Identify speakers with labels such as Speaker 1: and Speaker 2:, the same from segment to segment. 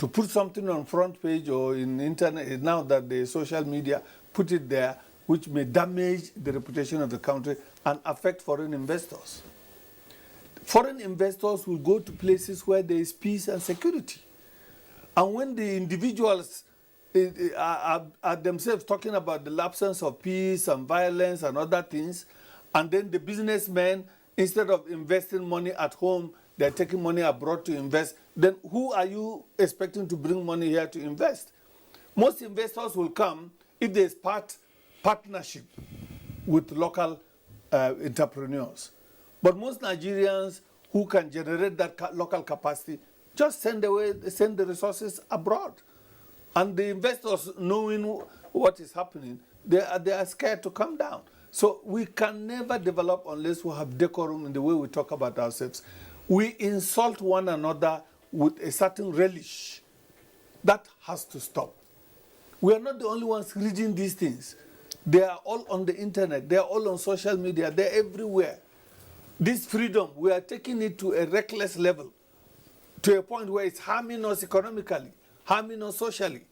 Speaker 1: to put something on front page or in internet, now that the social media put it there, which may damage the reputation of the country and affect foreign investors. Foreign investors will go to places where there is peace and security. And when the individuals are themselves talking about the absence of peace and violence and other things, and then the businessmen, instead of investing money at home, they're taking money abroad to invest, then who are you expecting to bring money here to invest? Most investors will come if there's partnership with local entrepreneurs. But most Nigerians who can generate that local capacity just send the resources abroad. And the investors, knowing what is happening, they are scared to come down. So we can never develop unless we have decorum in the way we talk about ourselves. We insult one another with a certain relish. That has to stop. We are not the only ones reading these things. They are all on the internet. They are all on social media. They're everywhere. This freedom, we are taking it to a reckless level, to a point where it's harming us economically, harming us socially.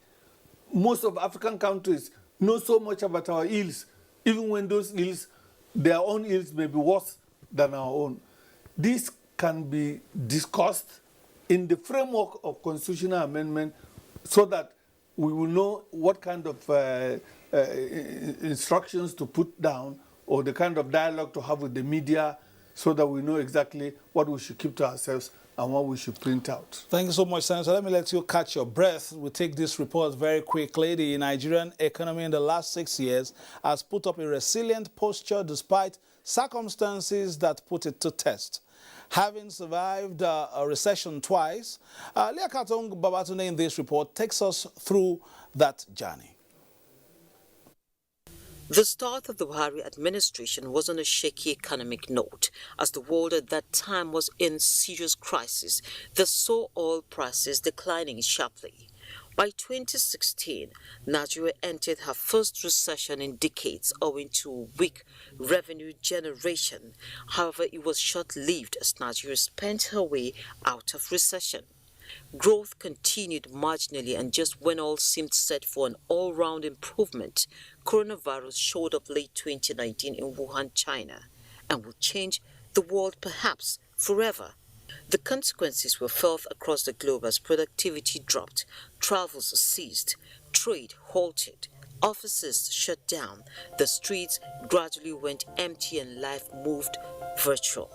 Speaker 1: Most of African countries know so much about our ills, even when those ills, their own ills may be worse than our own. This can be discussed in the framework of constitutional amendment so that we will know what kind of instructions to put down or the kind of dialogue to have with the media so that we know exactly what we should keep to ourselves and what we should print out.
Speaker 2: Thank you so much, Senator. Let me let you catch your breath. We'll take this report very quickly. The Nigerian economy in the last 6 years has put up a resilient posture despite circumstances that put it to test. Having survived a recession twice, Liakatong Babatunde in this report takes us through that journey.
Speaker 3: The start of the Buhari administration was on a shaky economic note, as the world at that time was in serious crisis that saw oil prices declining sharply. By 2016, Nigeria entered her first recession in decades owing to weak revenue generation. However, it was short-lived as Nigeria spent her way out of recession. Growth continued marginally, and just when all seemed set for an all-round improvement, coronavirus showed up late 2019 in Wuhan, China, and will change the world perhaps forever. The consequences were felt across the globe as productivity dropped, travels ceased, trade halted, offices shut down, the streets gradually went empty, and life moved virtual.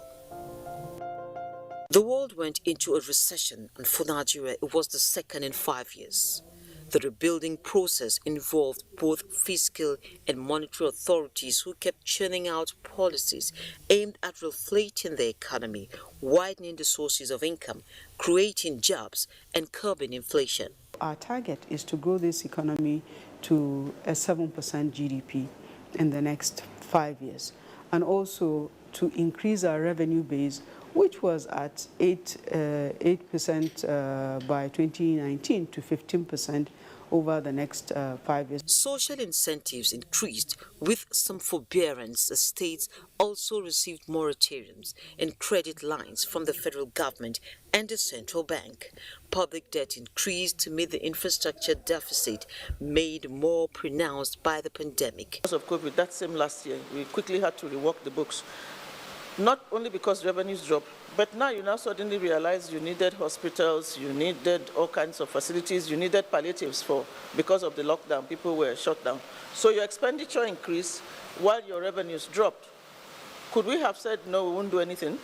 Speaker 3: The world went into a recession, and for Nigeria, it was the second in 5 years. The rebuilding process involved both fiscal and monetary authorities who kept churning out policies aimed at reflating the economy, widening the sources of income, creating jobs, and curbing inflation.
Speaker 4: Our target is to grow this economy to a 7% GDP in the next 5 years, and also to increase our revenue base, which was at 8% by 2019 to 15% over the next 5 years.
Speaker 3: Social incentives increased with some forbearance. The states also received moratoriums and credit lines from the federal government and the central bank. Public debt increased to meet the infrastructure deficit made more pronounced by the pandemic.
Speaker 5: Because of COVID, that same last year, we quickly had to rework the books. Not only because revenues dropped, but now you now suddenly realize you needed hospitals, you needed all kinds of facilities, you needed palliatives because of the lockdown, people were shut down. So your expenditure increased while your revenues dropped. Could we have said, no, we won't do anything?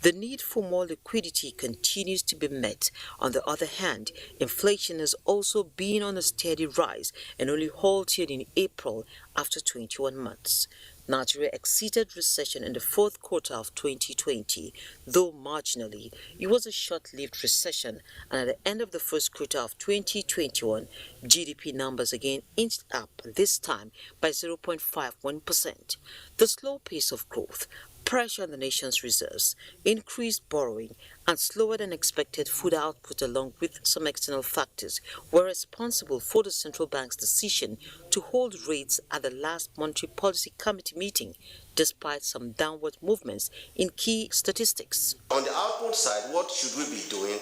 Speaker 3: The need for more liquidity continues to be met. On the other hand, inflation has also been on a steady rise and only halted in April after 21 months. Nigeria exceeded recession in the fourth quarter of 2020, though marginally. It was a short-lived recession, and at the end of the first quarter of 2021, GDP numbers again inched up, this time by 0.51%. The slow pace of growth, pressure on the nation's reserves, increased borrowing, and slower than expected food output, along with some external factors, were responsible for the central bank's decision to hold rates at the last Monetary Policy Committee meeting, despite some downward movements in key statistics.
Speaker 6: On the output side, what should we be doing?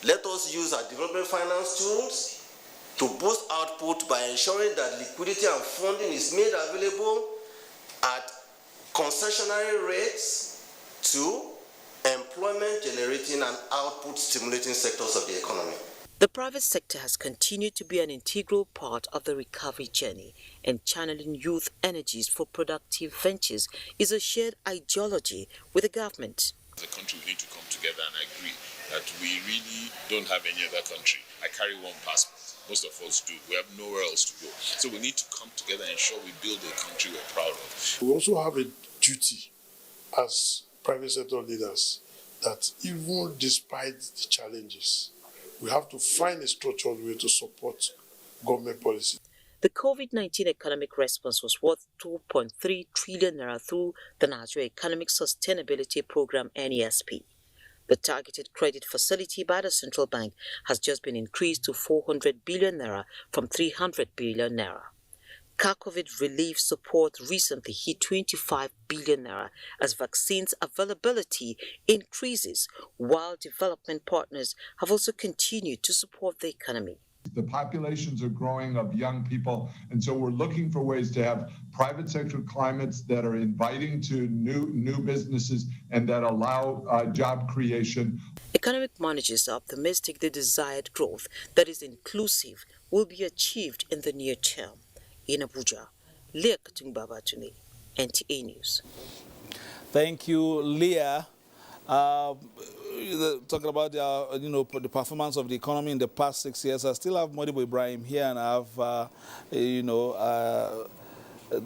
Speaker 6: Let us use our development finance tools to boost output by ensuring that liquidity and funding is made available at concessionary rates to employment generating and output stimulating sectors of the economy.
Speaker 3: The private sector has continued to be an integral part of the recovery journey, and channeling youth energies for productive ventures is a shared ideology with the government.
Speaker 7: As a country, we need to come together and agree that we really don't have any other country. I carry one passport. Most of us do. We have nowhere else to go. So we need to come together and ensure we build a country we're proud of.
Speaker 8: We also have a duty as private sector leaders that even despite the challenges, we have to find a structured way to support government policy.
Speaker 3: The COVID-19 economic response was worth 2.3 trillion naira through the Nigerian Economic Sustainability Program (NESP). The targeted credit facility by the central bank has just been increased to 400 billion naira from 300 billion naira. COVID relief support recently hit 25 billion naira as vaccines availability increases, while development partners have also continued to support the economy.
Speaker 9: The populations are growing of young people, and so we're looking for ways to have private sector climates that are inviting to new businesses and that allow job creation.
Speaker 3: Economic managers are optimistic the desired growth that is inclusive will be achieved in the near term. In Abuja, Leah Katung-Babatune, NTA News.
Speaker 2: Thank you, Leah. Talking about the performance of the economy in the past 6 years, I still have Modibo Ibrahim here, and I have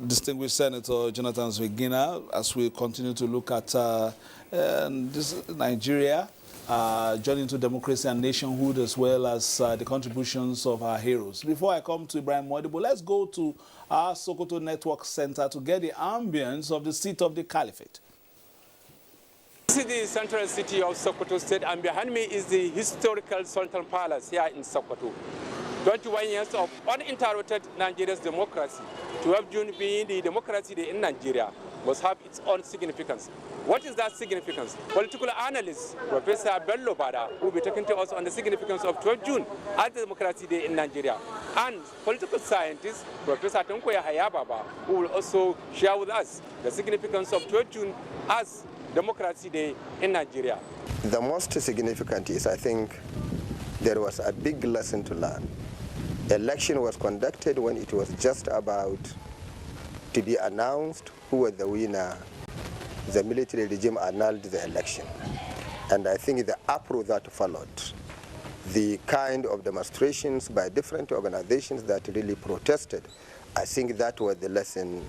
Speaker 2: distinguished Senator Jonathan Zwigina as we continue to look at this Nigeria, journey into democracy and nationhood, as well as the contributions of our heroes. Before I come to Ibrahim Modibo, let's go to our Sokoto Network Center to get the ambience of the seat of the Caliphate.
Speaker 10: This is the central city of Sokoto State, and behind me is the historical Sultan Palace here in Sokoto. 21 years of uninterrupted Nigeria's democracy, 12 June being the Democracy Day in Nigeria, must have its own significance. What is that significance? Political analyst Professor Bello Bada will be talking to us on the significance of 12 June as the Democracy Day in Nigeria. And political scientist Professor Tonkoya Hayababa, who will also share with us the significance of 12 June as Democracy Day in Nigeria.
Speaker 11: The most significant is, I think, there was a big lesson to learn. Election was conducted when it was just about to be announced who was the winner. The military regime annulled the election. And I think the uproar that followed, the kind of demonstrations by different organizations that really protested, I think that was the lesson.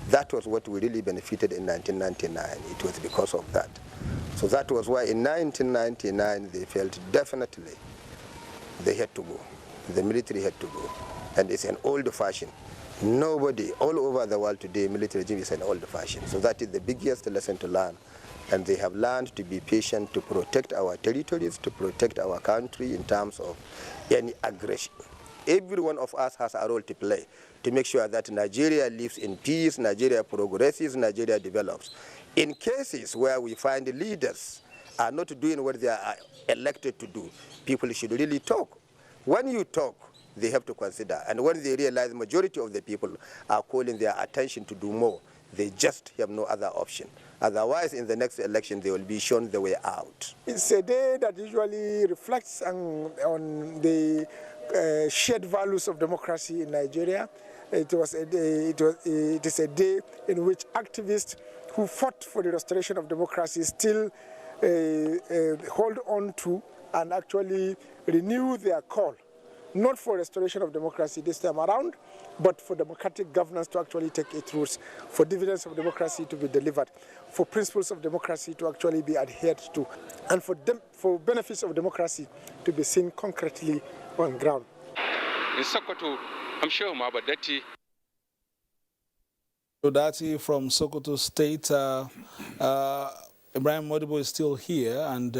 Speaker 11: That was what we really benefited in 1999. It was because of that. So that was why in 1999 they felt definitely they had to go. The military had to go. And it's an old fashion. Nobody, all over the world today, military regime is an old fashion. So that is the biggest lesson to learn. And they have learned to be patient, to protect our territories, to protect our country in terms of any aggression. Every one of us has a role to play to make sure that Nigeria lives in peace, Nigeria progresses, Nigeria develops. In cases where we find leaders are not doing what they are elected to do, people should really talk. When you talk, they have to consider. And when they realize the majority of the people are calling their attention to do more, they just have no other option. Otherwise, in the next election, they will be shown the way out.
Speaker 12: It's a day that usually reflects on the shared values of democracy in Nigeria. It is a day in which activists who fought for the restoration of democracy still hold on to and actually renew their call, not for restoration of democracy this time around, but for democratic governance to actually take its roots, for dividends of democracy to be delivered, for principles of democracy to actually be adhered to, and for benefits of democracy to be seen concretely on ground.
Speaker 10: In Sokoto, I'm sure Mabadati.
Speaker 2: Dati from Sokoto State. Ibrahim Modibo is still here, and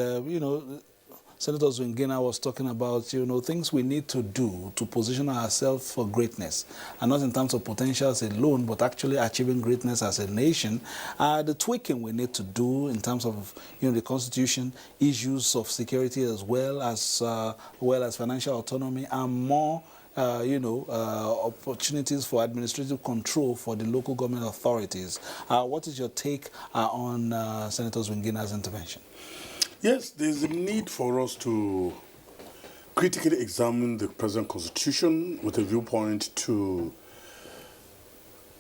Speaker 2: Senator Zwingina was talking about, things we need to do to position ourselves for greatness, and not in terms of potentials alone, but actually achieving greatness as a nation. The tweaking we need to do in terms of, the Constitution, issues of security as well as financial autonomy, and more opportunities for administrative control for the local government authorities. What is your take on Senator Zwingina's intervention?
Speaker 13: Yes, there's a need for us to critically examine the present constitution with a viewpoint to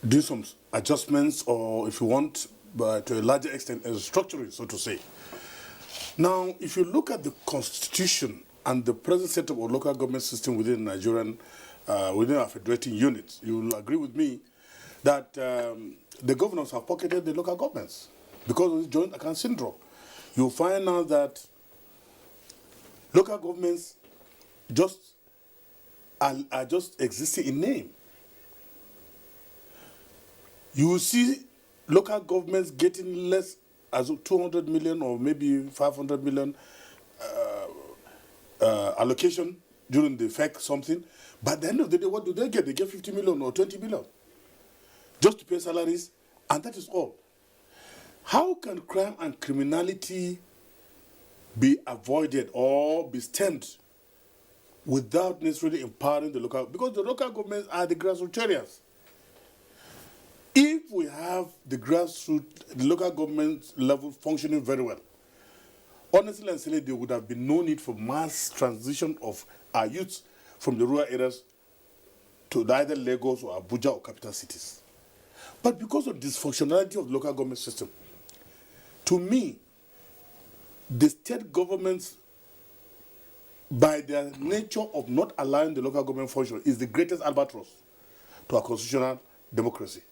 Speaker 13: do some adjustments, or if you want, but to a larger extent, as structuring, so to say. Now, if you look at the constitution and the present setup of local government system within Nigerian, within our federating units, you will agree with me that the governors have pocketed the local governments because of the joint account syndrome. You'll find out that local governments are just existing in name. You will see local governments getting less as 200 million or maybe 500 million allocation during the FEC something. But at the end of the day, what do they get? They get 50 million or 20 million just to pay salaries, and that is all. How can crime and criminality be avoided or be stemmed without necessarily empowering the local? Because the local governments are the grassroots areas. If we have the local government level functioning very well, honestly and sincerely, there would have been no need for mass transition of our youths from the rural areas to either Lagos or Abuja or capital cities. But because of dysfunctionality of the local government system, to me, the state governments, by their nature of not allowing the local government function, is the greatest albatross to our constitutional democracy.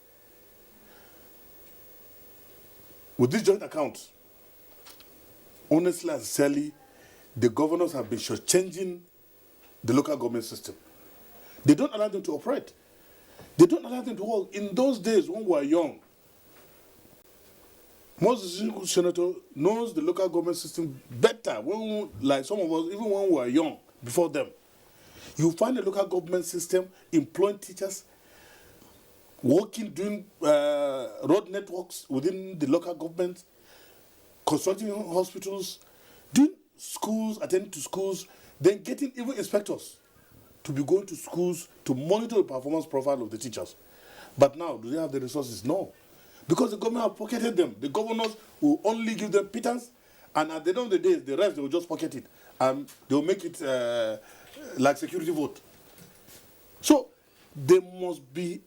Speaker 13: With this joint account, honestly and sincerely, the governors have been shortchanging the local government system. They don't allow them to operate. They don't allow them to work. In those days when we were young, most senator knows the local government system better, like some of us, even when we were young, before them. You find the local government system employing teachers, working, doing road networks within the local government, constructing hospitals, doing schools, attending to schools, then getting even inspectors to be going to schools to monitor the performance profile of the teachers. But now, do they have the resources? No. Because the government have pocketed them. The governors will only give them pittance, and at the end of the day, the rest, they will just pocket it. And they will make it like security vote. So, there must be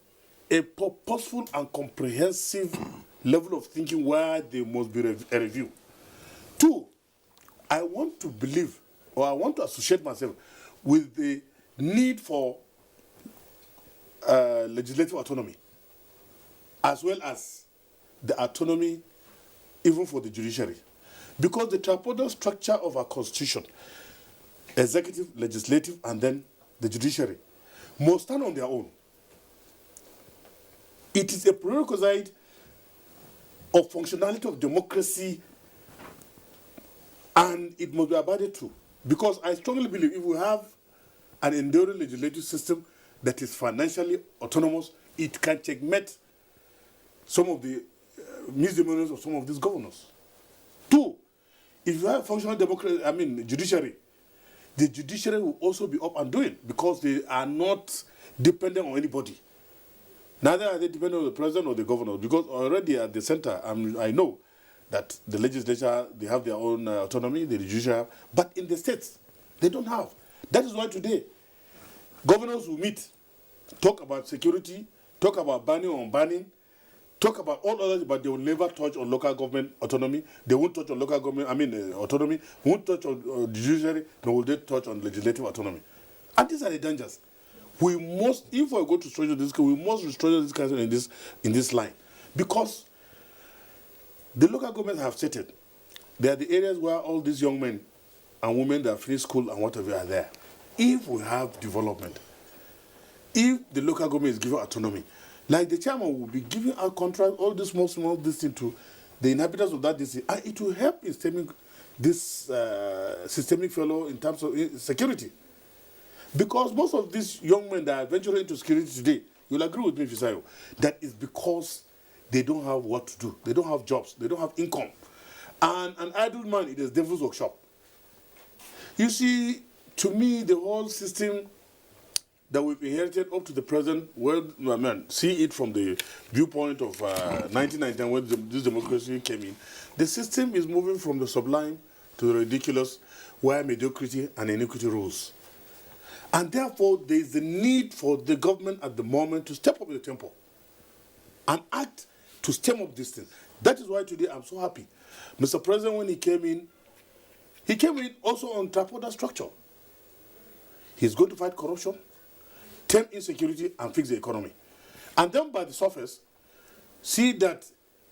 Speaker 13: a purposeful and comprehensive level of thinking where there must be a review. Two, I want to believe, or I want to associate myself with the need for legislative autonomy, as well as the autonomy even for the judiciary. Because the tripodal structure of our constitution, executive, legislative, and then the judiciary, must stand on their own. It is a prerequisite of functionality of democracy, and it must be abided to. Because I strongly believe if we have an enduring legislative system that is financially autonomous, it can checkmate some of the misdemeanors of some of these governors. Two, if you have a functional judiciary, the judiciary will also be up and doing because they are not dependent on anybody. Neither are they dependent on the president or the governor, because already at the center, I know that the legislature, they have their own autonomy, the judiciary, but in the states, they don't have. That is why today, governors will meet, talk about security, talk about banning or unbanning, talk about all others, but they will never touch on local government autonomy. They won't touch on local government, autonomy, won't touch on judiciary, nor will they touch on legislative autonomy. And these are the dangers. We must, if we go to structure this, we must restructure this country in this line. Because the local governments have stated, they are the areas where all these young men and women that finish school and whatever are there. If we have development, if the local government is given autonomy, like the chairman will be giving out contracts, all this small this thing to the inhabitants of that district, and it will help in stemming this systemic failure in terms of security. Because most of these young men that are venturing into security today, you'll agree with me, Fisayo, that is because they don't have what to do. They don't have jobs. They don't have income. And an idle man, it is devil's workshop. You see, to me, the whole system that we've inherited up to the present, well, I mean, see it from the viewpoint of 1999 when this democracy came in, the system is moving from the sublime to the ridiculous, where mediocrity and iniquity rules. And therefore, there is the need for the government at the moment to step up the tempo and act to stem up this thing. That is why today I'm so happy. Mr. President, when he came in also on tripolar structure. He's going to fight corruption, tame insecurity, and fix the economy. And then by the surface, see that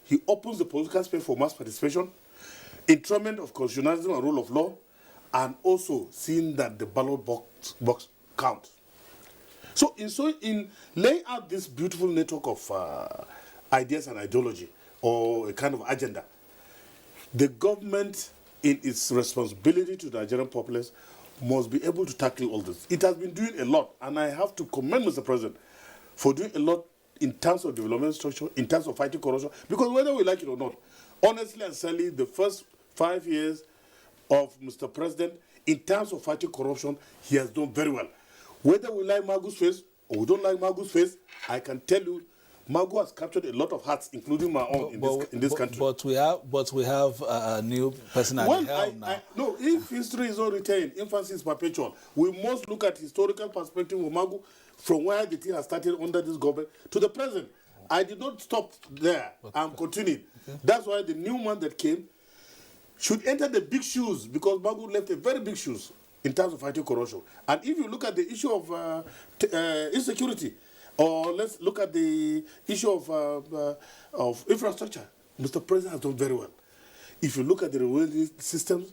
Speaker 13: he opens the political space for mass participation, enthronement of constitutionalism and rule of law, and also seeing that the ballot box counts. So in laying out this beautiful network of ideas and ideology, or a kind of agenda, the government, in its responsibility to the Nigerian populace, must be able to tackle all this. It has been doing a lot, and I have to commend Mr. President for doing a lot in terms of development structure, in terms of fighting corruption, because whether we like it or not, honestly and sincerely, the first 5 years of Mr. President, in terms of fighting corruption, he has done very well. Whether we like Magu's face or we don't like Magu's face, I can tell you, Magu has captured a lot of hearts, including my own, in this country.
Speaker 2: But we have a new person at the helm now.
Speaker 13: No, if history is not retained, infancy is perpetual. We must look at historical perspective of Magu from where the thing has started under this government to the present. I did not stop there. I'm continuing. Okay. That's why the new man that came should enter the big shoes, because Magu left a very big shoes in terms of fighting corruption. And if you look at the issue of insecurity, or let's look at the issue of infrastructure, Mr. President has done very well. If you look at the railway systems,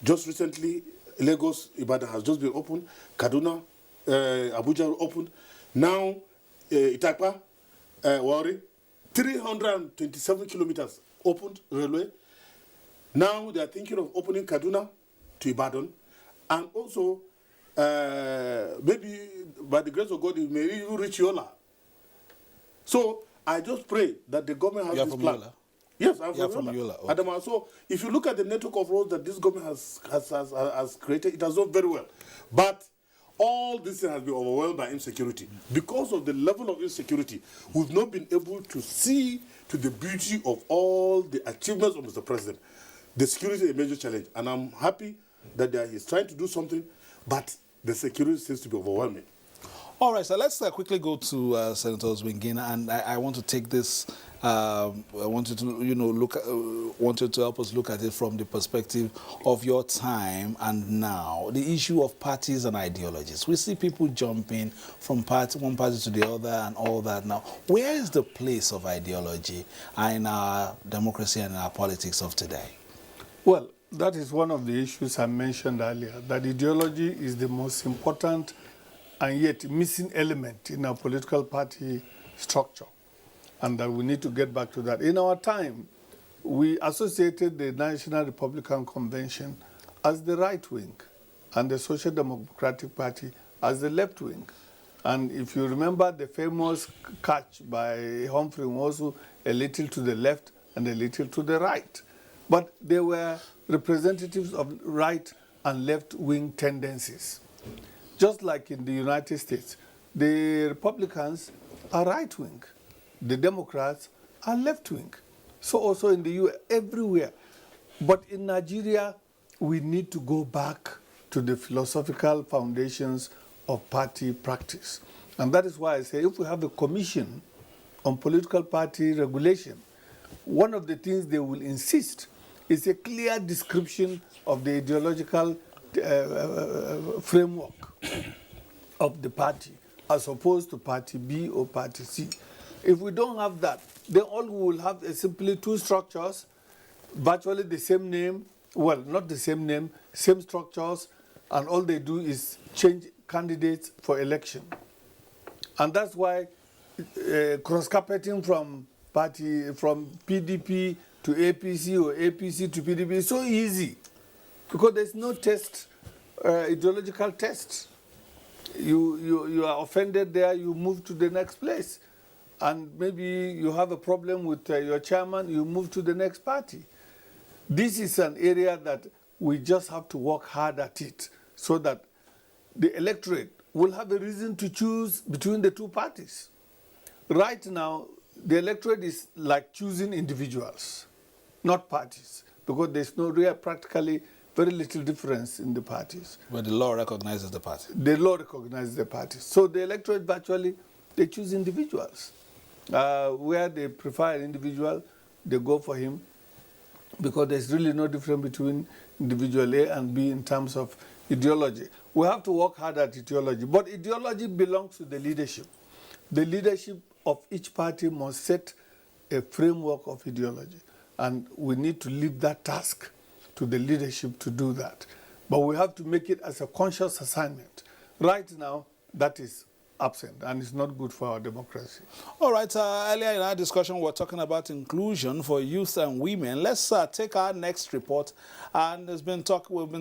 Speaker 13: just recently, Lagos, Ibadan has just been opened, Kaduna, Abuja opened, now Itapa, Wari, 327 kilometers opened railway. Now they are thinking of opening Kaduna to Ibadan, and also maybe by the grace of God, it may even reach Yola. So I just pray that the government has this plan. Yola? Yes, I'm from Yola. Okay. Adama. So if you look at the network of roads that this government has created, it has done very well. But all this has been overwhelmed by insecurity. Because of the level of insecurity, we've not been able to see to the beauty of all the achievements of Mr. President. The security is a major challenge, and I'm happy that he's trying to do something, but the security seems to be overwhelming.
Speaker 2: All right, so let's quickly go to Senator Zwingina, and I want to take this. I wanted to, wanted to help us look at it from the perspective of your time and now. The issue of parties and ideologies. We see people jumping from one party to the other and all that now. Where is the place of ideology in our democracy and in our politics of today?
Speaker 1: Well, that is one of the issues I mentioned earlier, that ideology is the most important and yet missing element in our political party structure, and that we need to get back to that. In our time, we associated the National Republican Convention as the right wing and the Social Democratic Party as the left wing. And if you remember the famous catch by Humphrey Nwosu, a little to the left and a little to the right. But they were representatives of right and left-wing tendencies. Just like in the United States, the Republicans are right-wing, the Democrats are left-wing. So also in the US, everywhere. But in Nigeria, we need to go back to the philosophical foundations of party practice. And that is why I say if we have a commission on political party regulation, one of the things they will insist is a clear description of the ideological framework of the party, as opposed to party B or party C. If we don't have that, then all we will have is simply two structures, virtually the same name, well, not the same name, same structures, and all they do is change candidates for election. And that's why cross-carpeting from PDP to APC or APC to PDP is so easy. because there's no test, ideological test. You are offended there, you move to the next place. And maybe you have a problem with your chairman, you move to the next party. This is an area that we just have to work hard at it so that the electorate will have a reason to choose between the two parties. Right now, the electorate is like choosing individuals, not parties, because there's no real, practically very little difference in the parties.
Speaker 2: But the law recognizes the party.
Speaker 1: The law recognizes the parties. So the electorate virtually, they choose individuals. Where they prefer an individual, they go for him, because there's really no difference between individual A and B in terms of ideology. We have to work hard at ideology, but ideology belongs to the leadership. The leadership of each party must set a framework of ideology, and we need to leave that task to the leadership to do that. But we have to make it as a conscious assignment. Right now, that is absent, and it's not good for our democracy.
Speaker 2: All right, earlier in our discussion, we're talking about inclusion for youth and women. Let's take our next report, and we've been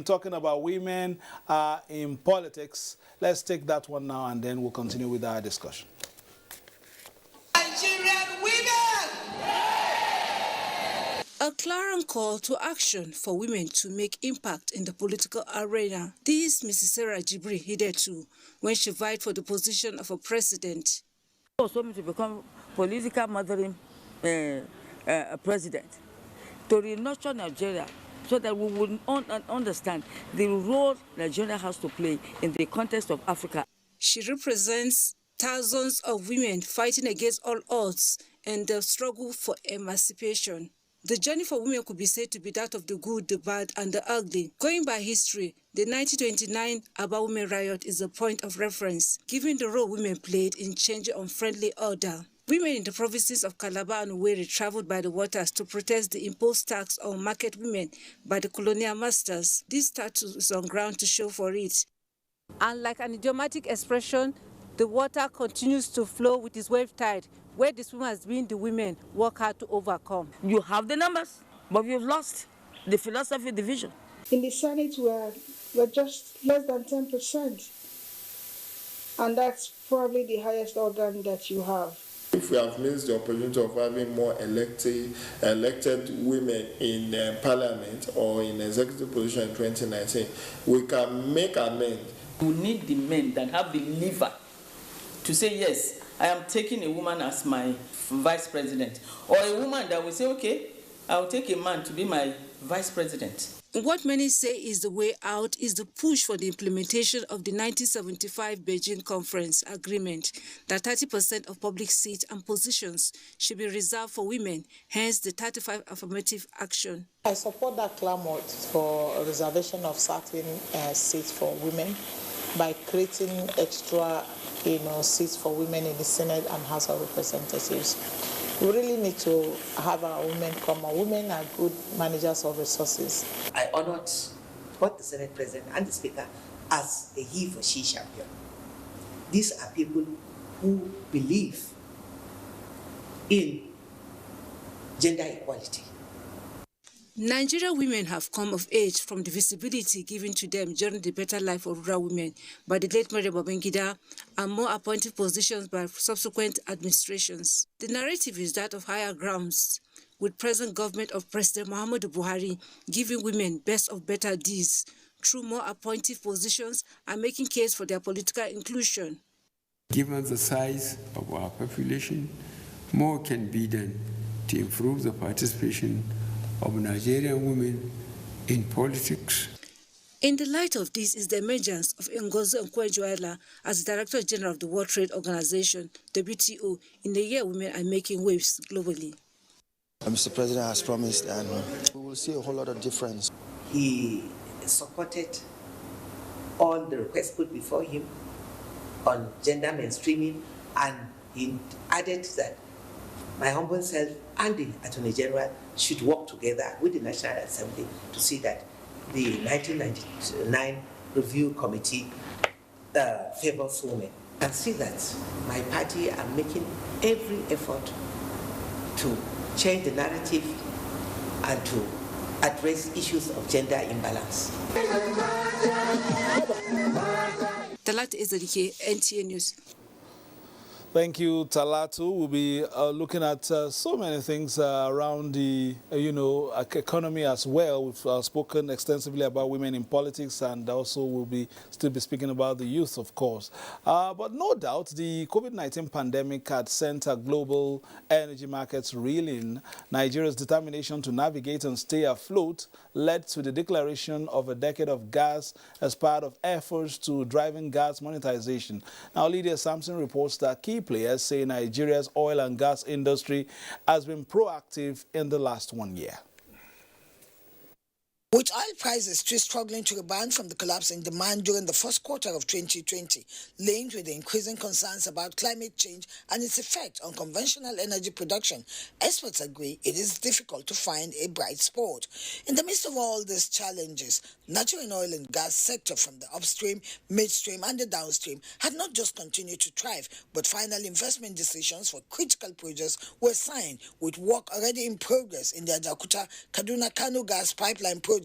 Speaker 2: talking about women in politics. Let's take that one now, and then we'll continue with our discussion.
Speaker 14: Nigerian women! A clarion call to action for women to make impact in the political arena. This Mrs. Sarah Jibri heeded to when she vied for the position of a president.
Speaker 15: Also to become political mothering president, to renurture Nigeria so that we will understand the role Nigeria has to play in the context of Africa.
Speaker 14: She represents thousands of women fighting against all odds in the struggle for emancipation. The journey for women could be said to be that of the good, the bad, and the ugly. Going by history, the 1929 Aba Women Riot is a point of reference, given the role women played in changing unfriendly order. Women in the provinces of Calabar and Owerri traveled by the waters to protest the imposed tax on market women by the colonial masters. This status is on ground to show for it.
Speaker 16: And like an idiomatic expression, the water continues to flow with its wave tide. Where this woman has been, the women work hard to overcome.
Speaker 15: You have the numbers, but you've lost the philosophy division.
Speaker 17: In the Senate, we're just less than 10%. And that's probably the highest organ that you have.
Speaker 18: If we have missed the opportunity of having more elected women in Parliament or in executive position in 2019, we can make amends.
Speaker 19: We need the men that have the liver to say, yes, I am taking a woman as my vice president. Or a woman that will say, okay, I'll take a man to be my vice president.
Speaker 14: What many say is the way out is the push for the implementation of the 1975 Beijing Conference agreement that 30% of public seats and positions should be reserved for women, hence the 35 affirmative action.
Speaker 20: I support that clamor for a reservation of certain seats for women by creating extra seats for women in the Senate and House of Representatives. We really need to have our women come. Our women are good managers of resources.
Speaker 21: I honored both the Senate President and the Speaker as a he for she champion. These are people who believe in gender equality.
Speaker 14: Nigerian women have come of age from the visibility given to them during the better life of rural women by the late Maria Babangida and more appointed positions by subsequent administrations. The narrative is that of higher grounds, with present government of President Muhammadu Buhari giving women best of better deeds through more appointed positions and making case for their political inclusion.
Speaker 22: Given the size of our population, more can be done to improve the participation of Nigerian women in politics.
Speaker 14: In the light of this is the emergence of Ngozi Okonjo-Iweala as Director General of the World Trade Organization, WTO, in the year women are making waves globally.
Speaker 23: Mr. President has promised, and we will see a whole lot of difference.
Speaker 21: He supported all the requests put before him on gender mainstreaming, and he added that my humble self and the Attorney General should work together with the National Assembly to see that the 1999 Review Committee favors women. And see that my party are making every effort to change the narrative and to address issues of gender imbalance.
Speaker 14: Talat Ezedike, NTA News.
Speaker 2: Thank you, Talatu. We'll be looking at so many things around the, economy as well. We've spoken extensively about women in politics, and also we'll still be speaking about the youth, of course. But no doubt, the COVID-19 pandemic had sent global energy markets reeling. Nigeria's determination to navigate and stay afloat led to the declaration of a decade of gas as part of efforts to driving gas monetization. Now, Lydia Sampson reports that key players say Nigeria's oil and gas industry has been proactive in the last 1 year.
Speaker 4: With oil prices still struggling to rebound from the collapse in demand during the first quarter of 2020, linked with the increasing concerns about climate change and its effect on conventional energy production, experts agree it is difficult to find a bright spot. In the midst of all these challenges, Nigerian oil and gas sector from the upstream, midstream and the downstream had not just continued to thrive, but final investment decisions for critical projects were signed, with work already in progress in the Ajaokuta-Kaduna-Kano gas pipeline project,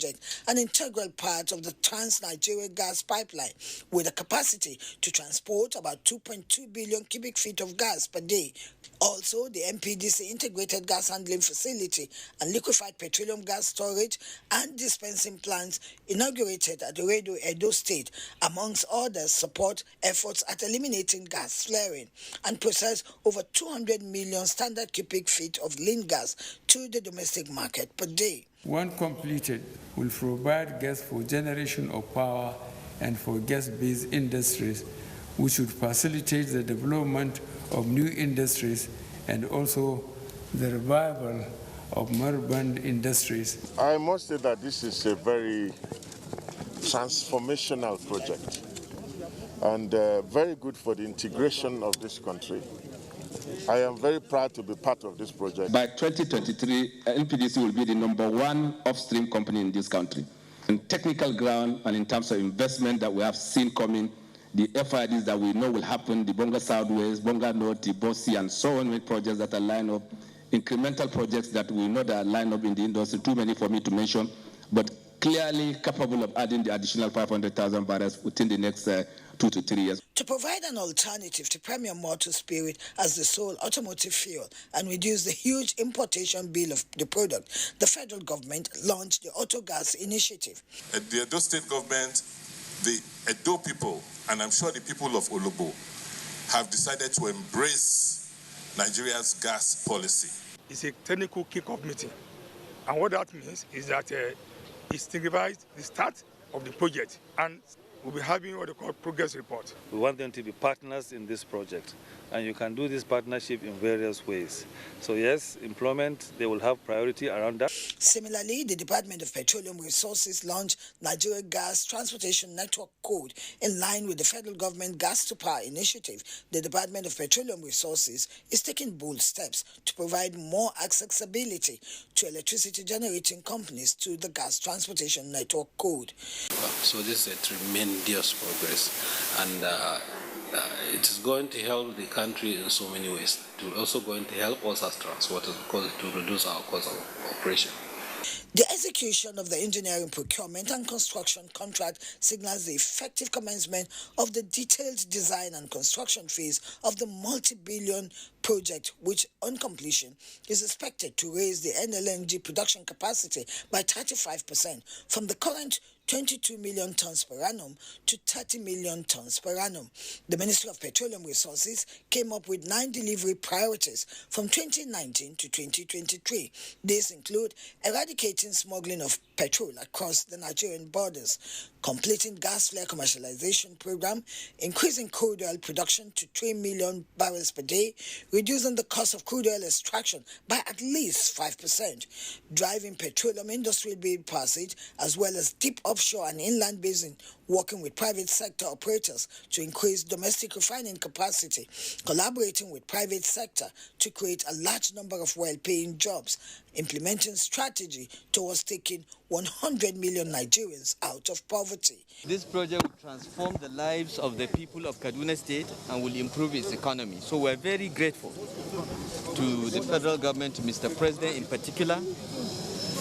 Speaker 4: an integral part of the Trans-Nigeria gas pipeline, with a capacity to transport about 2.2 billion cubic feet of gas per day. Also, the MPDC integrated gas handling facility and liquefied petroleum gas storage and dispensing plants inaugurated at the Edo State, amongst others, support efforts at eliminating gas flaring and process over 200 million standard cubic feet of lean gas to the domestic market per day.
Speaker 22: When completed, will provide gas for generation of power and for gas-based industries, which would facilitate the development of new industries and also the revival of moribund industries.
Speaker 5: I must say that this is a very transformational project and very good for the integration of this country. I am very proud to be part of this project.
Speaker 6: By 2023, NPDC will be the #1 upstream company in this country. In technical ground and in terms of investment that we have seen coming, the FIDs that we know will happen, the Bonga Southwest, Bonga North, the Bosi, and so on, with projects that are lined up, incremental projects that we know that are lined up in the industry, too many for me to mention, but clearly capable of adding the additional 500,000 barrels within the next 2 to 3 years.
Speaker 4: To provide an alternative to premium motor spirit as the sole automotive fuel and reduce the huge importation bill of the product, the federal government launched the Auto Gas Initiative.
Speaker 24: The Edo State government, the Edo people, and I'm sure the people of Olobo, have decided to embrace Nigeria's gas policy.
Speaker 25: It's a technical kick-off meeting, and what that means is that it signifies the start of the project, and we'll be having what they call progress report.
Speaker 26: We want them to be partners in this project, and you can do this partnership in various ways. So yes, employment, they will have priority around that.
Speaker 4: Similarly, the Department of Petroleum Resources launched Nigeria Gas Transportation Network Code in line with the federal government Gas to Power initiative. The Department of Petroleum Resources is taking bold steps to provide more accessibility to electricity generating companies to the Gas Transportation Network Code.
Speaker 27: So this is a tremendous progress, and it is going to help the country in so many ways. It will also going to help us as transporters because it will reduce our cost of operation.
Speaker 4: The execution of the engineering, procurement and construction contract signals the effective commencement of the detailed design and construction phase of the multi-billion project, which on completion is expected to raise the NLNG production capacity by 35% from the current 22 million tons per annum to 30 million tons per annum. The Ministry of Petroleum Resources came up with 9 delivery priorities from 2019 to 2023. These include eradicating smuggling of petrol across the Nigerian borders, completing gas flare commercialization program, increasing crude oil production to 3 million barrels per day, reducing the cost of crude oil extraction by at least 5%, driving petroleum industry bid passage, as well as deep offshore and inland basin, working with private sector operators to increase domestic refining capacity, collaborating with private sector to create a large number of well-paying jobs, implementing strategy towards taking 100 million Nigerians out of poverty.
Speaker 28: This project will transform the lives of the people of Kaduna State and will improve its economy. So we're very grateful to the federal government, to Mr. President in particular,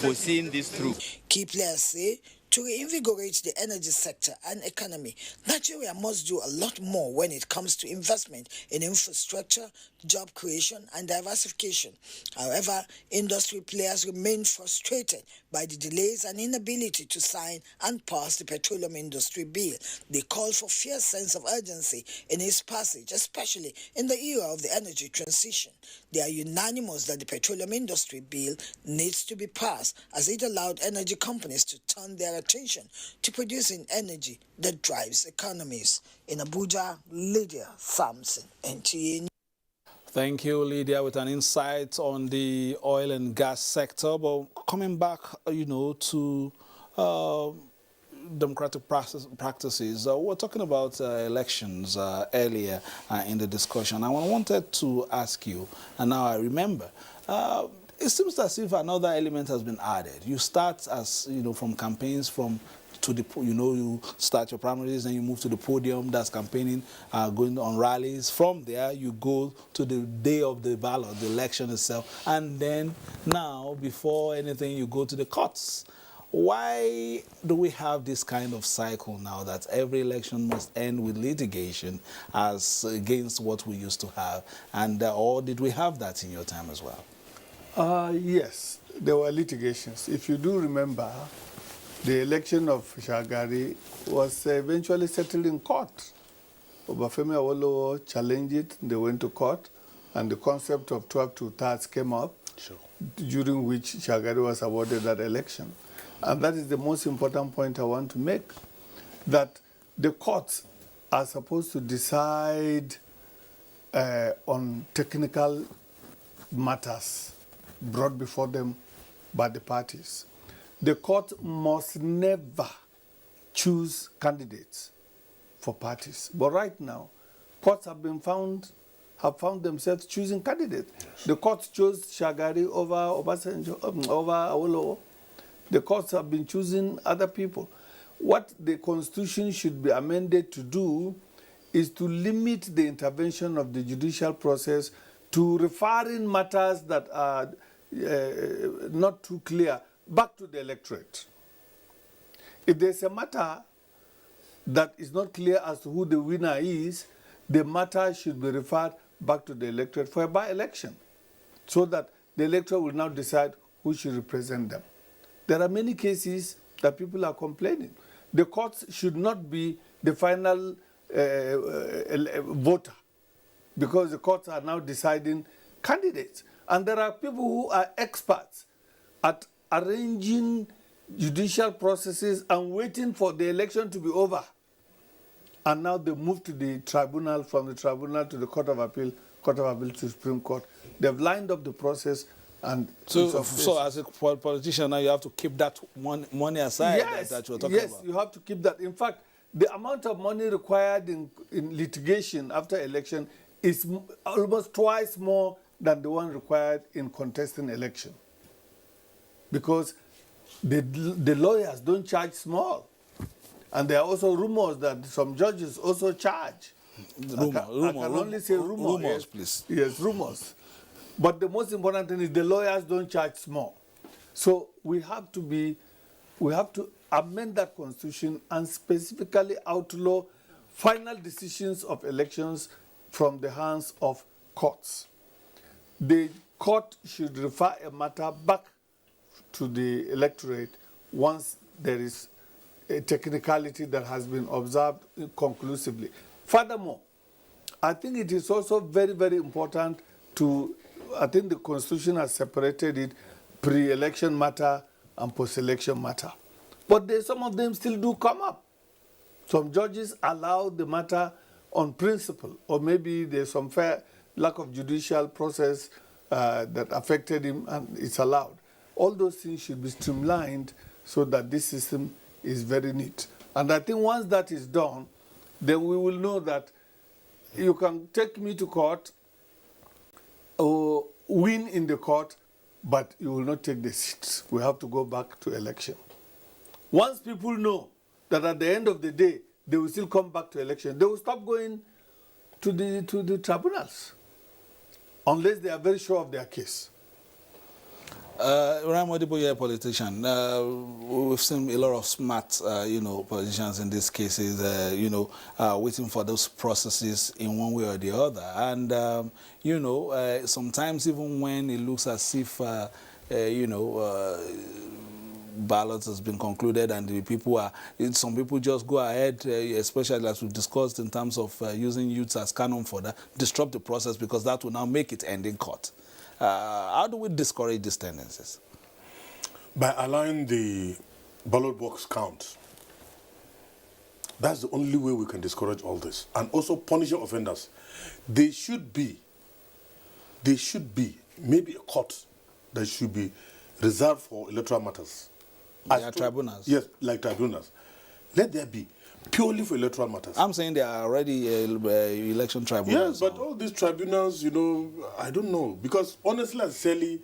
Speaker 28: for seeing this through.
Speaker 4: Key players say to reinvigorate the energy sector and economy, Nigeria must do a lot more when it comes to investment in infrastructure, job creation, and diversification. However, industry players remain frustrated by the delays and inability to sign and pass the petroleum industry bill. They call for fierce sense of urgency in its passage, especially in the era of the energy transition. They are unanimous that the petroleum industry bill needs to be passed, as it allowed energy companies to turn their attention to producing energy that drives economies. In Abuja, Lydia Sampson, NTA.
Speaker 2: Thank you, Lydia, with an insight on the oil and gas sector. But coming back, to democratic practices, we're talking about elections earlier in the discussion. I wanted to ask you, and now I remember, it seems as if another element has been added. You start as, from campaigns to the, you start your primaries and you move to the podium, that's campaigning, going on rallies. From there, you go to the day of the ballot, the election itself. And then now, before anything, you go to the courts. Why do we have this kind of cycle now that every election must end with litigation as against what we used to have? And or did we have that in your time as well?
Speaker 1: Yes, there were litigations. If you do remember, the election of Shagari was eventually settled in court. Obafemi Awolowo challenged it, they went to court, and the concept of 12 2/3 came up, during which Shagari was awarded that election. And that is the most important point I want to make, that the courts are supposed to decide on technical matters brought before them by the parties. The court must never choose candidates for parties. But right now, courts have found themselves choosing candidates. Yes. The courts chose Shagari over Obasanjo, over Awolowo. The courts have been choosing other people. What the Constitution should be amended to do is to limit the intervention of the judicial process to referring matters that are not too clear back to the electorate. If there's a matter that is not clear as to who the winner is, the matter should be referred back to the electorate for a by-election, so that the electorate will now decide who should represent them. There are many cases that people are complaining. The courts should not be the final voter, because the courts are now deciding candidates. And there are people who are experts at arranging judicial processes and waiting for the election to be over. And now they move to the tribunal, from the tribunal to the Court of Appeal to Supreme Court. They've lined up the process. And
Speaker 2: so as a politician now, you have to keep that money aside.
Speaker 1: Yes,
Speaker 2: that you're talking about.
Speaker 1: Yes, you have to keep that. In fact, the amount of money required in litigation after election is almost twice more than the one required in contesting election. Because the lawyers don't charge small. And there are also rumors that some judges also charge. I can only say rumors.
Speaker 2: Rumors,
Speaker 1: yes,
Speaker 2: please.
Speaker 1: Yes, rumors. But the most important thing is the lawyers don't charge small. So we have to amend that constitution and specifically outlaw final decisions of elections from the hands of courts. The court should refer a matter back to the electorate once there is a technicality that has been observed conclusively. Furthermore, I think it is also very, very important I think the Constitution has separated it, pre-election matter and post-election matter. But some of them still do come up. Some judges allow the matter on principle, or maybe there's some fair lack of judicial process that affected him, and it's allowed. All those things should be streamlined so that this system is very neat. And I think once that is done, then we will know that you can take me to court or win in the court, but you will not take the seats. We have to go back to election. Once people know that at the end of the day, they will still come back to election, they will stop going to the tribunals, unless they are very sure of their case.
Speaker 2: Ramodibo, you're a politician. We've seen a lot of smart, politicians in these cases, waiting for those processes in one way or the other. And, sometimes even when it looks as if, ballots has been concluded and the people some people just go ahead, especially as we discussed in terms of using youths as cannon fodder, disrupt the process because that will now make it end in court. How do we discourage these tendencies?
Speaker 3: By allowing the ballot box count. That's the only way we can discourage all this. And also punishing offenders. There should be maybe a court that should be reserved for electoral matters.
Speaker 2: Like tribunals?
Speaker 3: Yes, like tribunals. Let there be, purely for electoral matters.
Speaker 2: I'm saying there are already election tribunals.
Speaker 3: Yes, but all these tribunals, I don't know. Because honestly and sincerely,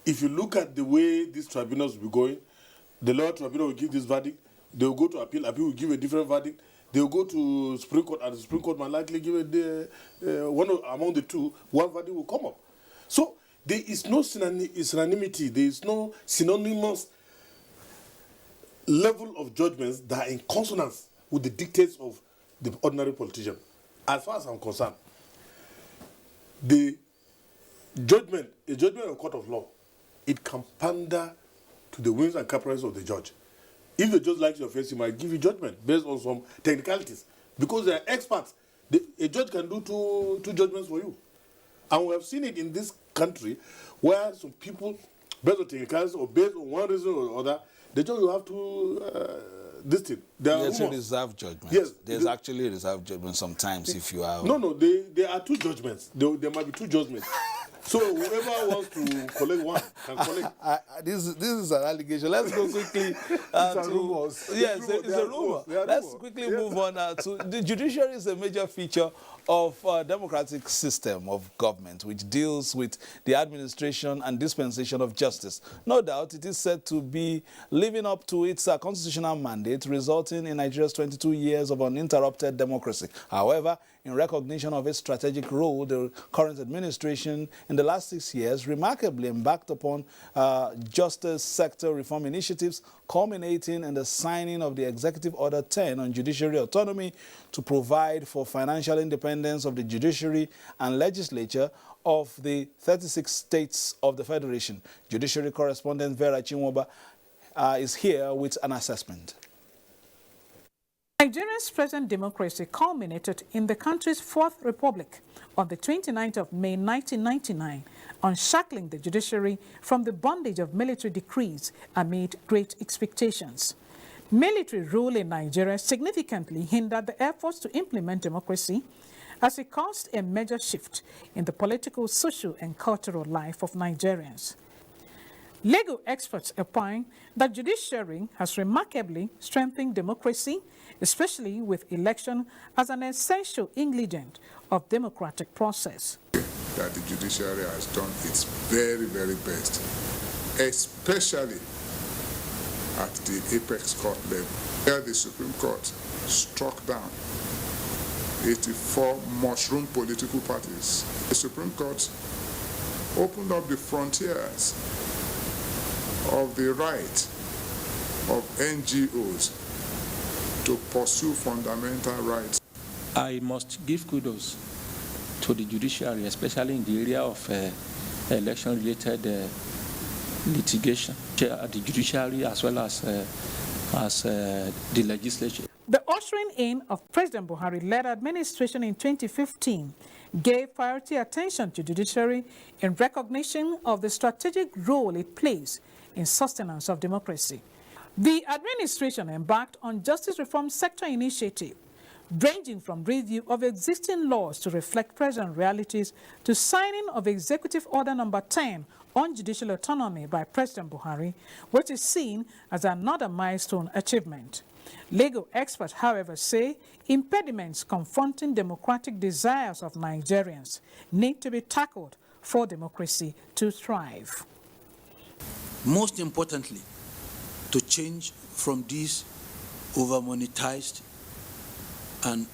Speaker 3: if you look at the way these tribunals will be going, the lower tribunal will give this verdict, they will go to appeal will give a different verdict, they will go to Supreme Court, and the Supreme Court might likely give one among the two, one verdict will come up. So there is no synonymity, there is no synonymous level of judgments that are in consonance with the dictates of the ordinary politician. As far as I'm concerned, a judgment of a court of law, it can pander to the whims and caprices of the judge. If the judge likes your face, he might give you judgment based on some technicalities. Because they are experts. A judge can do two judgments for you. And we have seen it in this country where some people, based on technicalities or based on one reason or other, the judge will have to this thing.
Speaker 2: There's a reserved judgment.
Speaker 3: Yes.
Speaker 2: There's actually a reserved judgment sometimes if you have...
Speaker 3: No, there are two judgments. There might be two judgments. So whoever wants to collect one can collect.
Speaker 2: This is an allegation. Let's go quickly to... Yes, it's a rumor. Let's quickly move on to... The judiciary is a major feature of democratic system of government, which deals with the administration and dispensation of justice. No doubt, it is said to be living up to its constitutional mandate, resulting in Nigeria's 22 years of uninterrupted democracy. However, in recognition of its strategic role, the current administration in the last 6 years remarkably embarked upon justice sector reform initiatives, culminating in the signing of the Executive Order 10 on judiciary autonomy to provide for financial independence of the judiciary and legislature of the 36 states of the Federation. Judiciary correspondent Vera Chinwoba is here with an assessment.
Speaker 7: Nigeria's present democracy culminated in the country's Fourth Republic on the 29th of May 1999, unshackling the judiciary from the bondage of military decrees amid great expectations. Military rule in Nigeria significantly hindered the efforts to implement democracy, as it caused a major shift in the political, social, and cultural life of Nigerians. Legal experts opine that judiciary has remarkably strengthened democracy, especially with election as an essential ingredient of democratic process.
Speaker 8: That the judiciary has done its very, very best, especially at the apex court level, where the Supreme Court struck down 84 mushroom political parties. The Supreme Court opened up the frontiers of the right of NGOs to pursue fundamental rights.
Speaker 9: I must give kudos to the judiciary, especially in the area of election-related litigation, the judiciary as well as the legislature.
Speaker 7: The ushering in of President Buhari-led administration in 2015 gave priority attention to judiciary in recognition of the strategic role it plays in sustenance of democracy. The administration embarked on justice reform sector initiative, ranging from review of existing laws to reflect present realities to signing of Executive Order Number 10 on judicial autonomy by President Buhari, which is seen as another milestone achievement. Legal experts, however, say impediments confronting democratic desires of Nigerians need to be tackled for democracy to thrive.
Speaker 10: Most importantly, to change from this over-monetized and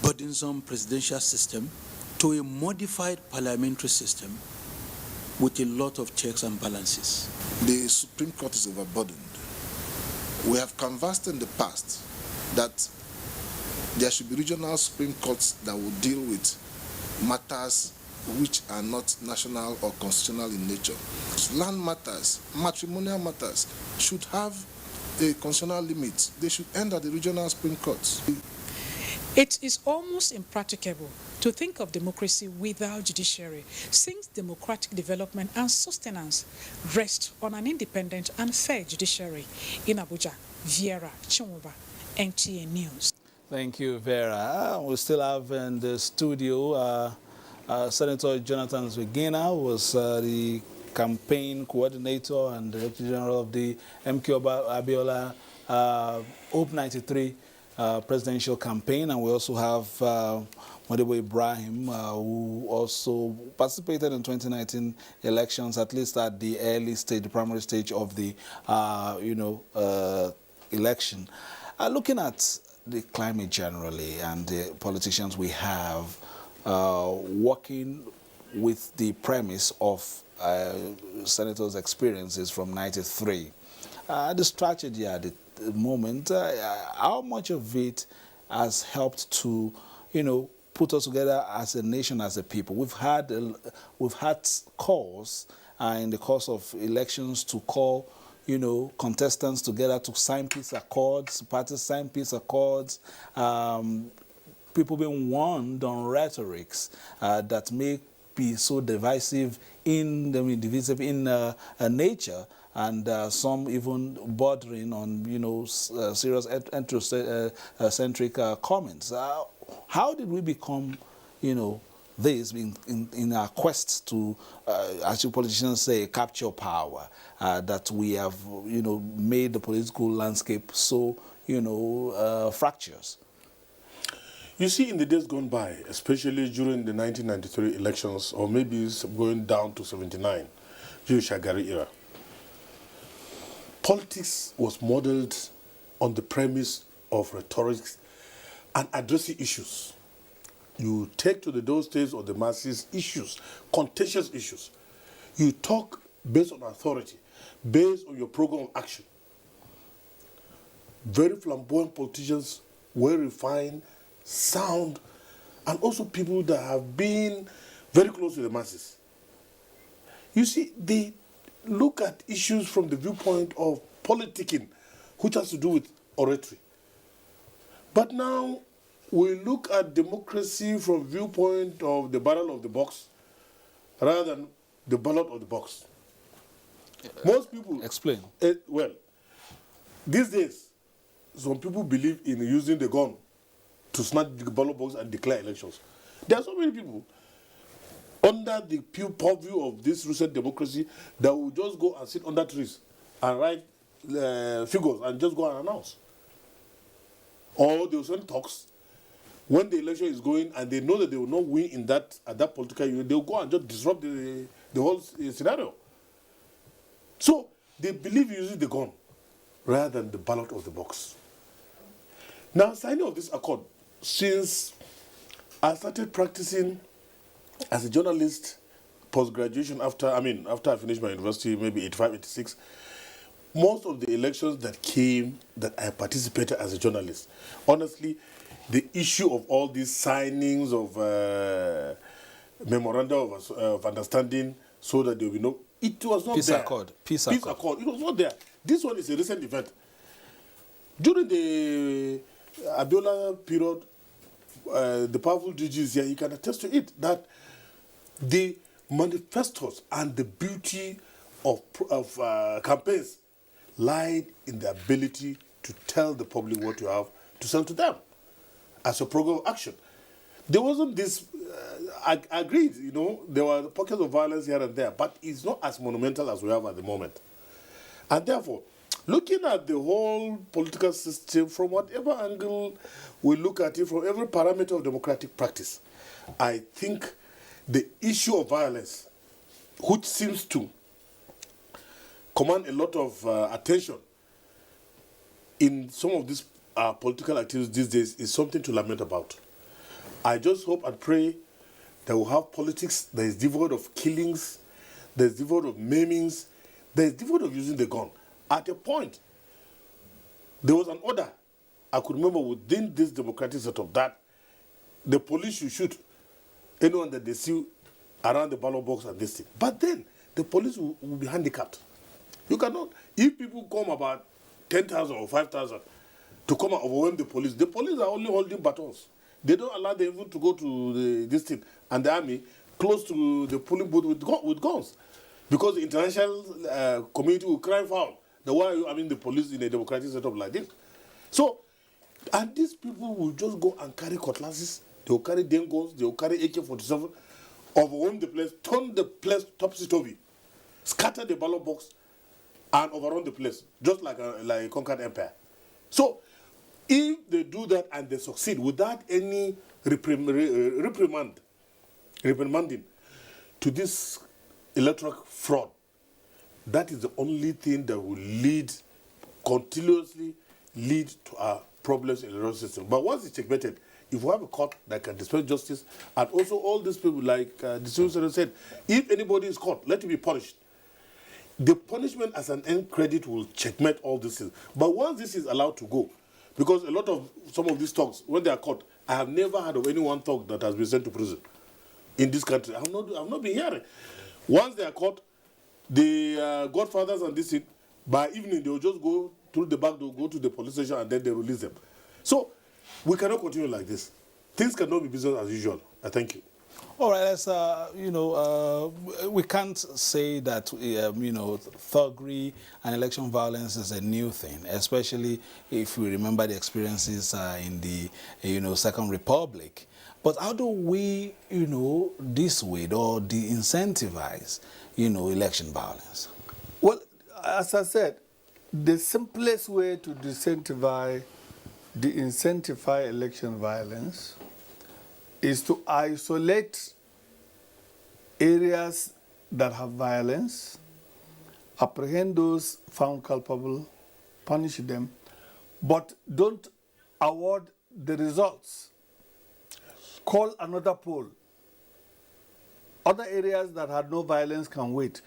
Speaker 10: burdensome presidential system to a modified parliamentary system with a lot of checks and balances.
Speaker 11: The Supreme Court is overburdened. We have canvassed in the past that there should be regional Supreme Courts that will deal with matters which are not national or constitutional in nature. Land matters, matrimonial matters should have a constitutional limit. They should end at the regional Supreme Courts.
Speaker 7: It is almost impracticable to think of democracy without judiciary, since democratic development and sustenance rest on an independent and fair judiciary. In Abuja, Viera Chumba, NTA News.
Speaker 2: Thank you, Vera. We still have in the studio Senator Jonathan Zwigina, who was the campaign coordinator and Director General of the MKO Abiola Hope 93 presidential campaign. And we also have Modibo Ibrahim, who also participated in 2019 elections, at least at the early stage, the primary stage of the, election. Looking at the climate generally and the politicians we have working with the premise of senators' experiences from '93, the strategy at the moment, how much of it has helped to, put us together as a nation, as a people? We've had calls in the course of elections to call, contestants together to sign peace accords, parties sign peace accords, people being warned on rhetorics that may be so divisive in nature, and some even bordering on, serious ethnocentric comments. How did we become, this in our quest to, as you politicians say, capture power, that we have, made the political landscape so, fractious?
Speaker 3: You see, in the days gone by, especially during the 1993 elections, or maybe it's going down to 79, during Shagari era, politics was modeled on the premise of rhetoric and addressing issues. You take to the doorsteps of the masses issues, contentious issues. You talk based on authority, based on your program of action. Very flamboyant politicians, well refined, sound, and also people that have been very close to the masses. You see, they look at issues from the viewpoint of politicking, which has to do with oratory. But now we look at democracy from viewpoint of the barrel of the box rather than the ballot of the box. Most people...
Speaker 2: Explain.
Speaker 3: Well, these days, some people believe in using the gun to snatch the ballot box and declare elections. There are so many people under the purview of this recent democracy that will just go and sit under trees and write figures and just go and announce. Or they will send talks when the election is going and they know that they will not win in at that political union. They will go and just disrupt the whole scenario. So they believe using the gun rather than the ballot of the box. Now, signing of this accord, since I started practicing as a journalist post-graduation after I finished my university, maybe 85, 86, most of the elections that came that I participated as a journalist, honestly, the issue of all these signings of memorandum of understanding so that there will be no, it was not there.
Speaker 2: Peace accord.
Speaker 3: It was not there. This one is a recent event. During the Abiola period, the powerful DGs here, you can attest to it, that the manifestos and the beauty of campaigns lied in the ability to tell the public what you have to sell to them as a program of action. There wasn't this, I agreed, there were pockets of violence here and there, but it's not as monumental as we have at the moment. And therefore, looking at the whole political system from whatever angle we look at it, from every parameter of democratic practice, I think the issue of violence, which seems to command a lot of attention in some of these political activities these days, is something to lament about. I just hope and pray that we'll have politics that is devoid of killings, there's devoid of maimings, there's devoid of using the gun. At a point, there was an order, I could remember within this democratic setup, that the police should shoot anyone that they see around the ballot box and this thing. But then, the police will be handicapped. You cannot, if people come about 10,000 or 5,000 to come and overwhelm the police are only holding batons. They don't allow them even to go to this thing and the army close to the polling booth with guns. Because the international community will cry foul. Why are you arming the police in a democratic setup like this? So, and these people will just go and carry cutlasses, they will carry them guns, they will carry AK-47, overwhelm the place, turn the place topsy-turvy, scatter the ballot box, and overrun the place, just like a conquered empire. So, if they do that and they succeed without any reprimanding to this electoral fraud, that is the only thing that will continuously lead to our problems in the electoral system. But once it's checkmated, if we have a court that can dispense justice, and also all these people, like the civil servant said, if anybody is caught, let him be punished. The punishment as an end credit will checkmate all these things. But once this is allowed to go, because some of these thugs, when they are caught, I have never heard of any one thug that has been sent to prison in this country. I've not been hearing. Once they are caught, the godfathers and this thing, by evening they will just go through the back door, go to the police station, and then they release them. So we cannot continue like this. Things cannot be business as usual. I thank you.
Speaker 2: All right, let's, we can't say that, thuggery and election violence is a new thing, especially if we remember the experiences in the, Second Republic. But how do we, dissuade or de-incentivize, election violence?
Speaker 1: Well, as I said, the simplest way to de-incentivize election violence is to isolate areas that have violence, apprehend those found culpable, punish them, but don't award the results. Call another poll. Other areas that had no violence can wait.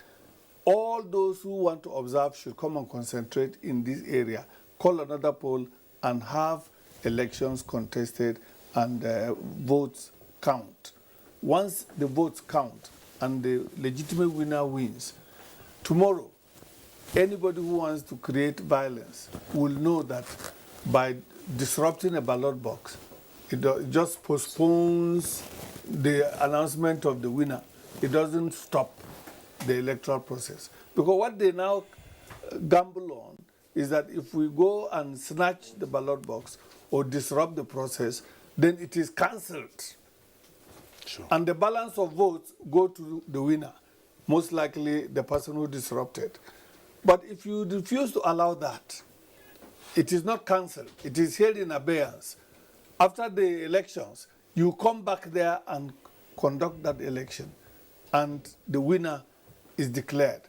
Speaker 1: All those who want to observe should come and concentrate in this area. Call another poll and have elections contested and votes count. Once the votes count and the legitimate winner wins, tomorrow, anybody who wants to create violence will know that by disrupting a ballot box, it just postpones the announcement of the winner. It doesn't stop the electoral process. Because what they now gamble on is that if we go and snatch the ballot box or disrupt the process, then it is cancelled. Sure. And the balance of votes go to the winner, most likely the person who disrupted. But if you refuse to allow that, it is not cancelled. It is held in abeyance. After the elections, you come back there and conduct that election, and the winner is declared.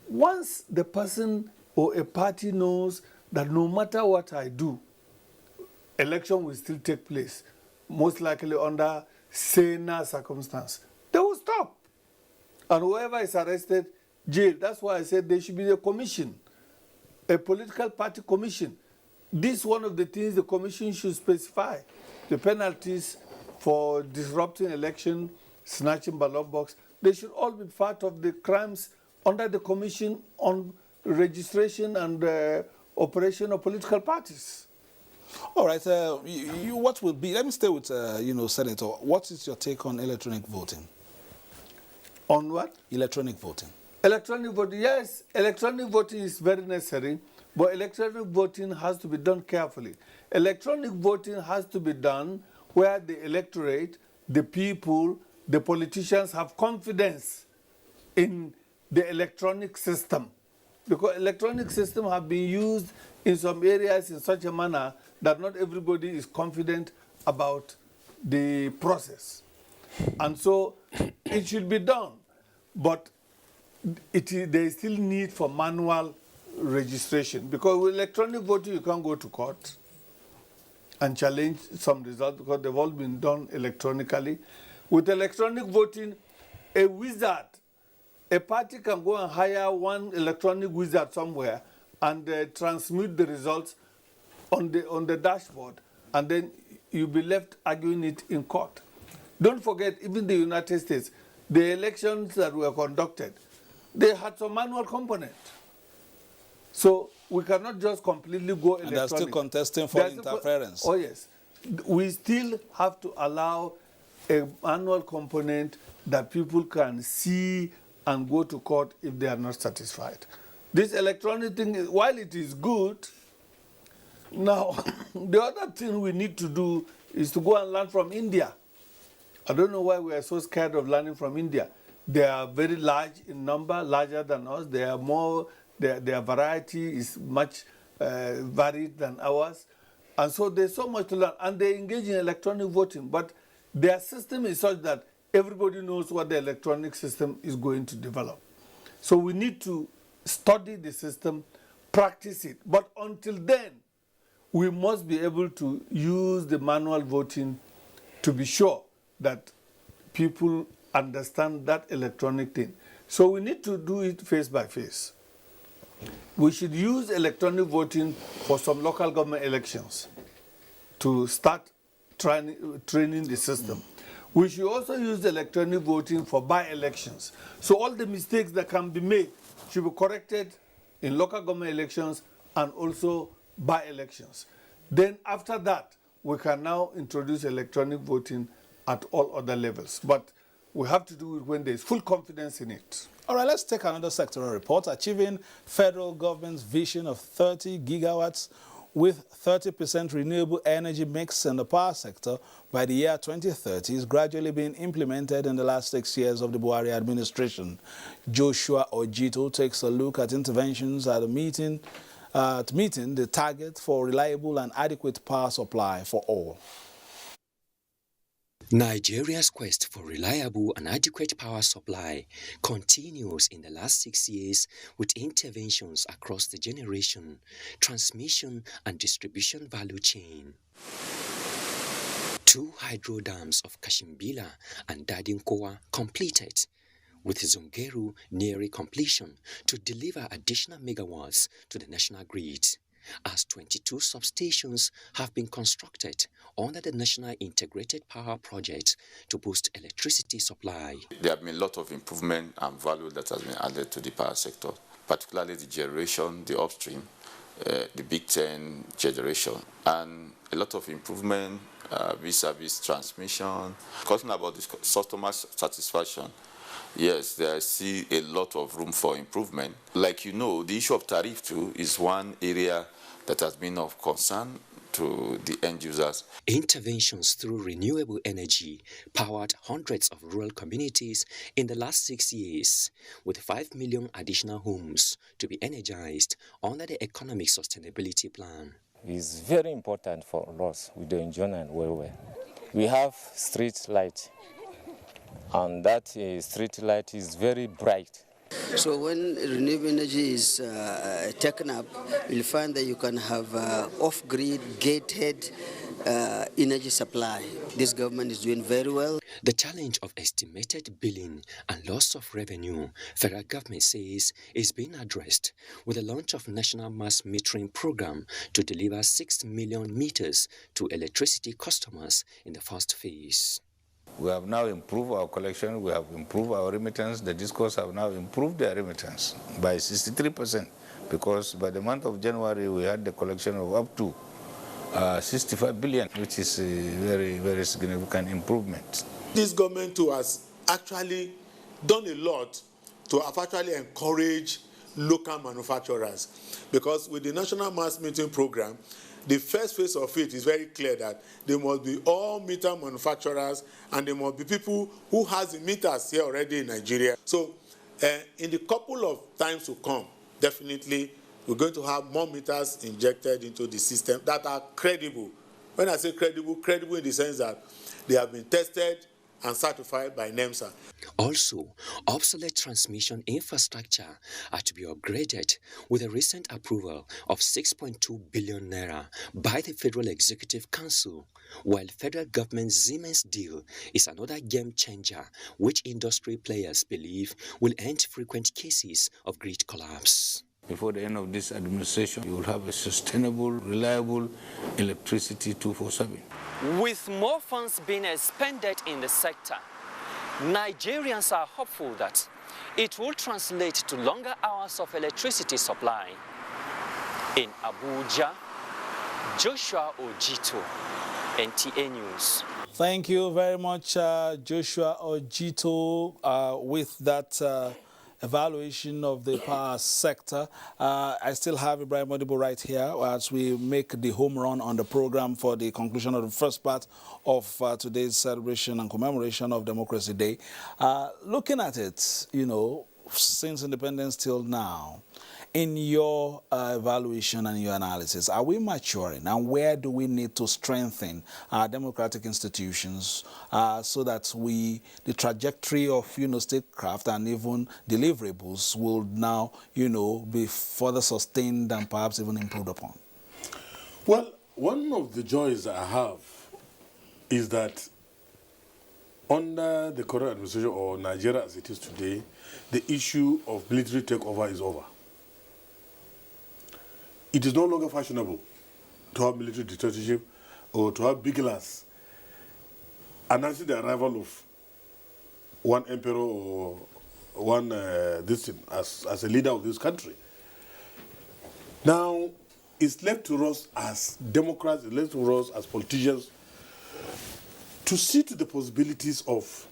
Speaker 1: Once the person or a party knows that no matter what I do, election will still take place, most likely under saner circumstance, they will stop. And whoever is arrested, jail. That's why I said there should be a commission, a political party commission. This is one of the things the commission should specify. The penalties for disrupting election, snatching ballot box, they should all be part of the crimes under the commission on registration and operation of political parties.
Speaker 2: All right, what will be, let me stay with, Senator, what is your take on electronic voting?
Speaker 1: On what?
Speaker 2: Electronic voting.
Speaker 1: Electronic voting, yes, electronic voting is very necessary, but electronic voting has to be done carefully. Electronic voting has to be done where the electorate, the people, the politicians have confidence in the electronic system. Because electronic systems have been used in some areas in such a manner that not everybody is confident about the process. And so it should be done, but there is still need for manual registration, because with electronic voting you can't go to court and challenge some results because they've all been done electronically. With electronic voting, a wizard, a party can go and hire one electronic wizard somewhere and transmit the results on the dashboard, and then you'll be left arguing it in court. Don't forget, even the United States, the elections that were conducted, they had some manual component. So we cannot just completely go electronic.
Speaker 2: And they're still contesting for interference.
Speaker 1: Oh yes. We still have to allow a manual component that people can see and go to court if they are not satisfied. This electronic thing, while it is good, now the other thing we need to do is to go and learn from India. I don't know why we are so scared of learning from India. They are very large in number, larger than us. They are more, their variety is much varied than ours. And so there's so much to learn. And they engage in electronic voting, but their system is such that everybody knows what the electronic system is going to develop. So we need to study the system, practice it. But until then, we must be able to use the manual voting to be sure that people understand that electronic thing. So we need to do it face by face. We should use electronic voting for some local government elections to start training the system. We should also use electronic voting for by-elections. So all the mistakes that can be made should be corrected in local government elections and also by-elections. Then after that, we can now introduce electronic voting at all other levels. But we have to do it when there is full confidence in it.
Speaker 2: All right, let's take another sectoral report. Achieving federal government's vision of 30 gigawatts with 30% renewable energy mix in the power sector by the year 2030 is gradually being implemented in the last 6 years of the Buhari administration. Joshua Ojito takes a look at interventions at meeting the target for reliable and adequate power supply for all.
Speaker 12: Nigeria's quest for reliable and adequate power supply continues in the last 6 years with interventions across the generation, transmission and distribution value chain. 2 hydro dams of Kashimbila and Dadinkowa completed, with Zungeru nearing completion to deliver additional megawatts to the national grid, as 22 substations have been constructed under the National Integrated Power Project to boost electricity supply.
Speaker 13: There have been a lot of improvement and value that has been added to the power sector, particularly the generation, the upstream, the Big 10 generation, and a lot of improvement vis-a-vis transmission. Talking about the customer satisfaction, yes, there is still a lot of room for improvement. Like you know, the issue of tariff too is one area that has been of concern to the end users.
Speaker 12: Interventions through renewable energy powered hundreds of rural communities in the last 6 years, with 5 million additional homes to be energized under the Economic Sustainability Plan.
Speaker 15: It's very important for us with the enjoyment well. We have street light, and that street light is very bright.
Speaker 16: So when renewable energy is taken up, you'll find that you can have off-grid, gated energy supply. This government is doing very well.
Speaker 12: The challenge of estimated billing and loss of revenue, federal government says, is being addressed with the launch of National Mass Metering Program to deliver 6 million meters to electricity customers in the first phase.
Speaker 15: We have now improved our collection, we have improved our remittance. The discos have now improved their remittance by 63%, because by the month of January we had the collection of up to 65 billion, which is a very, very significant improvement.
Speaker 3: This government too has actually done a lot to have actually encouraged local manufacturers, because with the National Mass Metering Program, the first phase of it is very clear that there must be all meter manufacturers and there must be people who has the meters here already in Nigeria. So in the couple of times to come, definitely we're going to have more meters injected into the system that are credible. When I say credible, credible in the sense that they have been tested and certified by NEMSA.
Speaker 12: Also, obsolete transmission infrastructure are to be upgraded with a recent approval of 6.2 billion naira by the Federal Executive Council, while federal government Siemens deal is another game changer which industry players believe will end frequent cases of grid collapse.
Speaker 15: Before the end of this administration, you will have a sustainable, reliable electricity 24/7.
Speaker 14: With more funds being expended in the sector, Nigerians are hopeful that it will translate to longer hours of electricity supply. In Abuja, Joshua Ojito, NTA News.
Speaker 2: Thank you very much, Joshua Ojito, with that evaluation of the power sector. I still have Ibrahim Modibo right here as we make the home run on the program for the conclusion of the first part of today's celebration and commemoration of Democracy Day. Looking at it, you know, since independence till now, in your evaluation and your analysis, are we maturing, and where do we need to strengthen our democratic institutions so that the trajectory of, statecraft and even deliverables will now, be further sustained and perhaps even improved upon?
Speaker 3: Well, one of the joys I have is that under the current administration, or Nigeria as it is today, the issue of military takeover is over. It is no longer fashionable to have military dictatorship or to have bigglers announcing the arrival of one emperor or one as a leader of this country. Now, it's left to us as Democrats, it's left to us as politicians to see to the possibilities of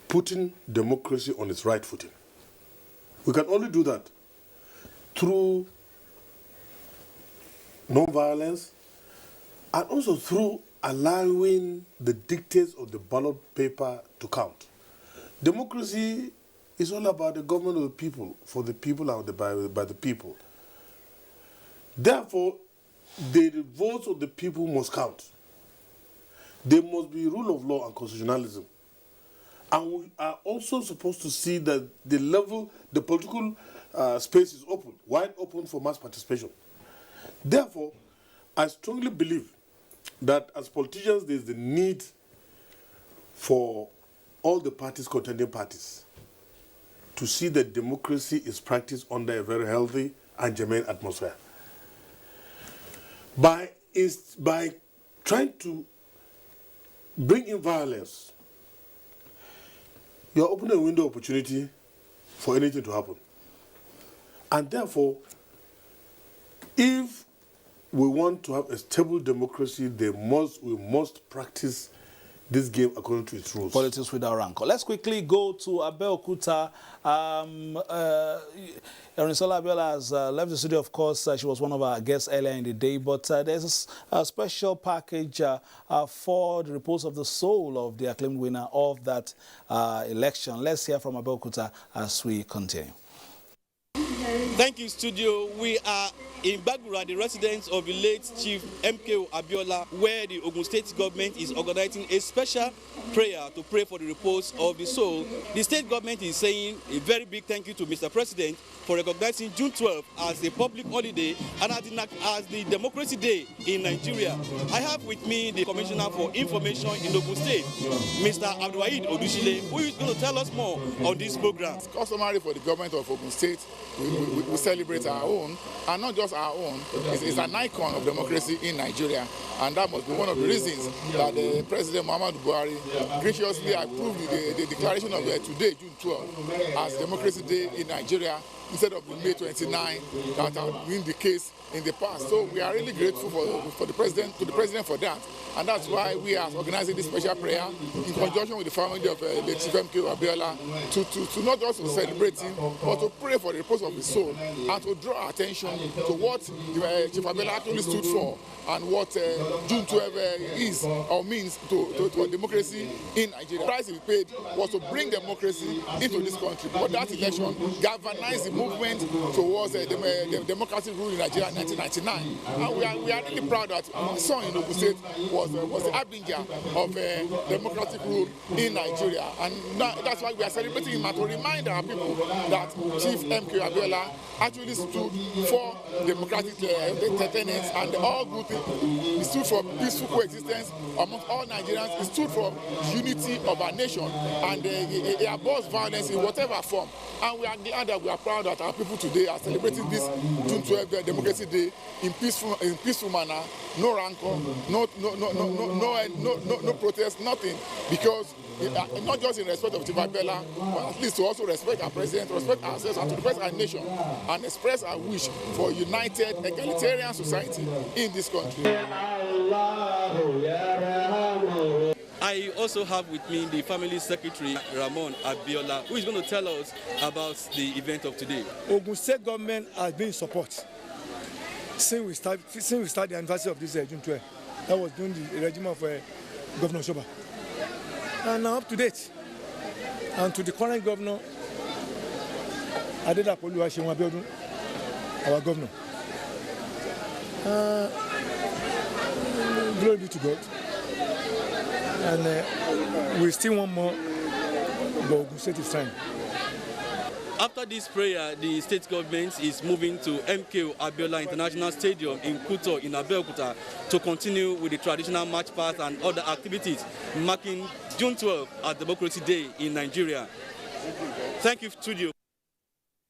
Speaker 3: putting democracy on its right footing. We can only do that through non-violence and also through allowing the dictates of the ballot paper to count. Democracy is all about the government of the people, for the people, and by the people. Therefore, the votes of the people must count. There must be rule of law and constitutionalism. And we are also supposed to see that the political space is open, wide open for mass participation. Therefore, I strongly believe that as politicians, there is the need for all the contending parties, to see that democracy is practiced under a very healthy and germane atmosphere. By trying to bring in violence, you're opening a window of opportunity for anything to happen. And therefore, if we want to have a stable democracy, we must practice this game according to its rules.
Speaker 2: Politics without rancor. Let's quickly go to Abeokuta. Erinsola Abiola has left the studio, of course. She was one of our guests earlier in the day, but there's a special package for the repose of the soul of the acclaimed winner of that election. Let's hear from Abeokuta as we continue.
Speaker 17: Thank you, studio. We are in Bagura, the residence of the late Chief MKO Abiola, where the Ogun State government is organizing a special prayer to pray for the repose of the soul. The state government is saying a very big thank you to Mr. President for recognizing June 12th as a public holiday and as the Democracy Day in Nigeria. I have with me the Commissioner for Information in Ogun State, Mr. Abdulwahid Odushile, who is going to tell us more on this program.
Speaker 18: It's customary for the government of Ogun State. We celebrate our own, and not just our own. It's an icon of democracy in Nigeria, and that must be one of the reasons that the President Muhammadu Buhari graciously approved the declaration of today, June 12, as Democracy Day in Nigeria, instead of May 29 that had been the case in the past. So we are really grateful to the president for that, and that's why we are organizing this special prayer in conjunction with the family of the Chief MKO Abiola to not just celebrate him, but to pray for the repose of his soul and to draw attention to what Chief Abiola actually stood for and what June 12 is or means to democracy in Nigeria. The price he paid was to bring democracy into this country, but that election galvanized the movement towards the democratic rule in Nigeria. 1999. And we are really proud that my son in Ogun State was the harbinger of democratic rule in Nigeria. And that's why we are celebrating him, and to remind our people that Chief MKO Abiola actually stood for democratic tenets and all good people. He stood for peaceful coexistence among all Nigerians. He stood for unity of our nation, and he abhors violence in whatever form. And we are glad that we are proud that our people today are celebrating this June 12th Democracy Day in peaceful manner. No rancor, no protest, nothing, because not just in respect of Chief Abiola, but at least to also respect our president, respect ourselves, and to respect our nation, and express our wish for a united, egalitarian society in this country.
Speaker 17: I also have with me the family secretary, Ramon Abiola, who is going to tell us about the event of today.
Speaker 5: Ogun State government has been in support since we start the anniversary of this June 12. That was during the regime of Governor Shoba. And now up to date. And to the current governor, Adedapo Oluwaseun Abiodun, our governor. Glory be to God. And we still want more, but Ogun State is trying.
Speaker 17: After this prayer, the state government is moving to MKO Abiola International Stadium in Kuto in Abeokuta to continue with the traditional march past and other activities marking June 12 as Democracy Day in Nigeria. Thank you, studio.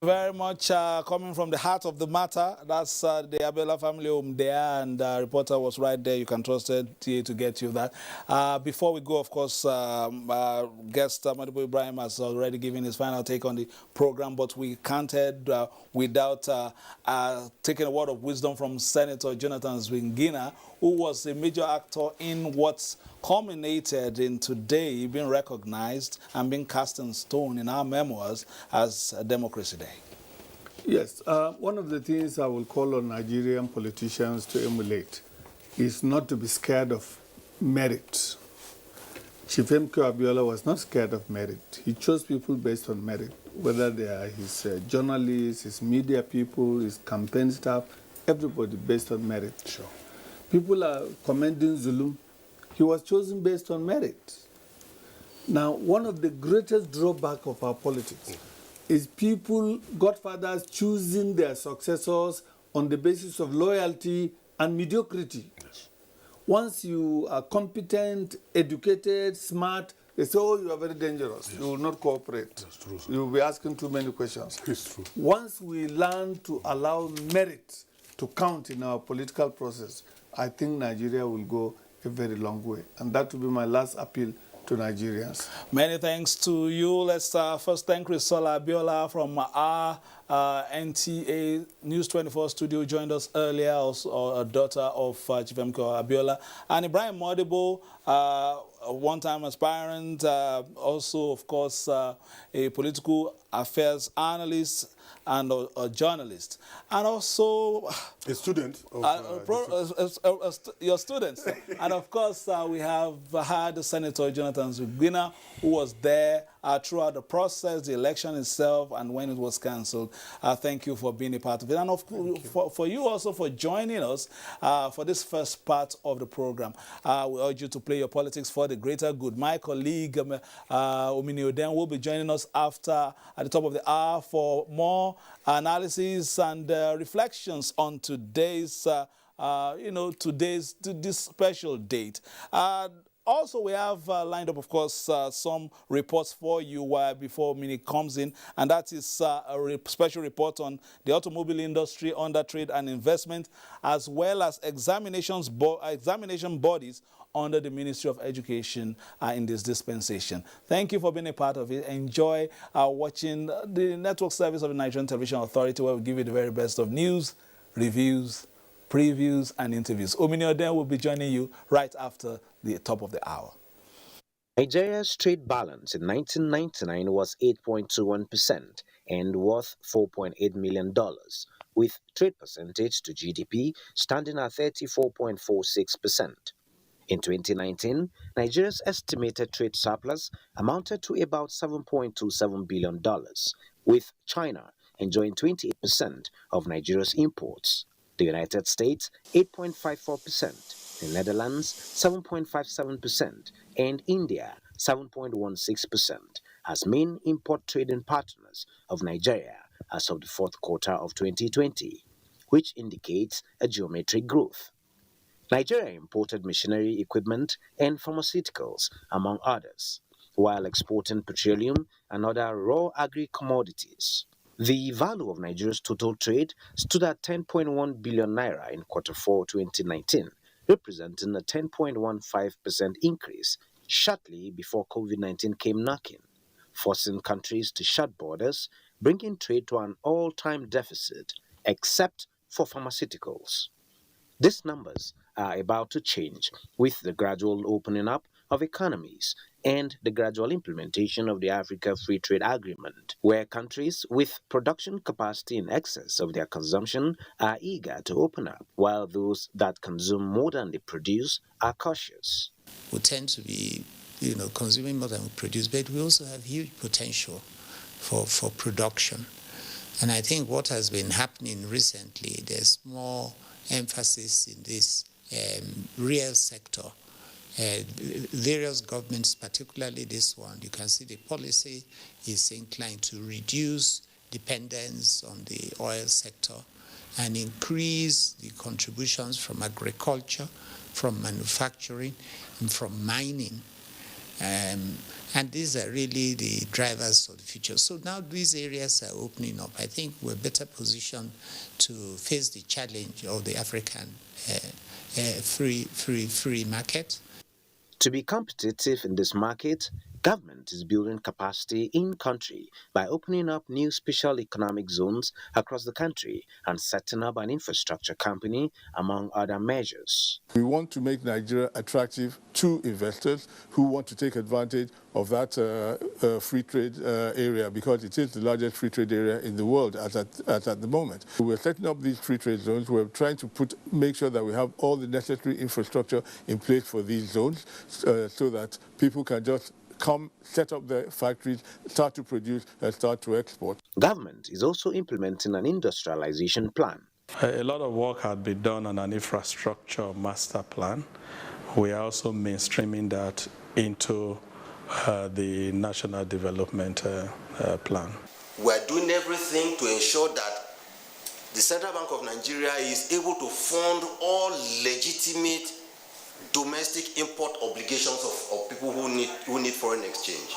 Speaker 2: Very much coming from the heart of the matter. That's the Abiola family home there, and the reporter was right there. You can trust it to get you that. Before we go, of course, guest Madibo Ibrahim has already given his final take on the program, but we can't head without taking a word of wisdom from Senator Jonathan Zwingina, who was a major actor in what's culminated in today being recognized and being cast in stone in our memoirs as Democracy Day.
Speaker 1: Yes, one of the things I will call on Nigerian politicians to emulate is not to be scared of merit. Chief MKO Abiola was not scared of merit. He chose people based on merit, whether they are his journalists, his media people, his campaign staff, everybody based on merit.
Speaker 3: Sure.
Speaker 1: People are commending Zulum. He was chosen based on merit. Now, one of the greatest drawbacks of our politics is people, godfathers, choosing their successors on the basis of loyalty and mediocrity. Yes. Once you are competent, educated, smart, they say, oh, you are very dangerous. Yes. You will not cooperate.
Speaker 3: That's true, sir.
Speaker 1: You will be asking too many questions.
Speaker 3: It's true.
Speaker 1: Once we learn to allow merit to count in our political process, I think Nigeria will go a very long way. And that will be my last appeal to Nigerians.
Speaker 2: Many thanks to you. Let's first thank Risola Abiola from our NTA News 24 studio, joined us earlier, also a daughter of Chief MKO Abiola. And Ibrahim Modibo, one-time aspirant, also, of course, a political affairs analyst and a journalist, and also
Speaker 3: a student of
Speaker 2: your students. And of course, we have had Senator Jonathan Zwingina, who was there throughout the process, the election itself, and when it was cancelled. Thank you for being a part of it, and for you also for joining us for this first part of the program. We urge you to play your politics for the greater good. My colleague Omini Oden will be joining us after at the top of the hour for more analysis and reflections on today's, this special date. Also, we have lined up, of course, some reports for you before Mini comes in, and that is a special report on the automobile industry, under trade and investment, as well as examination bodies under the Ministry of Education in this dispensation. Thank you for being a part of it. Enjoy watching the network service of the Nigerian Television Authority, where we give you the very best of news, reviews, previews, and interviews. Omini Oden will be joining you right after the top of the hour.
Speaker 6: Nigeria's trade balance in 1999 was 8.21% and worth $4.8 million, with trade percentage to GDP standing at 34.46%. In 2019, Nigeria's estimated trade surplus amounted to about $7.27 billion, with China enjoying 28% of Nigeria's imports. the United States 8.54%, the Netherlands 7.57%, and India 7.16% as main import trading partners of Nigeria as of the fourth quarter of 2020, which indicates a geometric growth. Nigeria imported machinery equipment and pharmaceuticals, among others, while exporting petroleum and other raw agri-commodities. The value of Nigeria's total trade stood at 10.1 billion naira in Q4 2019, representing a 10.15% increase shortly before COVID-19 came knocking, forcing countries to shut borders, bringing trade to an all-time deficit, except for pharmaceuticals. These numbers are about to change with the gradual opening up of economies and the gradual implementation of the Africa Free Trade Agreement, where countries with production capacity in excess of their consumption are eager to open up, while those that consume more than they produce are cautious.
Speaker 19: We tend to be, consuming more than we produce, but we also have huge potential for production. And I think what has been happening recently, there's more emphasis in this real sector. Various governments, particularly this one, you can see the policy is inclined to reduce dependence on the oil sector and increase the contributions from agriculture, from manufacturing, and from mining. And these are really the drivers of the future. So now these areas are opening up. I think we're better positioned to face the challenge of the African free market.
Speaker 6: To be competitive in this market, government is building capacity in country by opening up new special economic zones across the country and setting up an infrastructure company, among other measures.
Speaker 18: We want to make Nigeria attractive to investors who want to take advantage of that free trade area, because it is the largest free trade area in the world at the moment. We're setting up these free trade zones. We're trying to make sure that we have all the necessary infrastructure in place for these zones so that people can just come, set up their factories, start to produce and start to export.
Speaker 6: Government is also implementing an industrialization plan.
Speaker 20: A lot of work had been done on an infrastructure master plan. We are also mainstreaming that into the National Development Plan.
Speaker 21: We're doing everything to ensure that the Central Bank of Nigeria is able to fund all legitimate domestic import obligations of people who need foreign exchange.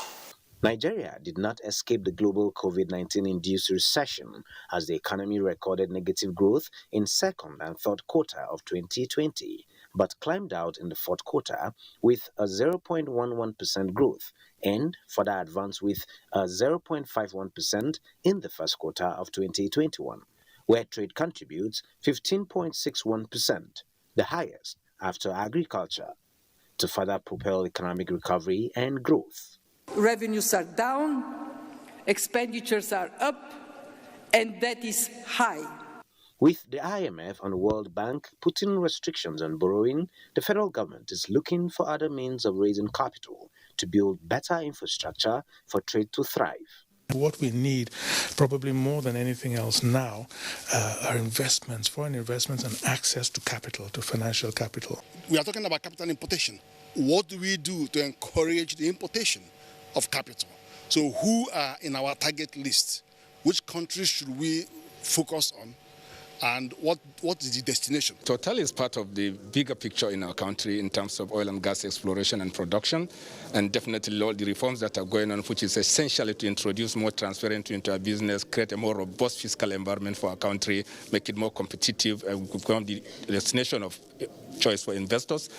Speaker 6: Nigeria did not escape the global COVID-19 induced recession as the economy recorded negative growth in second and third quarter of 2020, but climbed out in the fourth quarter with a 0.11% growth and further advanced with a 0.51% in the first quarter of 2021, where trade contributes 15.61%, the highest after agriculture, to further propel economic recovery and growth.
Speaker 22: Revenues are down, expenditures are up, and debt is high.
Speaker 6: With the IMF and World Bank putting restrictions on borrowing, the federal government is looking for other means of raising capital to build better infrastructure for trade to thrive.
Speaker 23: What we need, probably more than anything else now, are investments, foreign investments, and access to capital, to financial capital.
Speaker 24: We are talking about capital importation. What do we do to encourage the importation of capital? So who are in our target list? Which countries should we focus on? And what is the destination?
Speaker 25: Total is part of the bigger picture in our country in terms of oil and gas exploration and production, and definitely all the reforms that are going on, which is essentially to introduce more transparency into our business, create a more robust fiscal environment for our country, make it more competitive, and become the destination of choice for investors.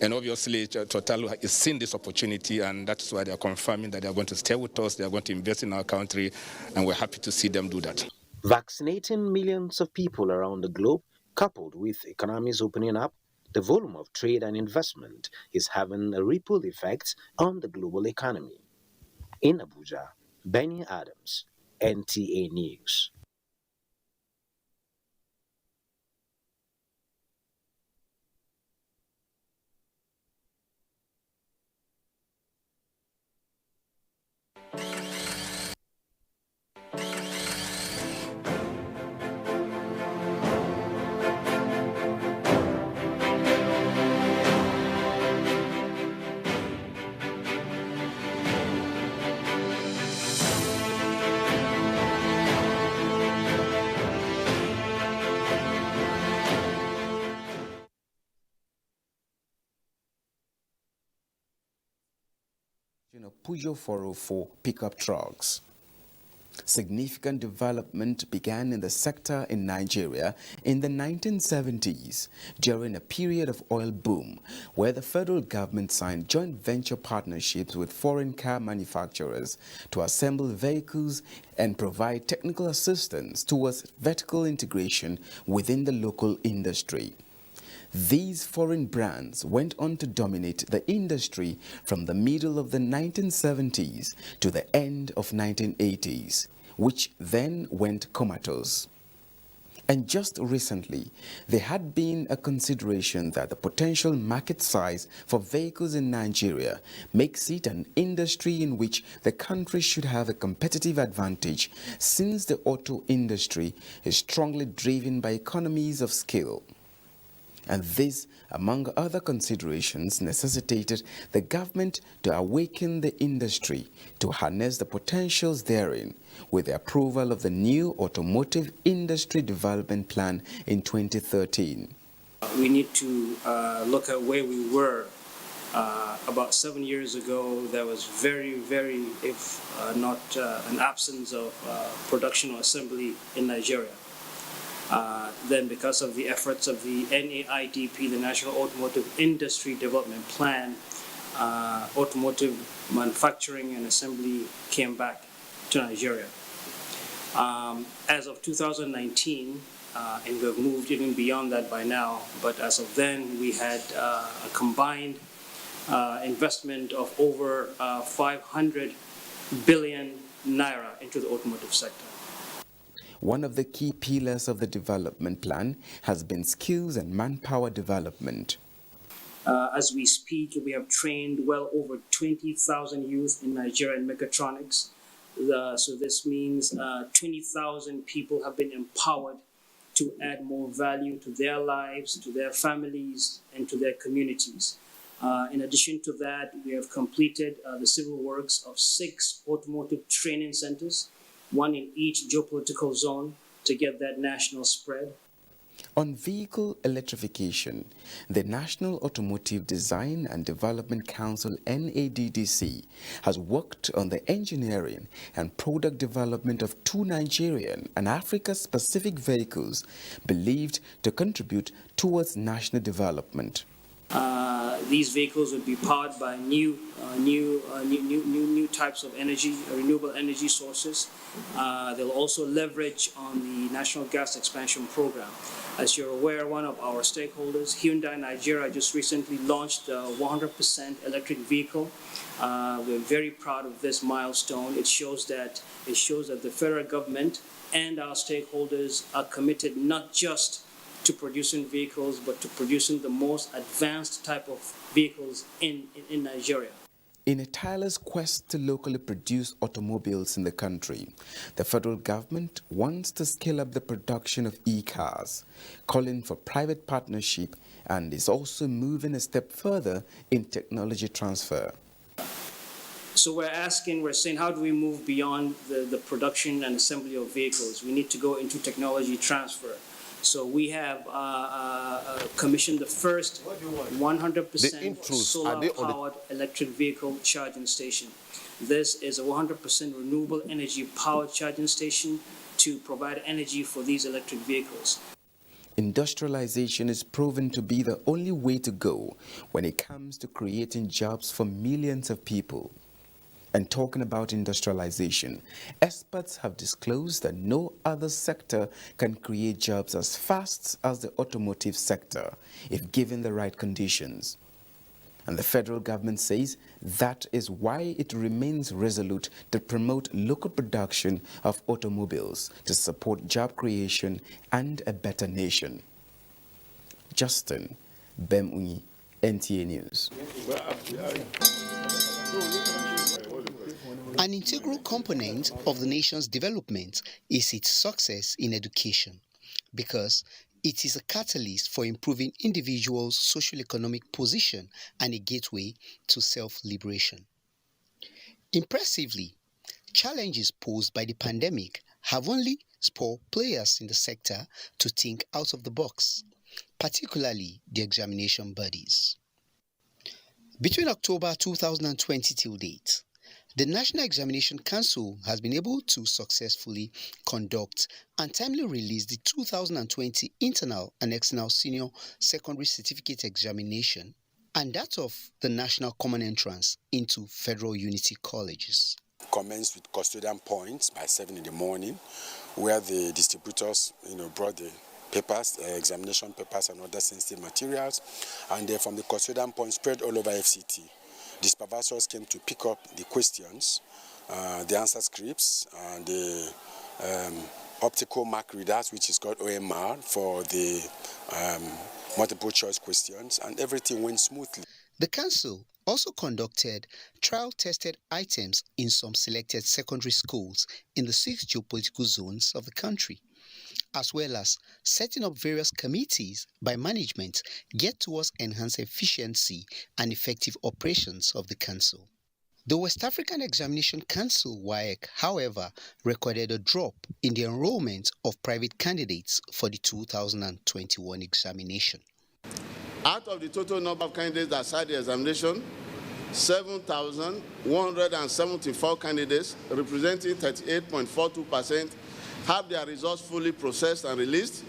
Speaker 25: And obviously, Total is seeing this opportunity, and that's why they are confirming that they are going to stay with us, they are going to invest in our country, and we're happy to see them do that.
Speaker 6: Vaccinating millions of people around the globe, coupled with economies opening up, the volume of trade and investment is having a ripple effect on the global economy. In Abuja, Benny Adams, NTA News.
Speaker 4: Peugeot 404 pickup trucks. Significant development began in the sector in Nigeria in the 1970s during a period of oil boom, where the federal government signed joint venture partnerships with foreign car manufacturers to assemble vehicles and provide technical assistance towards vertical integration within the local industry. These foreign brands went on to dominate the industry from the middle of the 1970s to the end of 1980s, which then went comatose. And just recently, there had been a consideration that the potential market size for vehicles in Nigeria makes it an industry in which the country should have a competitive advantage, since the auto industry is strongly driven by economies of scale. And this, among other considerations, necessitated the government to awaken the industry to harness the potentials therein, with the approval of the new Automotive Industry Development Plan in 2013.
Speaker 8: We need to look at where we were. About 7 years ago, there was very, if not an absence of production or assembly in Nigeria. Then because of the efforts of the NAIDP, the National Automotive Industry Development Plan, automotive manufacturing and assembly came back to Nigeria. As of 2019, and we've moved even beyond that by now, but as of then, we had a combined investment of over 500 billion naira into the automotive sector.
Speaker 4: One of the key pillars of the development plan has been skills and manpower development.
Speaker 8: As we speak, we have trained well over 20,000 youth in Nigeria in mechatronics. So this means 20,000 people have been empowered to add more value to their lives, to their families, and to their communities. In addition to that, we have completed the civil works of 6 automotive training centers, one in each geopolitical zone, to get that national spread.
Speaker 4: On vehicle electrification, the National Automotive Design and Development Council (NADDC) has worked on the engineering and product development of 2 Nigerian and Africa-specific vehicles believed to contribute towards national development.
Speaker 8: These vehicles would be powered by new types of energy, renewable energy sources. They'll also leverage on the National Gas Expansion Program. As you're aware, one of our stakeholders, Hyundai Nigeria, just recently launched a 100% electric vehicle. We're very proud of this milestone. It shows that the federal government and our stakeholders are committed not just to producing vehicles, but to producing the most advanced type of vehicles in Nigeria.
Speaker 4: In a tireless quest to locally produce automobiles in the country, the federal government wants to scale up the production of e-cars, calling for private partnership, and is also moving a step further in technology transfer.
Speaker 8: So we're saying, how do we move beyond the production and assembly of vehicles? We need to go into technology transfer. So we have commissioned the first 100% solar-powered electric vehicle charging station. This is a 100% renewable energy powered charging station to provide energy for these electric vehicles.
Speaker 4: Industrialization is proven to be the only way to go when it comes to creating jobs for millions of people. And talking about industrialization, experts have disclosed that no other sector can create jobs as fast as the automotive sector if given the right conditions. And the federal government says that is why it remains resolute to promote local production of automobiles to support job creation and a better nation. Justin Bemunyi, NTA News.
Speaker 9: An integral component of the nation's development is its success in education, because it is a catalyst for improving individuals' socio-economic position and a gateway to self-liberation. Impressively, challenges posed by the pandemic have only spurred players in the sector to think out of the box, particularly the examination bodies. Between October 2020 till date, the National Examination Council has been able to successfully conduct and timely release the 2020 Internal and External Senior Secondary Certificate Examination and that of the National Common Entrance into Federal Unity Colleges.
Speaker 7: Commenced with custodian points by 7 in the morning, where the distributors, brought the papers, examination papers and other sensitive materials, and then from the custodian point spread all over FCT. The supervisors came to pick up the questions, the answer scripts, and the optical mark readers, which is called OMR, for the multiple choice questions, and everything went smoothly.
Speaker 9: The council also conducted trial-tested items in some selected secondary schools in the 6 geopolitical zones of the country, as well as setting up various committees by management geared towards enhanced efficiency and effective operations of the council. The West African Examination Council, WAEC, however, recorded a drop in the enrollment of private candidates for the 2021 examination.
Speaker 10: Out of the total number of candidates that sat the examination, 7,174 candidates, representing 38.42%, have their results fully processed and released,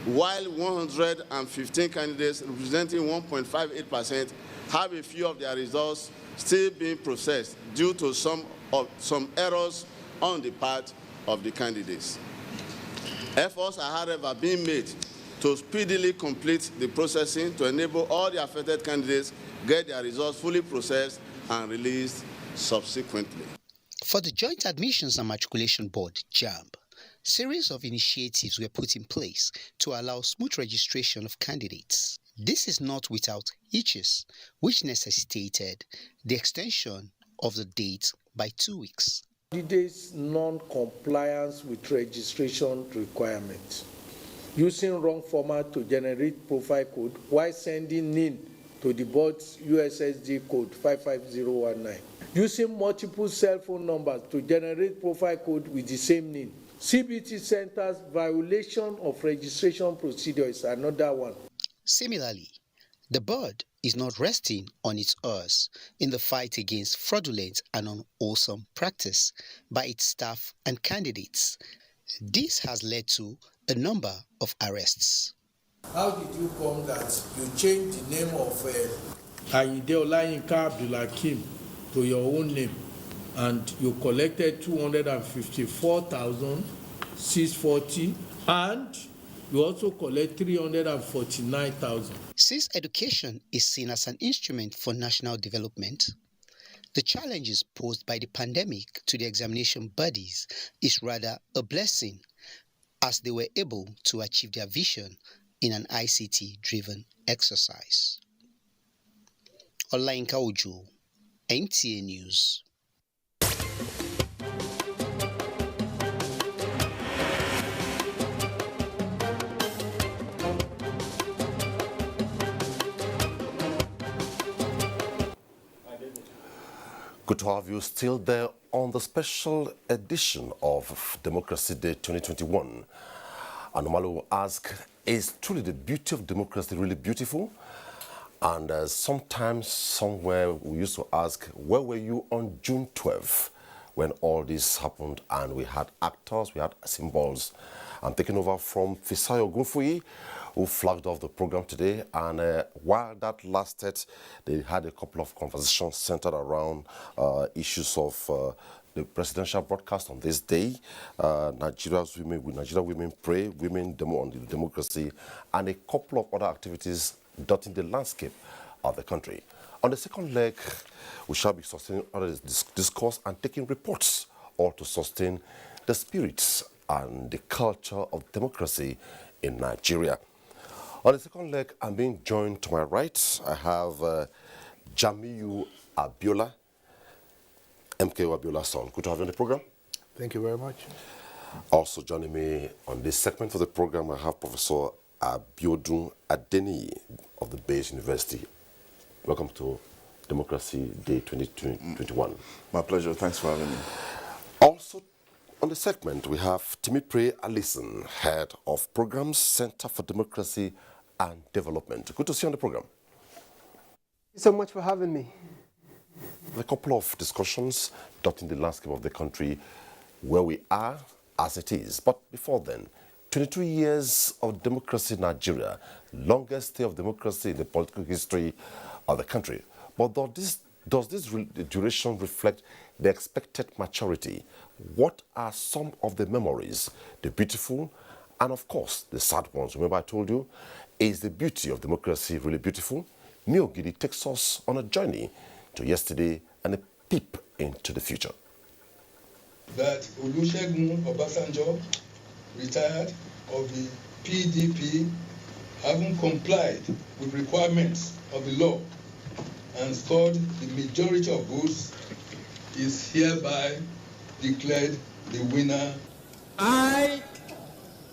Speaker 10: while 115 candidates, representing 1.58%, have a few of their results still being processed due to some errors on the part of the candidates. Efforts are, however, being made to speedily complete the processing to enable all the affected candidates get their results fully processed and released subsequently.
Speaker 9: For the Joint Admissions and Matriculation Board, JAMB, series of initiatives were put in place to allow smooth registration of candidates. This is not without hitches, which necessitated the extension of the date by 2 weeks.
Speaker 11: Candidates' non-compliance with registration requirements, using wrong format to generate profile code while sending NIN to the board's USSD code 55019, using multiple cell phone numbers to generate profile code with the same NIN. CBT Center's violation of registration procedure is another one.
Speaker 9: Similarly, the board is not resting on its oars in the fight against fraudulent and unwholesome practice by its staff and candidates. This has led to a number of arrests.
Speaker 11: How did you come that you changed the name of Ayinde Olayinka Abdulhakeem to your own name, and you collected 254,640, and you also collect 349,000.
Speaker 9: Since education is seen as an instrument for national development, the challenges posed by the pandemic to the examination bodies is rather a blessing, as they were able to achieve their vision in an ICT-driven exercise. Olayinka Ojo, NTA News.
Speaker 13: Good to have you still there on the special edition of Democracy Day 2021. And normally we'll ask, is truly the beauty of democracy really beautiful? And sometimes, somewhere, we used to ask, where were you on June 12th when all this happened and we had actors, we had symbols? I'm taking over from Fisayo Gunfuyi, who flagged off the program today, and while that lasted, they had a couple of conversations centered around issues of the presidential broadcast on this day, Nigeria Women Pray, Women Demo on the Democracy, and a couple of other activities dotting the landscape of the country. On the second leg, we shall be sustaining other discourse and taking reports, or to sustain the spirits and the culture of democracy in Nigeria. On the second leg, I'm being joined to my right. I have MKO Abiola, MKO Abiola's son. Good to have you on the program.
Speaker 16: Thank you very much.
Speaker 13: Also joining me on this segment for the program, I have Professor Abiodun Adeniyi of the Bayes University. Welcome to Democracy Day 2021.
Speaker 16: My pleasure. Thanks for having me.
Speaker 13: Also on the segment, we have Timipre Allison, Head of Programs, Center for Democracy and Development. Good to see you on the program.
Speaker 16: Thank you very much. My pleasure. Thanks for having me. Also on the segment, we have Timipre Allison, Head of Programs, Center for Democracy and Development.
Speaker 13: Good to see you on the program.
Speaker 16: Thank you very much.
Speaker 5: so much for having me.
Speaker 13: A couple of discussions dotting the landscape of the country where we are as it is. But before then, 22 years of democracy in Nigeria, longest stay of democracy in the political history of the country. But does this duration reflect the expected maturity? What are some of the memories, the beautiful and of course the sad ones? Remember I told you, is the beauty of democracy really beautiful? Miogidi takes us on a journey to yesterday and a peep into the future.
Speaker 12: That Olusegun Obasanjo, retired of the PDP, having complied with requirements of the law and scored the majority of votes, is hereby declared the winner.
Speaker 14: I,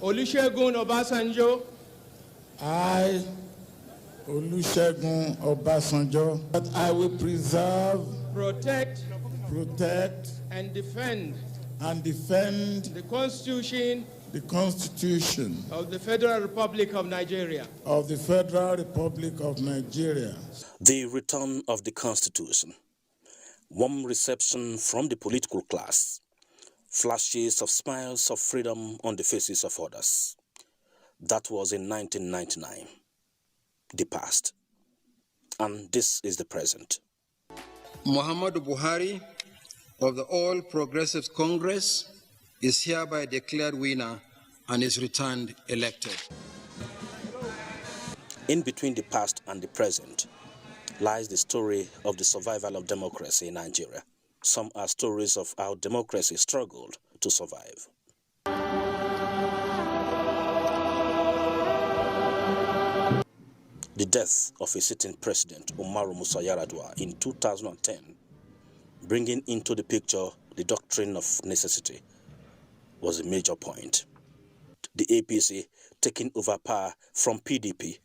Speaker 14: Olusegun Obasanjo,
Speaker 15: I, Olusegun Obasanjo, that I will preserve,
Speaker 14: protect,
Speaker 15: and
Speaker 14: defend
Speaker 15: the
Speaker 14: Constitution
Speaker 15: of
Speaker 14: the Federal Republic of Nigeria.
Speaker 17: The return of the Constitution, warm reception from the political class, flashes of smiles of freedom on the faces of others. That was in 1999, the past. And this is the present.
Speaker 26: Muhammadu Buhari of the All Progressives Congress is hereby declared winner and is returned elected.
Speaker 17: In between the past and the present lies the story of the survival of democracy in Nigeria. Some are stories of how democracy struggled to survive. The death of a sitting president, Umaru Musa Yar'Adua, in 2010, bringing into the picture the doctrine of necessity, was a major point. The APC taking over power from PDP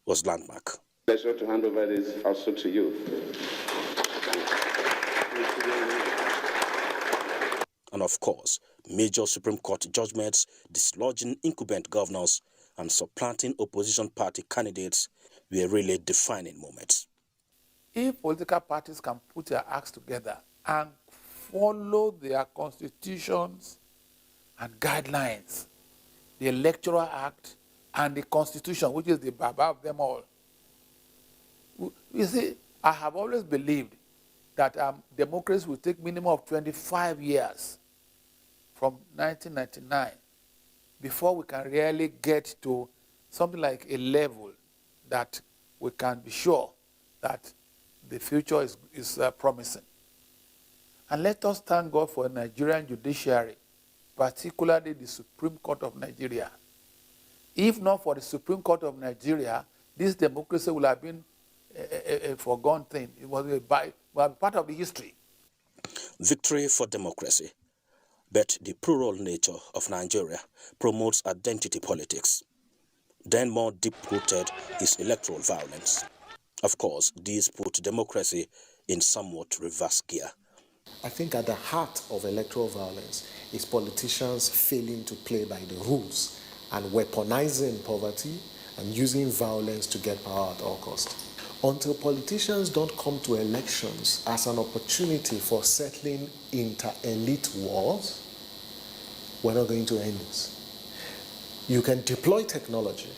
Speaker 17: was landmark.
Speaker 27: Pleasure to hand over this also to you.
Speaker 17: And of course, major Supreme Court judgments dislodging incumbent governors and supplanting opposition party candidates were really defining moments.
Speaker 28: If political parties can put their acts together and follow their constitutions and guidelines, the Electoral Act and the Constitution, which is the baba of them all. You see, I have always believed that democracy will take minimum of 25 years from 1999 before we can really get to something like a level that we can be sure that the future is promising. And let us thank God for the Nigerian judiciary, particularly the Supreme Court of Nigeria. If not for the Supreme Court of Nigeria, this democracy would have been a forgotten thing. It was part of the history.
Speaker 17: Victory for democracy. But the plural nature of Nigeria promotes identity politics. Then more deep-rooted is electoral violence. Of course, these put democracy in somewhat reverse gear.
Speaker 29: I think at the heart of electoral violence is politicians failing to play by the rules and weaponizing poverty and using violence to get power at all costs. Until politicians don't come to elections as an opportunity for settling inter-elite wars, we're not going to end this. You can deploy technology,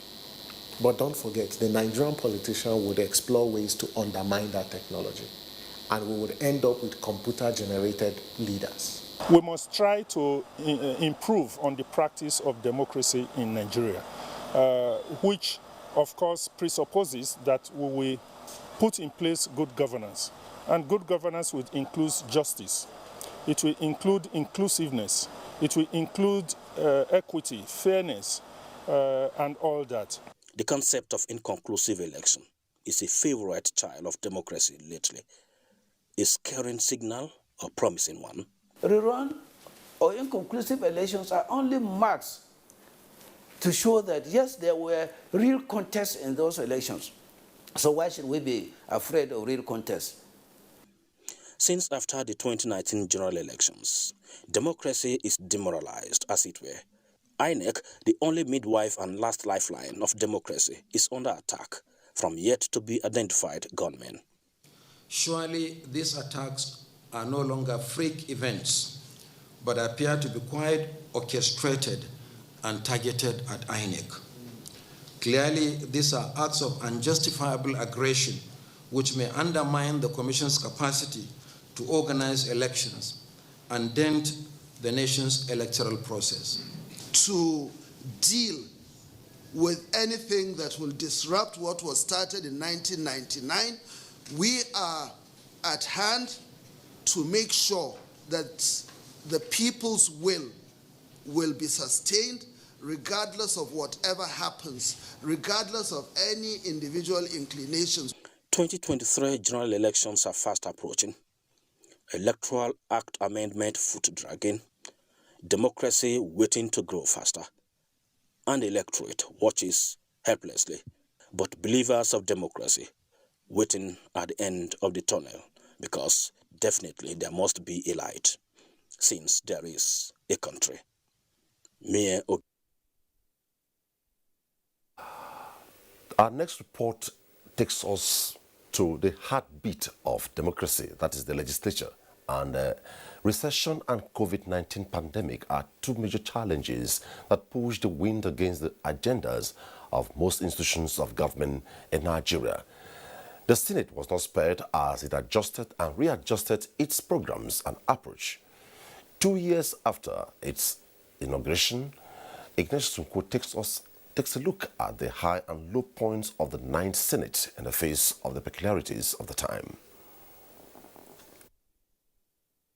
Speaker 29: but don't forget, the Nigerian politician would explore ways to undermine that technology, and we would end up with computer-generated leaders.
Speaker 23: We must try to improve on the practice of democracy in Nigeria, which, of course, presupposes that we will put in place good governance. And good governance will include justice. It will include inclusiveness. It will include equity, fairness, and all that.
Speaker 17: The concept of inconclusive election is a favorite child of democracy lately. A scaring signal or promising one?
Speaker 30: Rerun or inconclusive elections are only marks to show that, yes, there were real contests in those elections. So why should we be afraid of real contests?
Speaker 17: Since after the 2019 general elections, democracy is demoralized, as it were. INEC, the only midwife and last lifeline of democracy, is under attack from yet-to-be-identified gunmen.
Speaker 26: Surely these attacks are no longer freak events, but appear to be quite orchestrated and targeted at INEC. Clearly, these are acts of unjustifiable aggression which may undermine the Commission's capacity to organize elections and dent the nation's electoral process.
Speaker 1: To deal with anything that will disrupt what was started in 1999, we are at hand to make sure that the people's will be sustained regardless of whatever happens, regardless of any individual inclinations.
Speaker 17: 2023 general elections are fast approaching. Electoral Act amendment foot dragging, democracy waiting to grow faster, and the electorate watches helplessly, but believers of democracy waiting at the end of the tunnel, because definitely there must be a light, since there is a country.
Speaker 13: Our next report takes us to the heartbeat of democracy, that is the legislature. And recession and COVID-19 pandemic are two major challenges that push the wind against the agendas of most institutions of government in Nigeria. The Senate was not spared as it adjusted and readjusted its programs and approach. 2 years after its inauguration, Ignatius Nko takes a look at the high and low points of the 9th Senate in the face of the peculiarities of the time.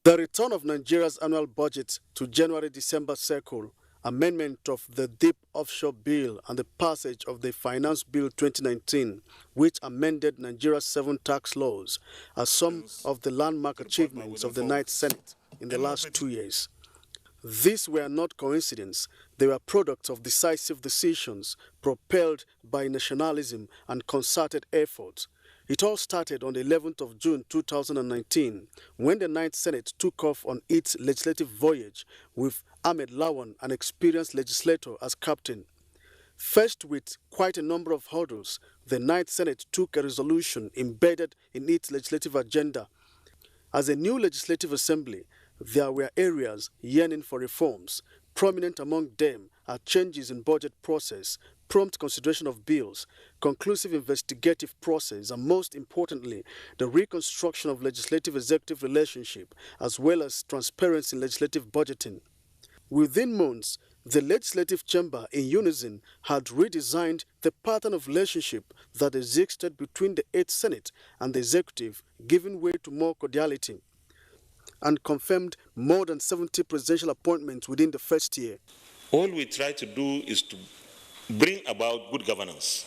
Speaker 2: The return of Nigeria's annual budget to January-December cycle, amendment of the Deep Offshore Bill, and the passage of the Finance Bill 2019, which amended Nigeria's 7 tax laws, are some of the landmark achievements of the 9th Senate in the last 2 years. These were not coincidence. They were products of decisive decisions propelled by nationalism and concerted efforts. It all started on the 11th of June 2019, when the 9th Senate took off on its legislative voyage with Ahmed Lawan, an experienced legislator, as captain. Faced with quite a number of hurdles, the 9th Senate took a resolution embedded in its legislative agenda. As a new legislative assembly, there were areas yearning for reforms. Prominent among them are changes in budget process, prompt consideration of bills, conclusive investigative process, and most importantly, the reconstruction of legislative-executive relationship, as well as transparency in legislative budgeting. Within months, the legislative chamber in unison had redesigned the pattern of relationship that existed between the 8th Senate and the executive, giving way to more cordiality, and confirmed more than 70 presidential appointments within the first year.
Speaker 3: All we try to do is to bring about good governance.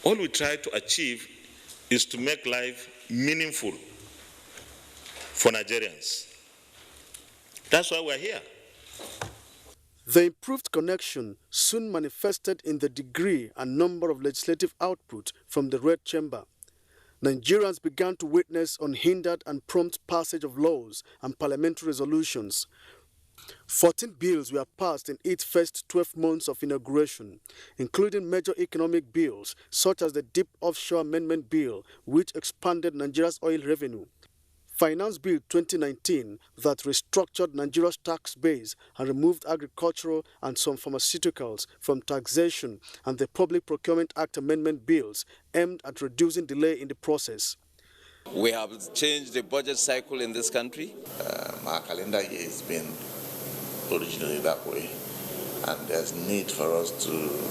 Speaker 3: All we try to achieve is to make life meaningful for Nigerians. That's why we're here.
Speaker 2: The improved connection soon manifested in the degree and number of legislative output from the Red Chamber. Nigerians began to witness unhindered and prompt passage of laws and parliamentary resolutions. 14 bills were passed in its first 12 months of inauguration, including major economic bills such as the Deep Offshore Amendment Bill, which expanded Nigeria's oil revenue, Finance Bill 2019 that restructured Nigeria's tax base and removed agricultural and some pharmaceuticals from taxation, and the Public Procurement Act amendment bills aimed at reducing delay in the process.
Speaker 5: We have changed the budget cycle in this country. Our calendar year has been originally that way, and there's need for us to,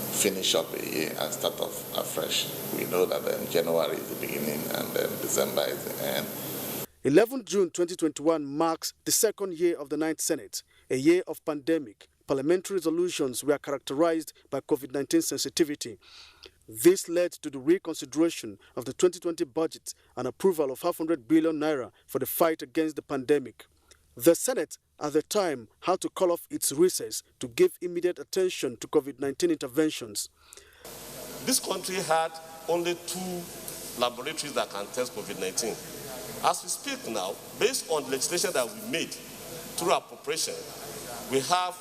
Speaker 5: finish up a year and start off afresh. We know that January is the beginning and then December is the end.
Speaker 2: 11 June 2021 marks the second year of the 9th Senate, a year of pandemic. Parliamentary resolutions were characterized by COVID-19 sensitivity. This led to the reconsideration of the 2020 budget and approval of 500 billion naira for the fight against the pandemic. The Senate, at the time, had to call off its recess to give immediate attention to COVID-19 interventions.
Speaker 18: This country had only 2 laboratories that can test COVID-19. As we speak now, based on legislation that we made through appropriation, we have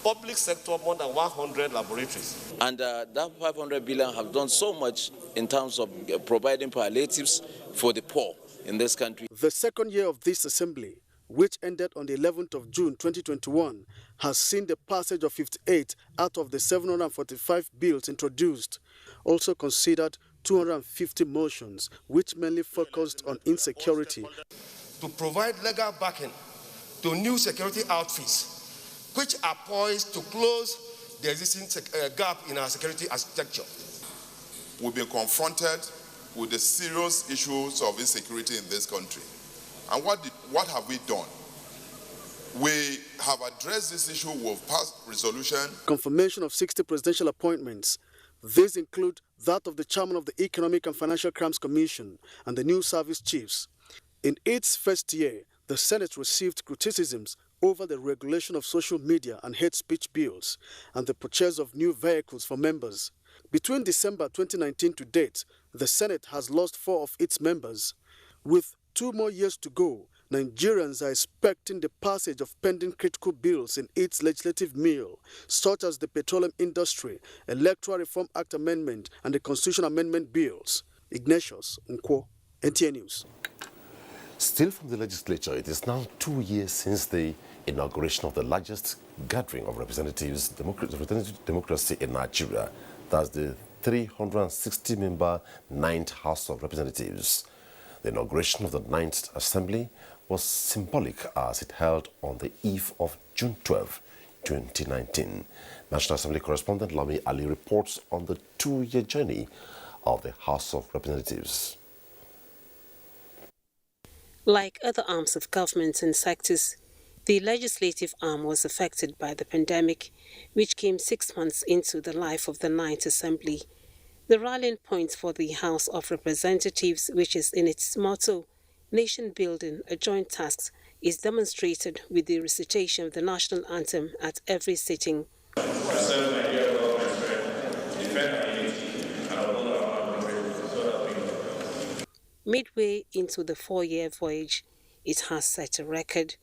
Speaker 18: public sector more than 100 laboratories.
Speaker 5: And that 500 billion have done so much in terms of providing palliatives for the poor in this country.
Speaker 2: The second year of this assembly, which ended on the 11th of June 2021, has seen the passage of 58 out of the 745 bills introduced. Also considered 250 motions, which mainly focused on insecurity.
Speaker 4: To provide legal backing to new security outfits, which are poised to close the existing gap in our security architecture.
Speaker 6: We've been confronted with the serious issues of insecurity in this country. And what have we done? We have addressed this issue with past resolution.
Speaker 2: Confirmation of 60 presidential appointments. These include that of the chairman of the Economic and Financial Crimes Commission and the new service chiefs. In its first year, the Senate received criticisms over the regulation of social media and hate speech bills and the purchase of new vehicles for members. Between December 2019 to date, the Senate has lost 4 of its members. With 2 more years to go, Nigerians are expecting the passage of pending critical bills in its legislative meal, such as the Petroleum Industry, Electoral Reform Act Amendment, and the Constitution Amendment bills. Ignatius Nkwo, NTA News.
Speaker 13: Still from the legislature, it is now 2 years since the inauguration of the largest gathering of representative democracy in Nigeria. That's the 360-member 9th House of Representatives. The inauguration of the 9th Assembly was symbolic as it held on the eve of June 12, 2019. National Assembly correspondent Lami Ali reports on the 2-year journey of the House of Representatives.
Speaker 7: Like other arms of government and sectors, the legislative arm was affected by the pandemic, which came 6 months into the life of the 9th Assembly. The rallying point for the House of Representatives, which is in its motto, Nation Building, a Joint Task, is demonstrated with the recitation of the national anthem at every sitting. Midway into the 4-year voyage, it has set a record.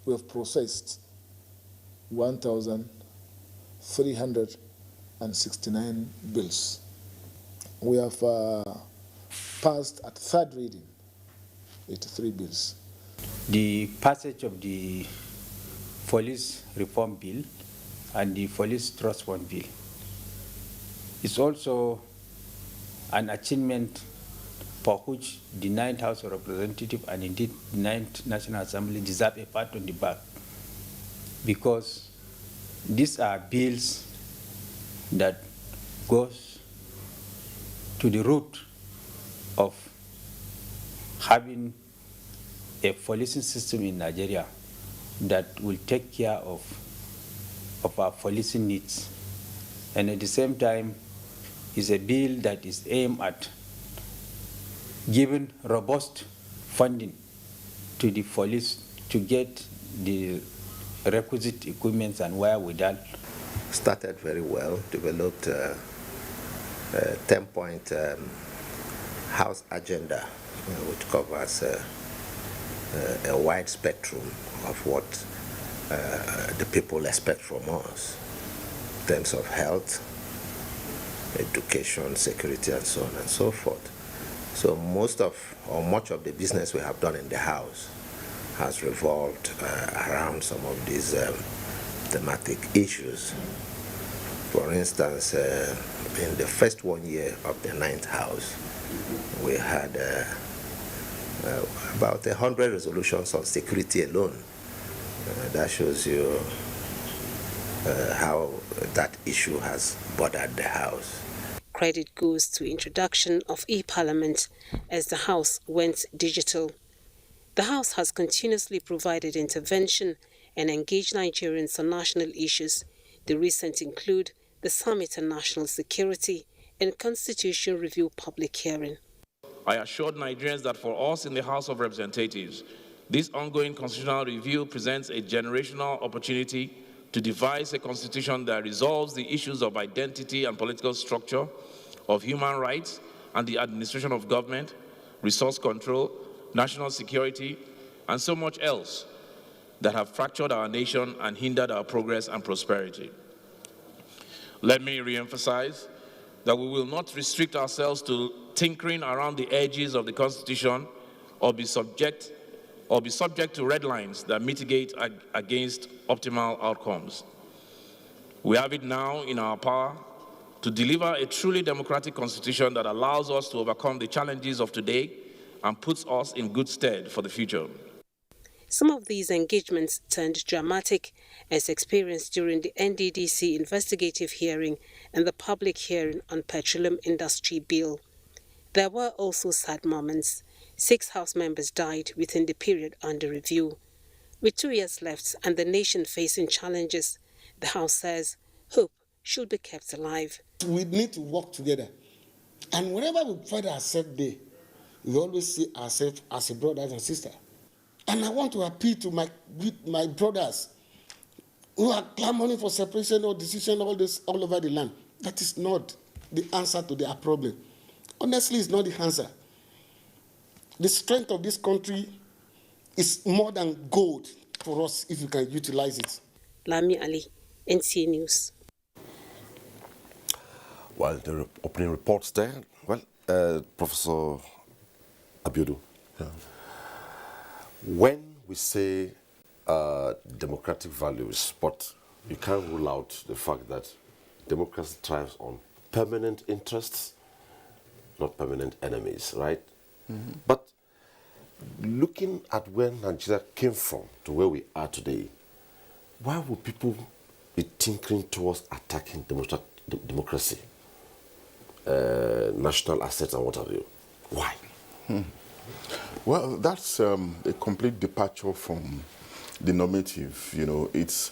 Speaker 15: We have processed 1,369 bills. We have passed at third reading 83 bills.
Speaker 8: The passage of the police reform bill and the police trust fund bill is also an achievement for which the 9th House of Representatives and indeed the 9th National Assembly deserve a pat on the back, because these are bills that goes to the root of having a policing system in Nigeria that will take care of our policing needs. And at the same time, is a bill that is aimed at giving robust funding to the police to get the requisite equipment and wherewithal.
Speaker 19: Started very well, developed a 10-point house agenda, which covers a wide spectrum of what the people expect from us in terms of health, education, security, and so on and so forth. So much of the business we have done in the House has revolved around some of these thematic issues. For instance, in the first 1 year of the 9th House, we had about 100 resolutions on security alone. That shows you how that issue has bothered the House.
Speaker 7: Credit goes to introduction of e-Parliament as the House went digital. The House has continuously provided intervention and engaged Nigerians on national issues. The recent include the Summit on National Security and Constitution Review public hearing.
Speaker 20: I assured Nigerians that for us in the House of Representatives, this ongoing constitutional review presents a generational opportunity to devise a constitution that resolves the issues of identity and political structure, of human rights and the administration of government, resource control, national security, and so much else. that have fractured our nation and hindered our progress and prosperity. Let me re-emphasize that we will not restrict ourselves to tinkering around the edges of the Constitution or be subject to red lines that mitigate against optimal outcomes. We have it now in our power to deliver a truly democratic constitution that allows us to overcome the challenges of today and puts us in good stead for the future.
Speaker 7: Some of these engagements turned dramatic, as experienced during the NDDC investigative hearing and the public hearing on Petroleum Industry Bill. There were also sad moments. 6 House members died within the period under review. With 2 years left and the nation facing challenges, the House says hope should be kept alive.
Speaker 9: We need to work together. And whenever we find ourselves there, we always see ourselves as a brothers and sisters. And I want to appeal to my brothers who are clamoring for separation or decision all over the land. That is not the answer to their problem. Honestly, it's not the answer. The strength of this country is more than gold for us if we can utilize it.
Speaker 7: Lami Ali, NTA News.
Speaker 13: Well, the opening reports there, well, Professor Abiola, when we say democratic values, but you can't rule out the fact that democracy thrives on permanent interests, not permanent enemies, right? Mm-hmm. But looking at where Nigeria came from to where we are today, why would people be tinkering towards attacking democracy, national assets and what have you? Why?
Speaker 10: Well, that's a complete departure from the normative. You know, it's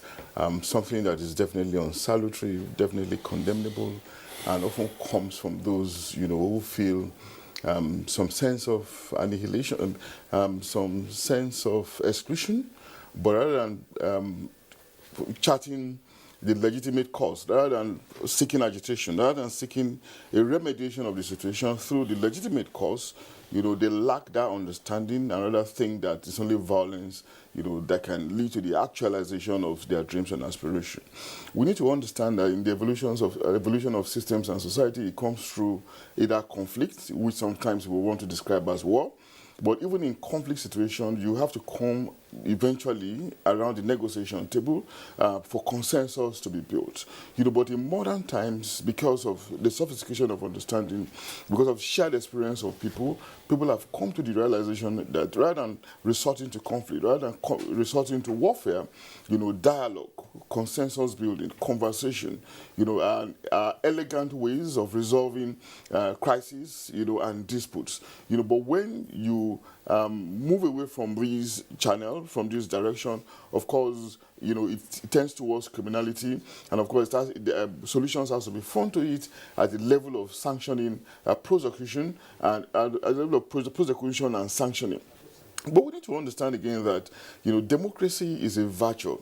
Speaker 10: something that is definitely unsalutary, definitely condemnable, and often comes from those, you know, who feel some sense of annihilation, some sense of exclusion, but rather than charting the legitimate cause, rather than seeking agitation, rather than seeking a remediation of the situation through the legitimate cause, you know, they lack that understanding and rather think that it's only violence, you know, that can lead to the actualization of their dreams and aspirations. We need to understand that in the evolution of systems and society, it comes through either conflict, which sometimes we want to describe as war, but even in conflict situations, you have to come eventually around the negotiation table for consensus to be built. You know, but in modern times, because of the sophistication of understanding, because of shared experience of people have come to the realization that rather than resorting to conflict, rather than resorting to warfare, you know, dialogue, consensus building, conversation, you know, and elegant ways of resolving crises, you know, and disputes. You know, but when you move away from these channels, from this direction, of course, you know, it tends towards criminality, and of course, solutions have to be front to it at the level of sanctioning, prosecution, and at the level of prosecution and sanctioning. But we need to understand again that, you know, democracy is a virtue.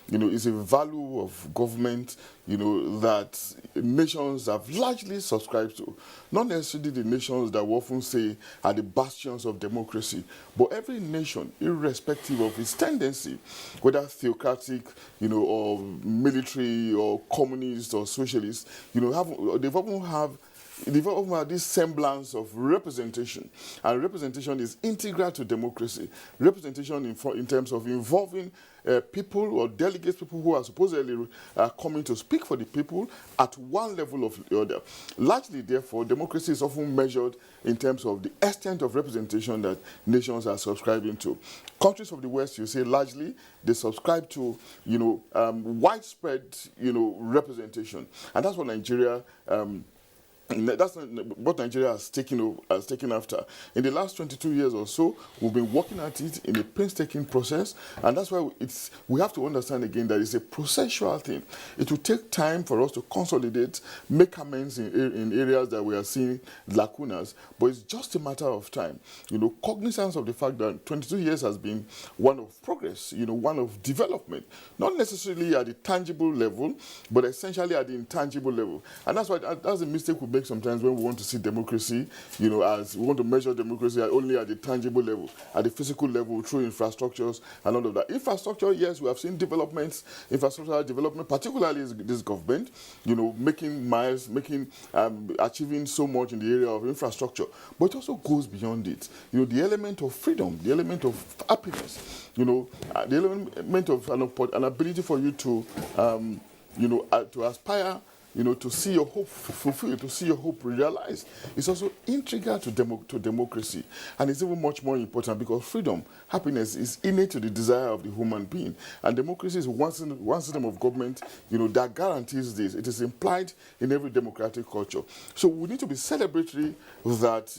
Speaker 10: You know, it's a value of government, you know, that nations have largely subscribed to. Not necessarily the nations that we often say are the bastions of democracy, but every nation, irrespective of its tendency, whether theocratic, you know, or military, or communist, or socialist, you know, they've often had this semblance of representation, and representation is integral to democracy. Representation in terms of involving people or delegates, people who are supposedly coming to speak for the people at one level or the other. Largely, therefore, democracy is often measured in terms of the extent of representation that nations are subscribing to. Countries of the West, you say, largely, they subscribe to, you know, widespread, you know, representation. And that's what Nigeria that's what Nigeria has taken after. In the last 22 years or so, we've been working at it in a painstaking process, and that's why we have to understand again that it's a processual thing. It will take time for us to consolidate, make amends in areas that we are seeing lacunas, but it's just a matter of time. You know, cognizance of the fact that 22 years has been one of progress, you know, one of development, not necessarily at the tangible level, but essentially at the intangible level. And that's why that's the mistake we make sometimes when we want to see democracy, as we want to measure democracy only at the tangible level, at the physical level, through infrastructures and all of that. Infrastructure, yes, we have seen developments, infrastructural development, particularly this government, making miles, achieving so much in the area of infrastructure. But it also goes beyond it. The element of freedom, the element of happiness, the element of an ability for you to, to aspire, to see your hope fulfilled, to see your hope realized. It's also integral to democracy. And it's even much more important because freedom, happiness is innate to the desire of the human being. And democracy is one system of government, that guarantees this. It is implied in every democratic culture. So we need to be celebratory that,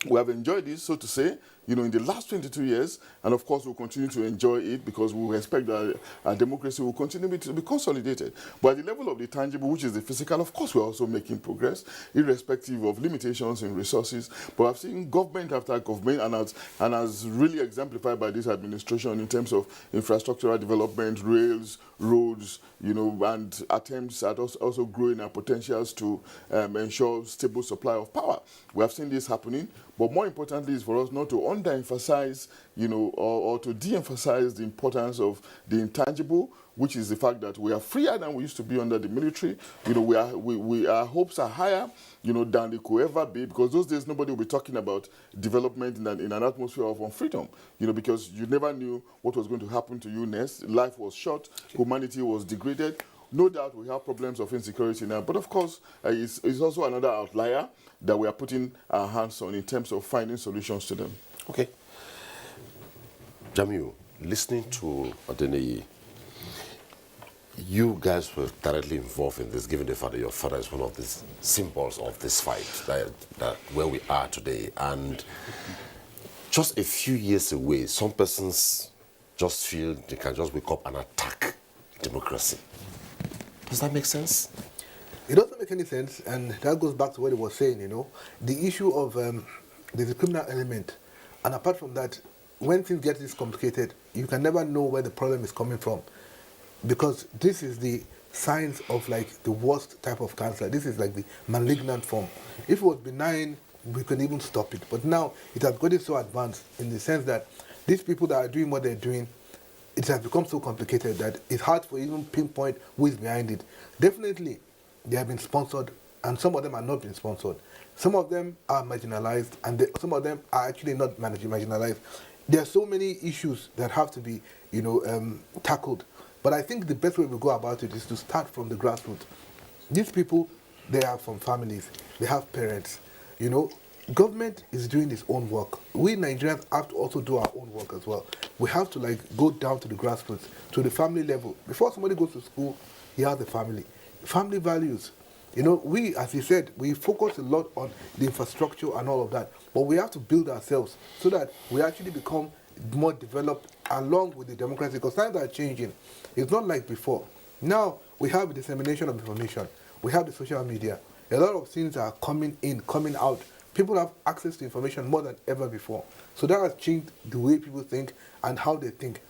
Speaker 10: we have enjoyed this, so to say, in the last 22 years, and of course we'll continue to enjoy it because we expect that our democracy will continue to be consolidated. But at the level of the tangible, which is the physical, of course we're also making progress, irrespective of limitations in resources. But I've seen government after government, and as really exemplified by this administration in terms of infrastructural development, rails, roads, and attempts at also growing our potentials to ensure stable supply of power. We have seen this happening, but more importantly is for us not to underemphasize, or to de-emphasize the importance of the intangible, which is the fact that we are freer than we used to be under the military. Our hopes are higher, than they could ever be, because those days nobody will be talking about development in an atmosphere of unfreedom, because you never knew what was going to happen to you next. Life was short, humanity was degraded. No doubt we have problems of insecurity now, but of course it's also another outlier that we are putting our hands on in terms of finding solutions to them.
Speaker 13: Okay. Jamiu, listening to Adeneye, you guys were directly involved in this, given the fact that your father is one of the symbols of this fight, that where we are today. And just a few years away, some persons just feel they can just wake up and attack democracy. Does that make sense?
Speaker 15: It doesn't make any sense, and that goes back to what he was saying, the issue of the criminal element. And apart from that, when things get this complicated, you can never know where the problem is coming from. Because this is the signs of the worst type of cancer. This is like the malignant form. If it was benign, we could even stop it. But now it has gotten so advanced in the sense that these people that are doing what they're doing, it has become so complicated that it's hard to even pinpoint who is behind it. Definitely, they have been sponsored, and some of them are not being sponsored. Some of them are marginalized, and some of them are actually not marginalized. There are so many issues that have to be, tackled. But I think the best way we go about it is to start from the grassroots. These people, they are from families, they have parents. Government is doing its own work. We Nigerians have to also do our own work as well. We have to go down to the grassroots, to the family level. Before somebody goes to school, he has a family. Family values. We, as he said, we focus a lot on the infrastructure and all of that. But we have to build ourselves so that we actually become more developed along with the democracy, because times are changing. It's not like before. Now we have a dissemination of information. We have the social media. A lot of things are coming in, coming out. People have access to information more than ever before. So that has changed the way people think and how they think.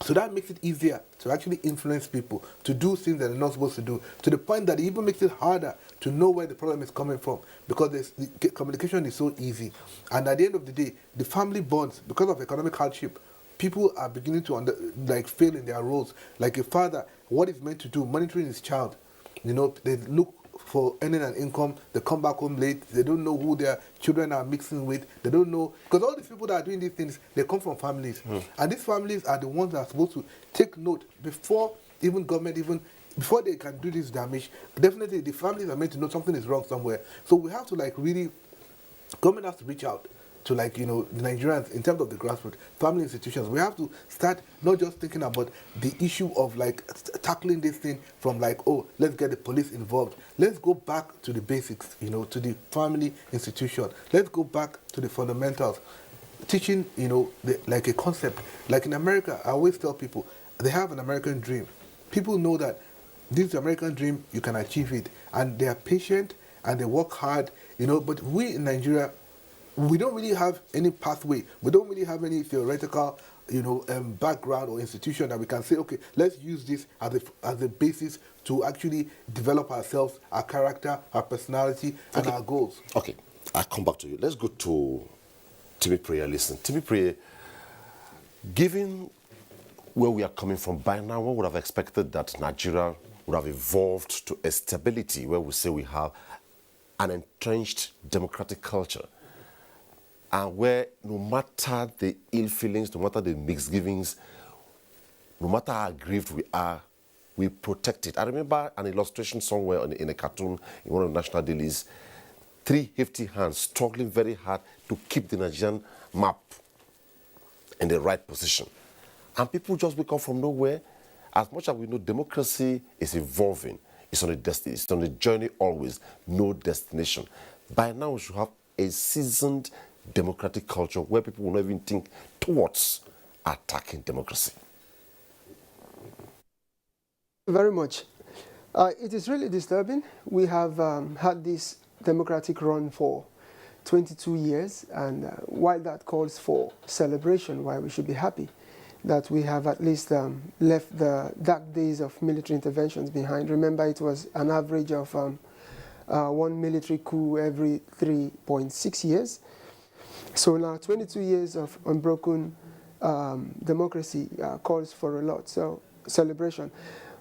Speaker 15: So that makes it easier to actually influence people, to do things that they're not supposed to do, to the point that it even makes it harder to know where the problem is coming from, because the communication is so easy. And at the end of the day, the family bonds, because of economic hardship, people are beginning to fail in their roles. Like a father, what is meant to do, monitoring his child. They look for earning an income, they come back home late, they don't know who their children are mixing with, they don't know, because all these people that are doing these things, they come from families. And these families are the ones that are supposed to take note before even government, before they can do this damage. Definitely the families are meant to know something is wrong somewhere. So we have to government has to reach out to the Nigerians in terms of the grassroots, family institutions. We have to start not just thinking about the issue of tackling this thing from let's get the police involved. Let's go back to the basics, to the family institution. Let's go back to the fundamentals. Teaching, a concept. Like in America, I always tell people, they have an American dream. People know that this American dream, you can achieve it. And they are patient and they work hard, but we in Nigeria, we don't really have any pathway. We don't really have any theoretical, background or institution that we can say, okay, let's use this as a basis to actually develop ourselves, our character, our personality, and our goals.
Speaker 13: Okay, I'll come back to you. Let's go to Timmy Prayer. Listen, Timmy Prayer, given where we are coming from, by now one would have expected that Nigeria would have evolved to a stability where we say we have an entrenched democratic culture, and where no matter the ill feelings, no matter the misgivings, no matter how aggrieved we are, we protect it. I remember an illustration somewhere in a cartoon in one of the national dailies, 3 hefty hands struggling very hard to keep the Nigerian map in the right position. And people just wake up from nowhere. As much as we know democracy is evolving, it's on a destiny, it's on a journey always, no destination. By now we should have a seasoned democratic culture where people will not even think towards attacking democracy.
Speaker 11: Very much. It is really disturbing. We have had this democratic run for 22 years, and while that calls for celebration, why we should be happy that we have at least left the dark days of military interventions behind. Remember, it was an average of 1 military coup every 3.6 years. So now 22 years of unbroken democracy calls for a lot, so celebration.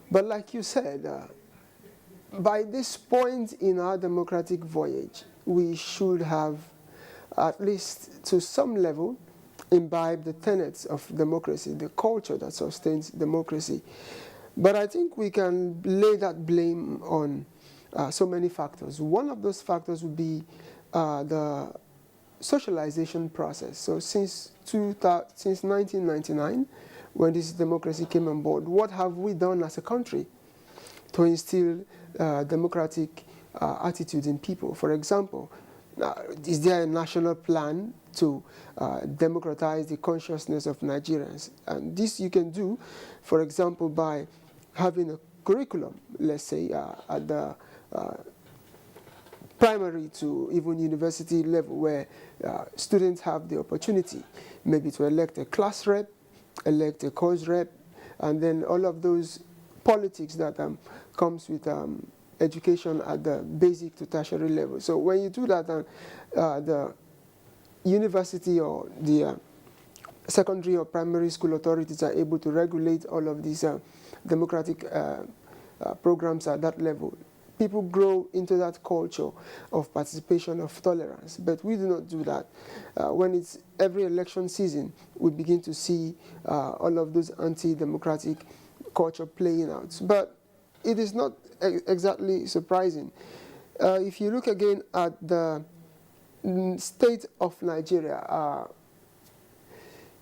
Speaker 11: But like you said, by this point in our democratic voyage, we should have, at least to some level, imbibe the tenets of democracy, the culture that sustains democracy. But I think we can lay that blame on so many factors. One of those factors would be the socialization process. So since 1999, when this democracy came on board, what have we done as a country to instill democratic attitudes in people? For example, is there a national plan to democratize the consciousness of Nigerians? And this you can do, for example, by having a curriculum, let's say, at the primary to even university level, where students have the opportunity maybe to elect a class rep, elect a course rep, and then all of those politics that comes with education at the basic to tertiary level. So when you do that, the university or the secondary or primary school authorities are able to regulate all of these democratic programs at that level. People grow into that culture of participation, of tolerance, but we do not do that. When it's every election season, we begin to see all of those anti-democratic culture playing out. But it is not exactly surprising. If you look again at the state of Nigeria,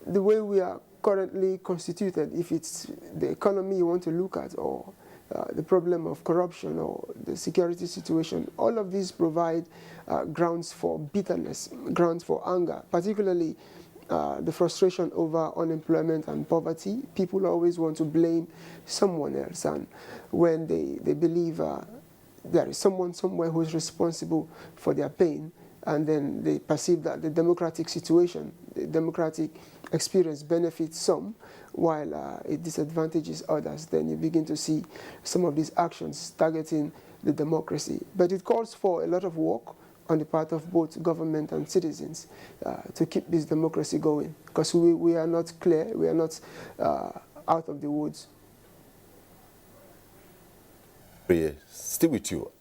Speaker 11: the way we are currently constituted, if it's the economy you want to look at, or the problem of corruption, or the security situation, all of these provide grounds for bitterness, grounds for anger, particularly the frustration over unemployment and poverty. People always want to blame someone else, and when they believe there is someone somewhere who is responsible for their pain, and then they perceive that the democratic situation, the democratic experience benefits some, while it disadvantages others, then you begin to see some of these actions targeting the democracy. But it calls for a lot of work on the part of both government and citizens to keep this democracy going, because we are not clear, we are not out of the woods.
Speaker 13: Stay with you.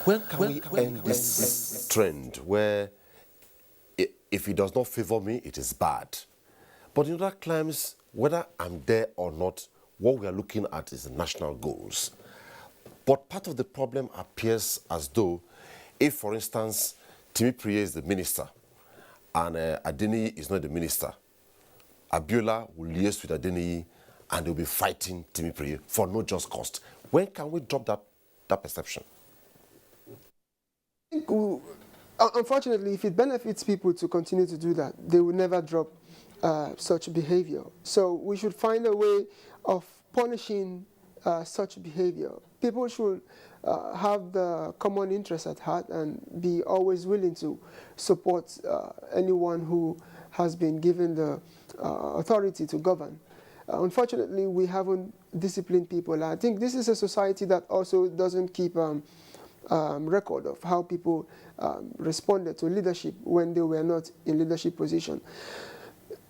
Speaker 13: When can we end this trend where if it does not favor me, it is bad? But in other climes, whether I'm there or not, what we are looking at is the national goals. But part of the problem appears as though, if, for instance, Timmy Prayer is the minister and Adeniyi is not the minister, Abiola will liaise with Adeniyi and they'll be fighting Timmy Prayer for no just cost. When can we drop that perception?
Speaker 11: I think, unfortunately, if it benefits people to continue to do that, they will never drop such behavior. So we should find a way of punishing such behavior. People should have the common interest at heart and be always willing to support anyone who has been given the authority to govern. Unfortunately, we haven't disciplined people. I think this is a society that also doesn't keep record of how people responded to leadership when they were not in leadership position.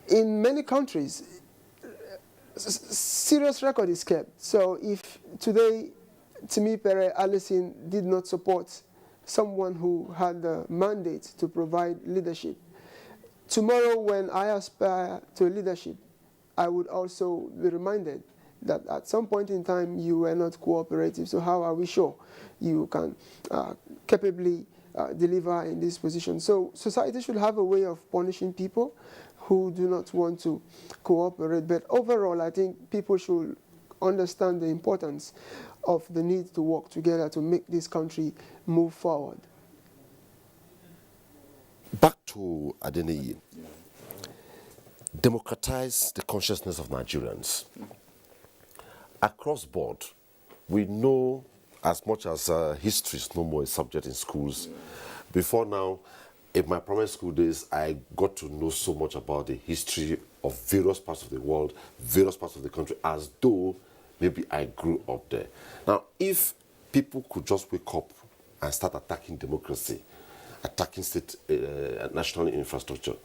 Speaker 11: In many countries, serious record is kept. So if today Timi Pere Allison did not support someone who had the mandate to provide leadership, tomorrow when I aspire to leadership, I would also be reminded that at some point in time you were not cooperative. So how are we sure you can capably deliver in this position? So society should have a way of punishing people who do not want to cooperate. But overall, I think people should understand the importance of the need to work together to make this country move forward.
Speaker 13: Back to Adeniyi. Democratize the consciousness of Nigerians. Across board, we know as much as history is no more a subject in schools. Before now, in my primary school days, I got to know so much about the history of various parts of the world, various parts of the country, as though maybe I grew up there. Now, if people could just wake up and start attacking democracy, attacking state national infrastructure,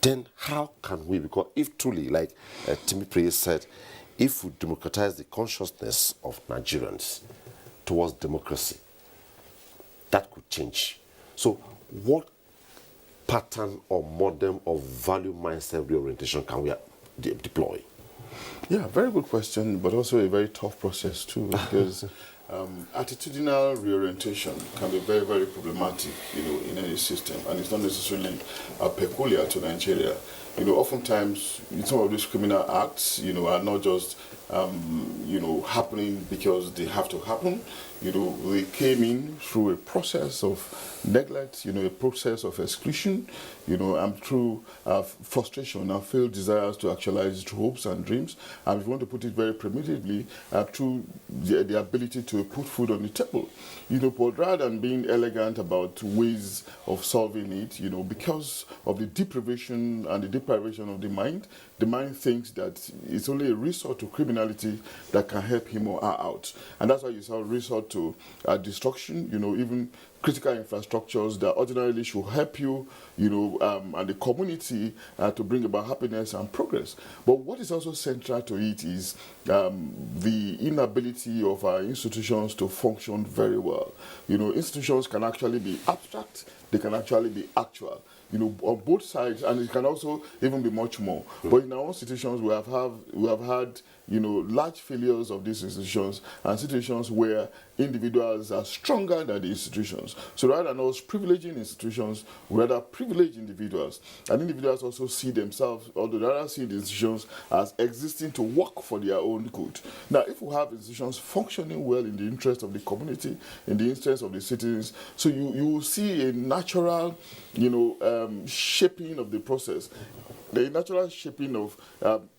Speaker 13: then how can we? Because if truly, like Timi Pere said, if we democratize the consciousness of Nigerians towards democracy, that could change. So what pattern or model of value mindset reorientation can we deploy?
Speaker 10: Yeah, very good question, but also a very tough process too, because attitudinal reorientation can be very, very problematic, in any system, and it's not necessarily peculiar to Nigeria. Oftentimes, some of these criminal acts, are not just, happening because they have to happen. They came in through a process of neglect, a process of exclusion, and through frustration and failed desires to actualize hopes and dreams. And if you want to put it very primitively, through the ability to put food on the table. But rather than being elegant about ways of solving it, because of the deprivation and the deprivation of the mind thinks that it's only a resort to criminality that can help him or her out. And that's why you saw resort to destruction, even critical infrastructures that ordinarily should help you, and the community to bring about happiness and progress. But what is also central to it is the inability of our institutions to function very well. Institutions can actually be abstract, they can actually be actual. On both sides, and it can also even be much more. But in our institutions, we have had large failures of these institutions and situations where individuals are stronger than the institutions. So rather than us privileging institutions, we rather privilege individuals. And individuals also see themselves, or they rather see the institutions as existing to work for their own good. Now, if we have institutions functioning well in the interest of the community, in the interest of the citizens, so you will see a natural, shaping of the process, the natural shaping of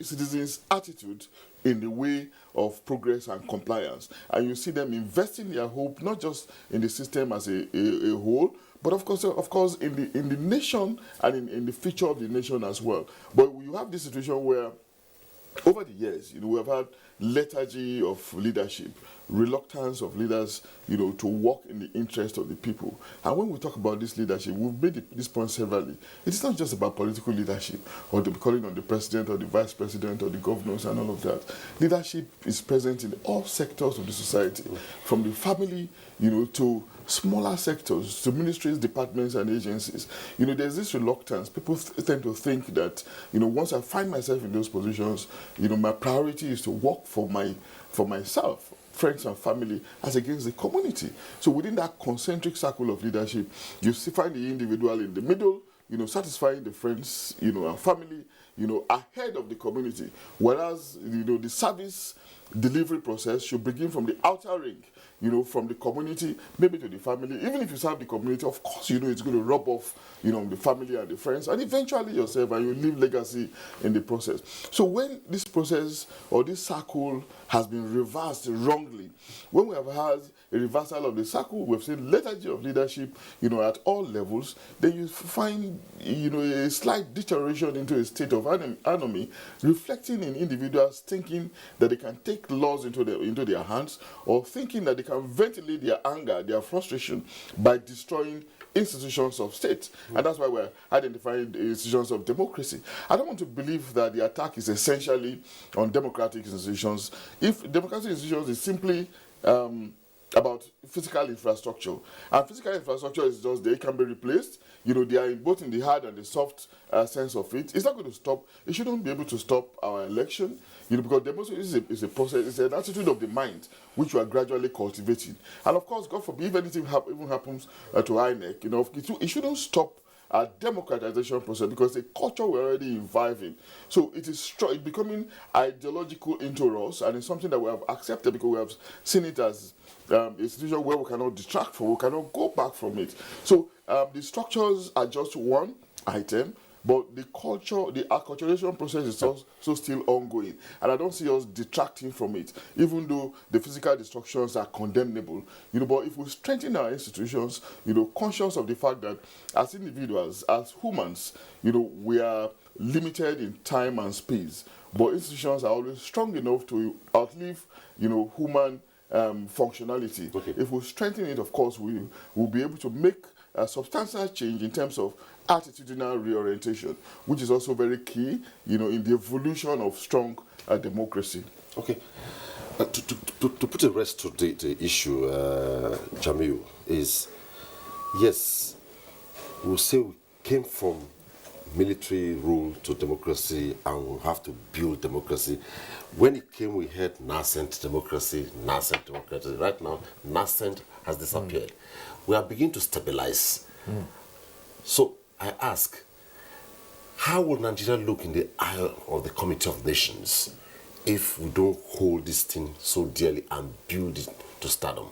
Speaker 10: citizens' attitude in the way of progress and compliance. And you see them investing their hope, not just in the system as a whole, but of course in the nation and in the future of the nation as well. But you have this situation where over the years, we have had lethargy of leadership, reluctance of leaders, to work in the interest of the people. And when we talk about this leadership, we've made this point severally. It's not just about political leadership or the calling on the president or the vice president or the governors and all of that. Leadership is present in all sectors of the society, from the family, to smaller sectors, to ministries, departments, and agencies. There's this reluctance. People tend to think that, once I find myself in those positions, my priority is to work for myself, friends and family, as against the community. So within that concentric circle of leadership, you find the individual in the middle, satisfying the friends, and family, ahead of the community. Whereas, the service delivery process should begin from the outer ring, from the community, maybe to the family. Even if you serve the community, of course, it's going to rub off, on the family and the friends, and eventually yourself, and you leave legacy in the process. So when this process or this circle has been reversed wrongly, when we have had a reversal of the circle, we've seen lethargy of leadership, at all levels, then you find, a slight deterioration into a state of anomy, reflecting in individuals thinking that they can take laws into their hands, or thinking that they can ventilate their anger, their frustration, by destroying institutions of state. And that's why we're identifying the institutions of democracy. I don't want to believe that the attack is essentially on democratic institutions. If democratic institutions is simply about physical infrastructure, and physical infrastructure is just there, it can be replaced. They are both in the hard and the soft sense of it. It's not going to stop. It shouldn't be able to stop our election, because democracy is a process. It's an attitude of the mind which we are gradually cultivating. And of course, God forbid, if anything even happens to INEC, it shouldn't stop our democratization process, because the culture we're already imbibing. So it is becoming ideological into us, and it's something that we have accepted because we have seen it as a situation where we cannot detract from, we cannot go back from it. So the structures are just one item, but the culture, the acculturation process is also still ongoing. And I don't see us detracting from it, even though the physical destructions are condemnable. But if we strengthen our institutions, conscious of the fact that as individuals, as humans, we are limited in time and space, but institutions are always strong enough to outlive, human functionality. Okay. If we strengthen it, of course, we will be able to make a substantial change in terms of attitudinal reorientation, which is also very key, in the evolution of strong democracy.
Speaker 13: Okay. To put a rest to the issue, Jamil, is, yes, we'll say we came from military rule to democracy, and we'll have to build democracy. When it came, we had nascent democracy. Right now, nascent has disappeared. We are beginning to stabilize. So I ask, how will Nigeria look in the eye of the Committee of Nations if we don't hold this thing so dearly and build it to stardom?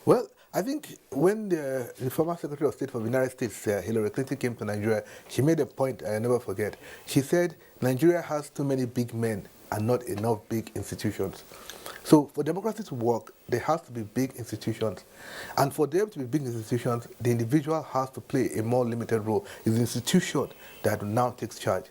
Speaker 15: Well, I think when the former Secretary of State for the United States, Hillary Clinton, came to Nigeria, she made a point I never forget. She said, Nigeria has too many big men and not enough big institutions. So for democracy to work, there has to be big institutions. And for them to be big institutions, the individual has to play a more limited role. It's the institution that now takes charge.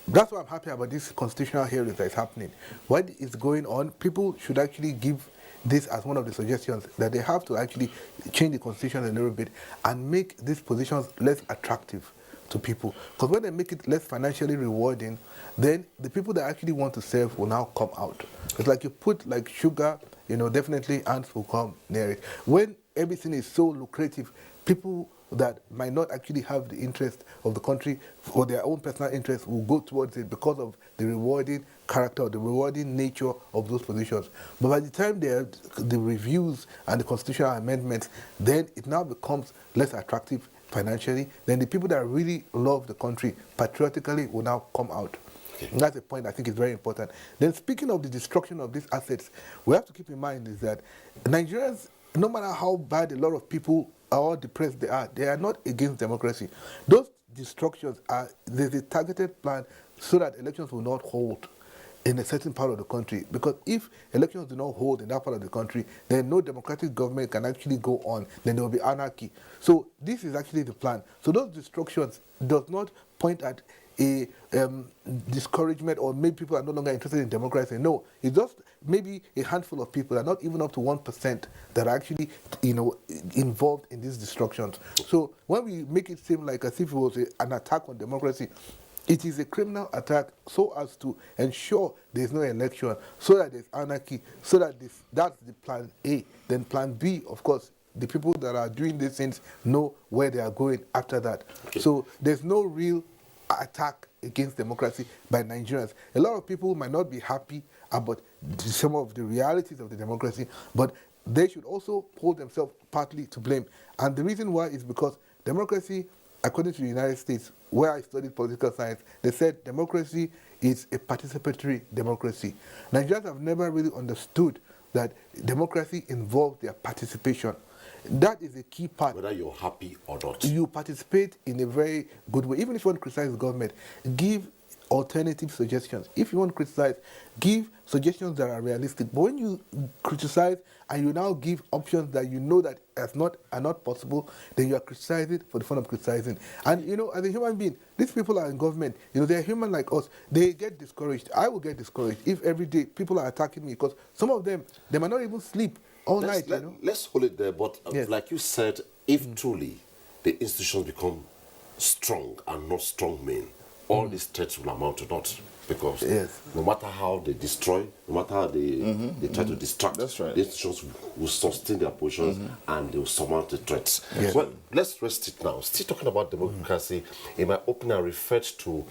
Speaker 15: That's why I'm happy about this constitutional hearing that is happening. What is going on, people should actually give this as one of the suggestions, that they have to actually change the constitution a little bit and make these positions less attractive to people. Because when they make it less financially rewarding, then the people that actually want to serve will now come out. It's like you put like sugar, definitely ants will come near it. When everything is so lucrative, people that might not actually have the interest of the country or their own personal interest will go towards it because of the rewarding character or the rewarding nature of those positions. But by the time the reviews and the constitutional amendments, then it now becomes less attractive financially. Then the people that really love the country patriotically will now come out. Okay. And that's a point I think is very important. Then speaking of the destruction of these assets, we have to keep in mind is that Nigerians, no matter how bad a lot of people how depressed they are not against democracy. Those destructions there's a targeted plan so that elections will not hold in a certain part of the country. Because if elections do not hold in that part of the country, then no democratic government can actually go on. Then there will be anarchy. So this is actually the plan. So those destructions does not point at a discouragement or maybe people are no longer interested in democracy. No, it's just maybe a handful of people, are not even up to 1%, that are actually involved in these destructions. So when we make it seem like as if it was an attack on democracy, it is a criminal attack so as to ensure there's no election, so that there's anarchy, so that that's the plan A. Then plan B, of course, the people that are doing these things know where they are going after that. Okay. So there's no real attack against democracy by Nigerians. A lot of people might not be happy about some of the realities of the democracy, but they should also hold themselves partly to blame. And the reason why is because democracy according to the United States, where I studied political science, they said democracy is a participatory democracy. Nigerians have never really understood that democracy involves their participation. That is a key part.
Speaker 13: Whether you're happy or not.
Speaker 15: You participate in a very good way. Even if you want to criticize the government, give alternative suggestions. If you want to criticize, give suggestions that are realistic. But when you criticize and you now give options that you know that are not possible, then you are criticizing for the fun of criticizing. And you know, as a human being, these people are in government. You know, they're human like us. They get discouraged. I will get discouraged if every day people are attacking me, because some of them, they might not even sleep all night.
Speaker 13: Let's hold it there. But
Speaker 15: yes,
Speaker 13: like you said, if truly the institutions become strong and not strong men, all these threats will amount to naught, because no matter how they destroy, no matter how they try to distract, the institutions will sustain their positions and they will surmount the threats.
Speaker 15: Yes.
Speaker 13: Well, let's rest it now. Still talking about democracy, in my opening I referred to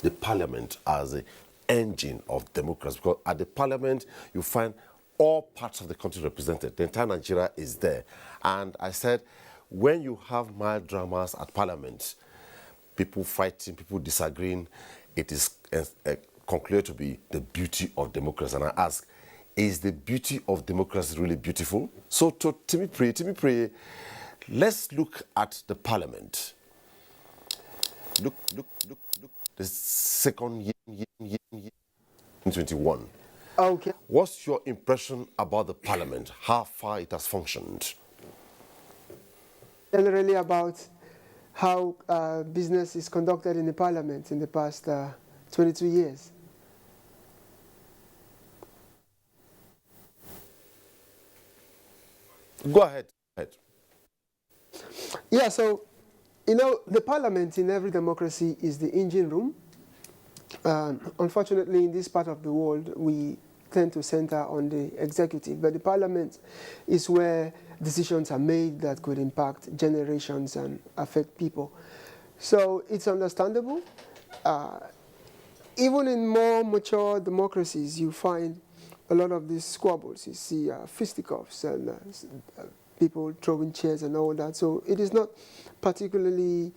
Speaker 13: the parliament as the engine of democracy, because at the parliament you find all parts of the country represented. The entire Nigeria is there. And I said, when you have mild dramas at parliament, people fighting, people disagreeing, it is concluded to be the beauty of democracy. And I ask, is the beauty of democracy really beautiful? So to Timmy Pray, let's look at the parliament. Look, the second year, 2021.
Speaker 11: Okay.
Speaker 13: What's your impression about the parliament? How far it has functioned?
Speaker 11: Generally about how business is conducted in the parliament in the past 22 years.
Speaker 13: Go ahead.
Speaker 11: Yeah, so, you know, the parliament in every democracy is the engine room. Unfortunately, in this part of the world, we tend to center on the executive, but the parliament is where decisions are made that could impact generations and affect people. So it's understandable. Even in more mature democracies, you find a lot of these squabbles. You see fisticuffs and people throwing chairs and all that. So it is not particularly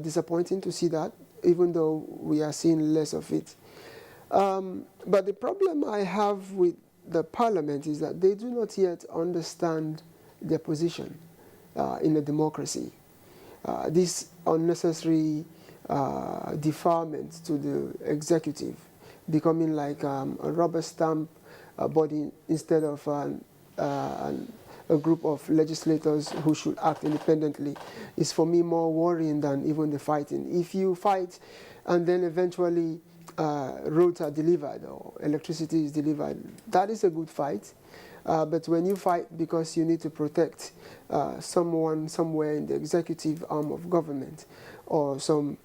Speaker 11: disappointing to see that, even though we are seeing less of it. But the problem I have with the parliament is that they do not yet understand their position in a democracy. This unnecessary deferment to the executive, becoming like a rubber stamp body instead of a group of legislators who should act independently, is for me more worrying than even the fighting. If you fight and then eventually roads are delivered or electricity is delivered, that is a good fight. But when you fight because you need to protect someone somewhere in the executive arm of government or some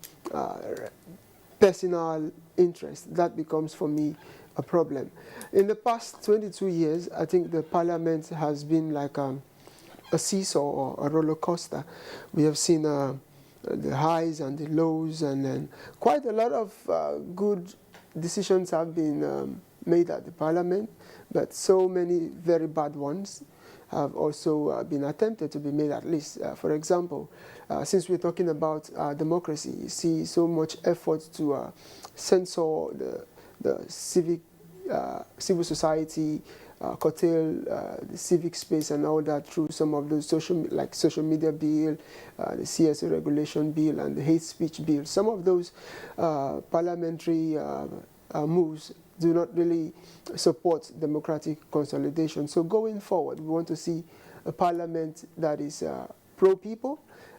Speaker 11: personal interest, that becomes for me a problem. In the past 22 years, I think the parliament has been like a seesaw or a roller coaster. We have seen the highs and the lows, and then quite a lot of good decisions have been made at the parliament, but so many very bad ones have also been attempted to be made, at least. For example, since we're talking about democracy, you see so much effort to censor the civil society, curtail the civic space and all that through some of those social media bill, the CSA regulation bill, and the hate speech bill. Some of those parliamentary moves do not really support democratic consolidation. So going forward, we want to see a parliament that is pro-people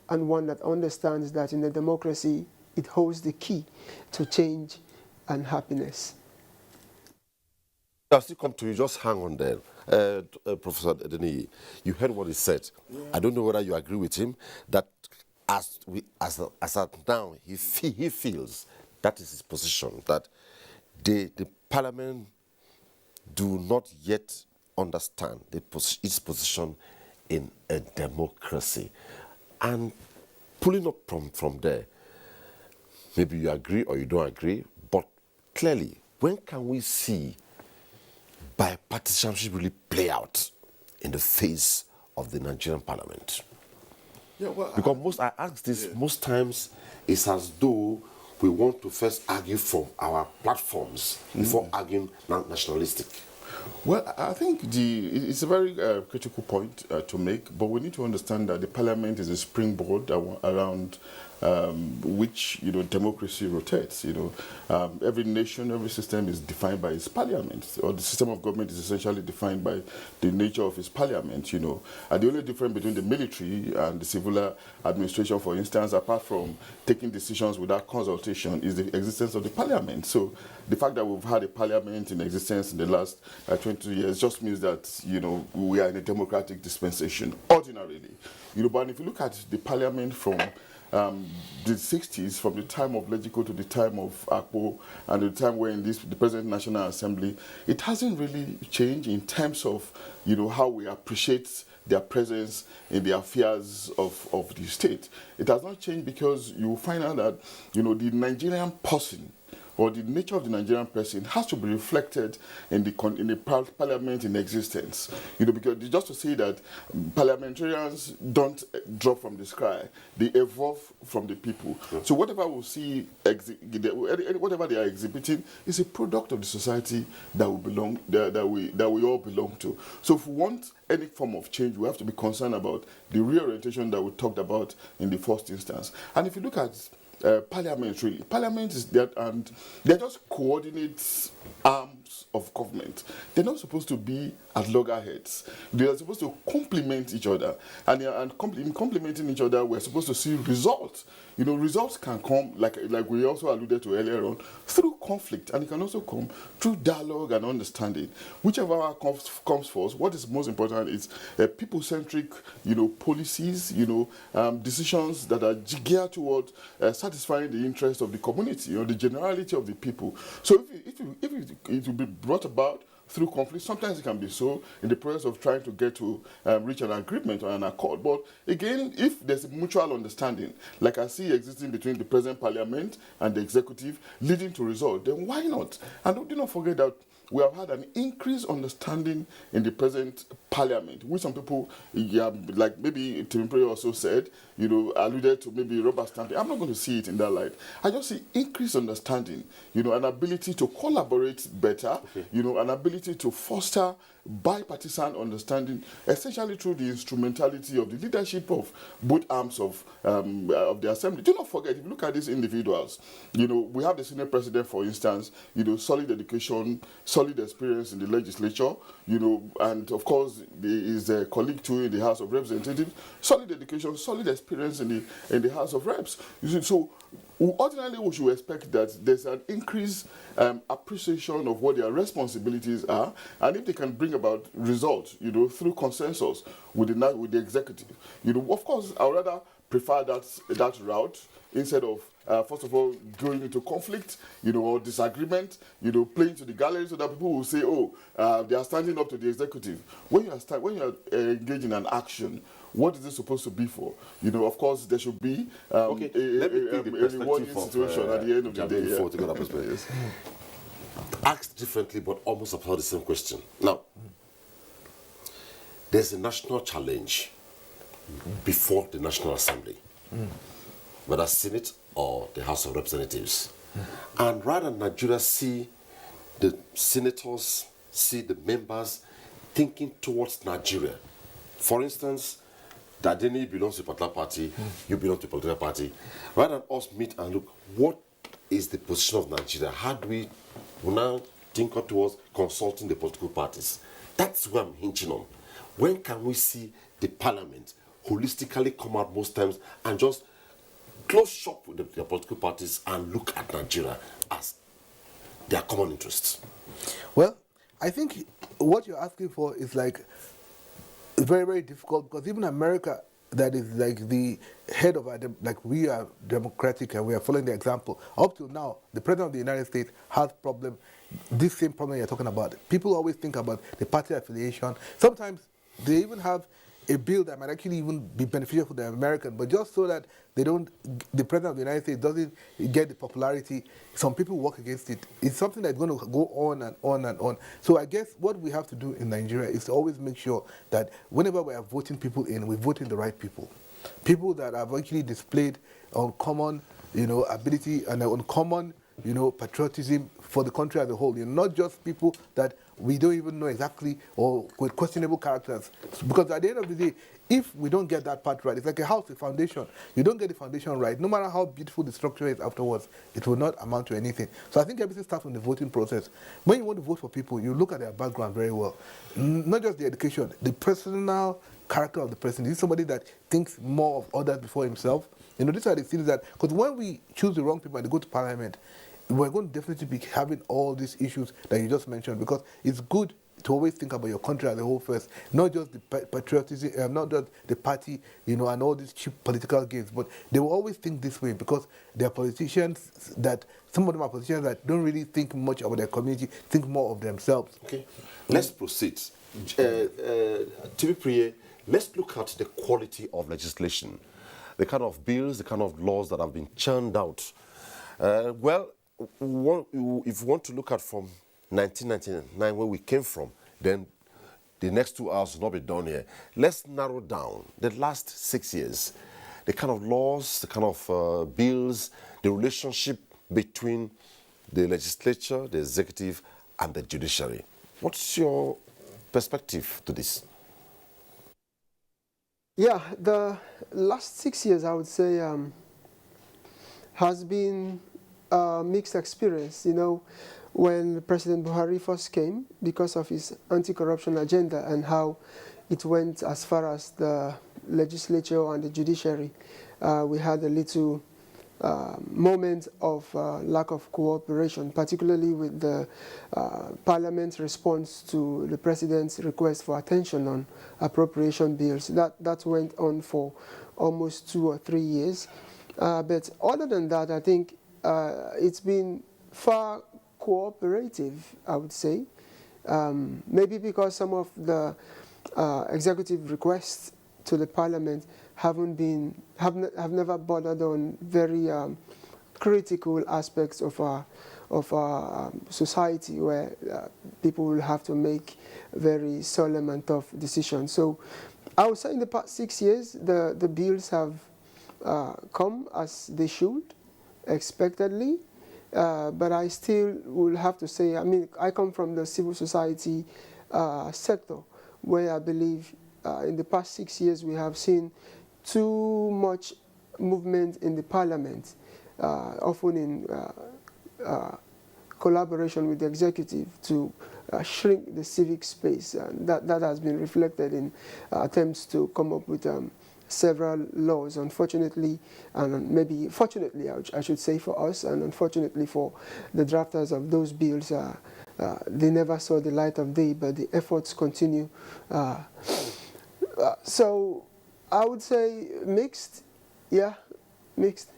Speaker 11: and one that understands that in a democracy, it holds the key to change and happiness.
Speaker 13: I'll still come to you. Just hang on there. Professor Edeni, you heard what he said. Yeah. I don't know whether you agree with him, that as at now, he feels, that is his position, that the parliament do not yet understand its position in a democracy. And pulling up from there, maybe you agree or you don't agree, but clearly, when can we see bipartisanship really play out in the face of the Nigerian parliament? Yeah, well, because I ask this, most times it's as though we want to first argue from our platforms before arguing nationalistic.
Speaker 10: Well, I think it's a very critical point to make, but we need to understand that the parliament is a springboard around which democracy rotates. Every nation, every system is defined by its parliament, or the system of government is essentially defined by the nature of its parliament. And the only difference between the military and the civil administration, for instance, apart from taking decisions without consultation, is the existence of the parliament. So the fact that we've had a parliament in existence in the last 20 years just means that we are in a democratic dispensation ordinarily. But if you look at the parliament from the 60s, from the time of Legico to the time of Akpo and the time we're in the present National Assembly, it hasn't really changed in terms of how we appreciate their presence in the affairs of the state. It has not changed because you find out that the Nigerian person or the nature of the Nigerian person has to be reflected in the parliament in existence. Because just to say that parliamentarians don't drop from the sky, they evolve from the people. So whatever we see, whatever they are exhibiting, is a product of the society that we all belong to. So if we want any form of change, we have to be concerned about the reorientation that we talked about in the first instance. And if you look at parliamentary. Parliament is that, and they're just coordinate arms of government. They're not supposed to be at loggerheads. They are supposed to complement each other, and in complementing each other, we're supposed to see results. Results can come, like we also alluded to earlier on, through conflict, and it can also come through dialogue and understanding. Whichever comes first, what is most important is people-centric, policies, decisions that are geared toward satisfying the interests of the community, the generality of the people. So if it will be brought about through conflict, sometimes it can be so in the process of trying to get to reach an agreement or an accord. But again, if there's a mutual understanding, like I see existing between the present parliament and the executive, leading to result, then why not? And do not forget that we have had an increased understanding in the present parliament, which some people, like maybe Timimpre also said, alluded to maybe rubber stamping. I'm not going to see it in that light. I just see increased understanding, an ability to collaborate better, an ability to foster bipartisan understanding, essentially through the instrumentality of the leadership of both arms of the assembly. Do not forget, if you look at these individuals, we have the senior president, for instance, solid education, solid experience in the legislature, and of course his colleague too in the House of Representatives, solid education, solid experience in the House of Reps. So ordinarily, we should expect that there's an increased appreciation of what their responsibilities are, and if they can bring about results, through consensus with the executive. Of course, I would rather prefer that route instead of first of all going into conflict, or disagreement, playing to the gallery, so that people will say, oh, they are standing up to the executive. When you are engaged in an action, what is it supposed to be for? Of course, there should be a rewarding situation at the end of the day. Yes.
Speaker 13: Asked differently, but almost about the same question. Now, there's a national challenge before the National Assembly, whether Senate or the House of Representatives. And rather than Nigeria see the senators, see the members thinking towards Nigeria. For instance, Dadeni belongs to a particular party, you belong to a political party. Rather than us meet and look, what is the position of Nigeria? How do we now think towards consulting the political parties? That's where I'm hinging on. When can we see the parliament holistically come out most times and just close shop with the political parties and look at Nigeria as their common interests?
Speaker 15: Well, I think what you're asking for is like very, very difficult, because even America, that is like the head of our, like we are democratic and we are following the example. Up till now, the president of the United States has problem, this same problem you're talking about. People always think about the party affiliation. Sometimes they even have a bill that might actually even be beneficial for the American, but just so that they don't, the president of the United States doesn't get the popularity, some people work against it. It's something that's going to go on and on and on. So I guess what we have to do in Nigeria is to always make sure that whenever we are voting people in, we vote in the right people. people that have actually displayed uncommon, ability and uncommon, patriotism for the country as a whole. Not just people that we don't even know exactly or with questionable characters. Because at the end of the day, if we don't get that part right, it's like a house, a foundation. You don't get the foundation right, no matter how beautiful the structure is afterwards, it will not amount to anything. So I think everything starts from the voting process. When you want to vote for people, you look at their background very well. Not just the education, the personal character of the person. Is somebody that thinks more of others before himself? These are the things that, because when we choose the wrong people and they go to parliament, we're going to definitely be having all these issues that you just mentioned, because it's good to always think about your country as a whole first, not just the patriotism, not just the party, and all these cheap political games, but they will always think this way because they're politicians that, some of them are politicians that don't really think much about their community, think more of themselves.
Speaker 13: Okay, let's proceed. TV Priye, let's look at the quality of legislation, the kind of bills, the kind of laws that have been churned out. If you want to look at from 1999, where we came from, then the next 2 hours will not be done here. Let's narrow down the last 6 years, the kind of laws, the kind of bills, the relationship between the legislature, the executive, and the judiciary. What's your perspective to this?
Speaker 11: Yeah, the last 6 years, I would say, has been a mixed experience. When President Buhari first came, because of his anti-corruption agenda and how it went as far as the legislature and the judiciary, we had a little moment of lack of cooperation, particularly with the Parliament's response to the President's request for attention on appropriation bills. That went on for almost 2 or 3 years. But other than that, I think it's been far cooperative, I would say. Maybe because some of the executive requests to the Parliament have never bothered on very critical aspects of our society, where people will have to make very solemn and tough decisions. So I would say in the past 6 years, the bills have come as they should, expectedly. But I still will have to say, I come from the civil society sector, where I believe in the past 6 years we have seen too much movement in the Parliament, often in collaboration with the executive to shrink the civic space. And that has been reflected in attempts to come up with several laws, unfortunately, and maybe fortunately, I should say, for us, and unfortunately for the drafters of those bills, they never saw the light of day, but the efforts continue. So I would say mixed, yeah, mixed.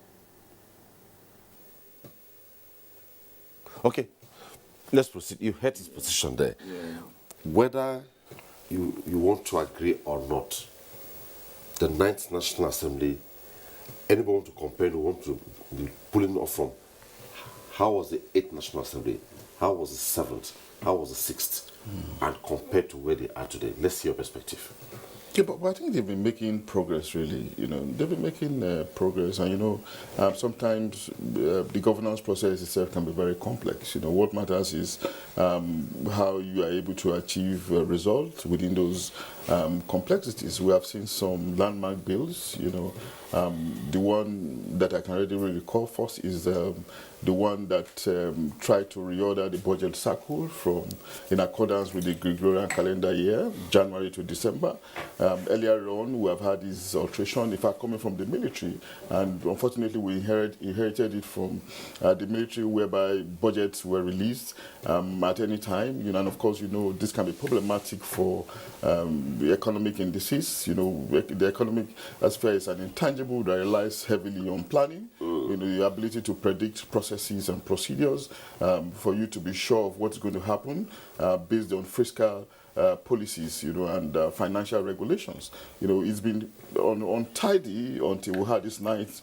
Speaker 13: Okay, let's proceed. You heard his position there.
Speaker 10: Yeah.
Speaker 13: Whether you want to agree or not, the 9th National Assembly, anyone want to compare, who want to be pulling off from, how was the 8th National Assembly, how was the 7th, how was the 6th, and compared to where they are today? Let's see your perspective.
Speaker 10: Yeah, but I think they've been making progress, really. They've been making progress, and sometimes the governance process itself can be very complex. What matters is how you are able to achieve results within those complexities. We have seen some landmark bills. The one that I can really recall first is the one that tried to reorder the budget cycle in accordance with the Gregorian calendar year, January to December. Earlier on, we have had this alteration, in fact, coming from the military, and unfortunately, we inherited it from the military, whereby budgets were released at any time. And of course, this can be problematic for the economic indices. The economic aspect is an intangible that relies heavily on planning. The ability to predict processes and procedures for you to be sure of what's going to happen based on fiscal policies, and financial regulations. It's been untidy until we had this 9th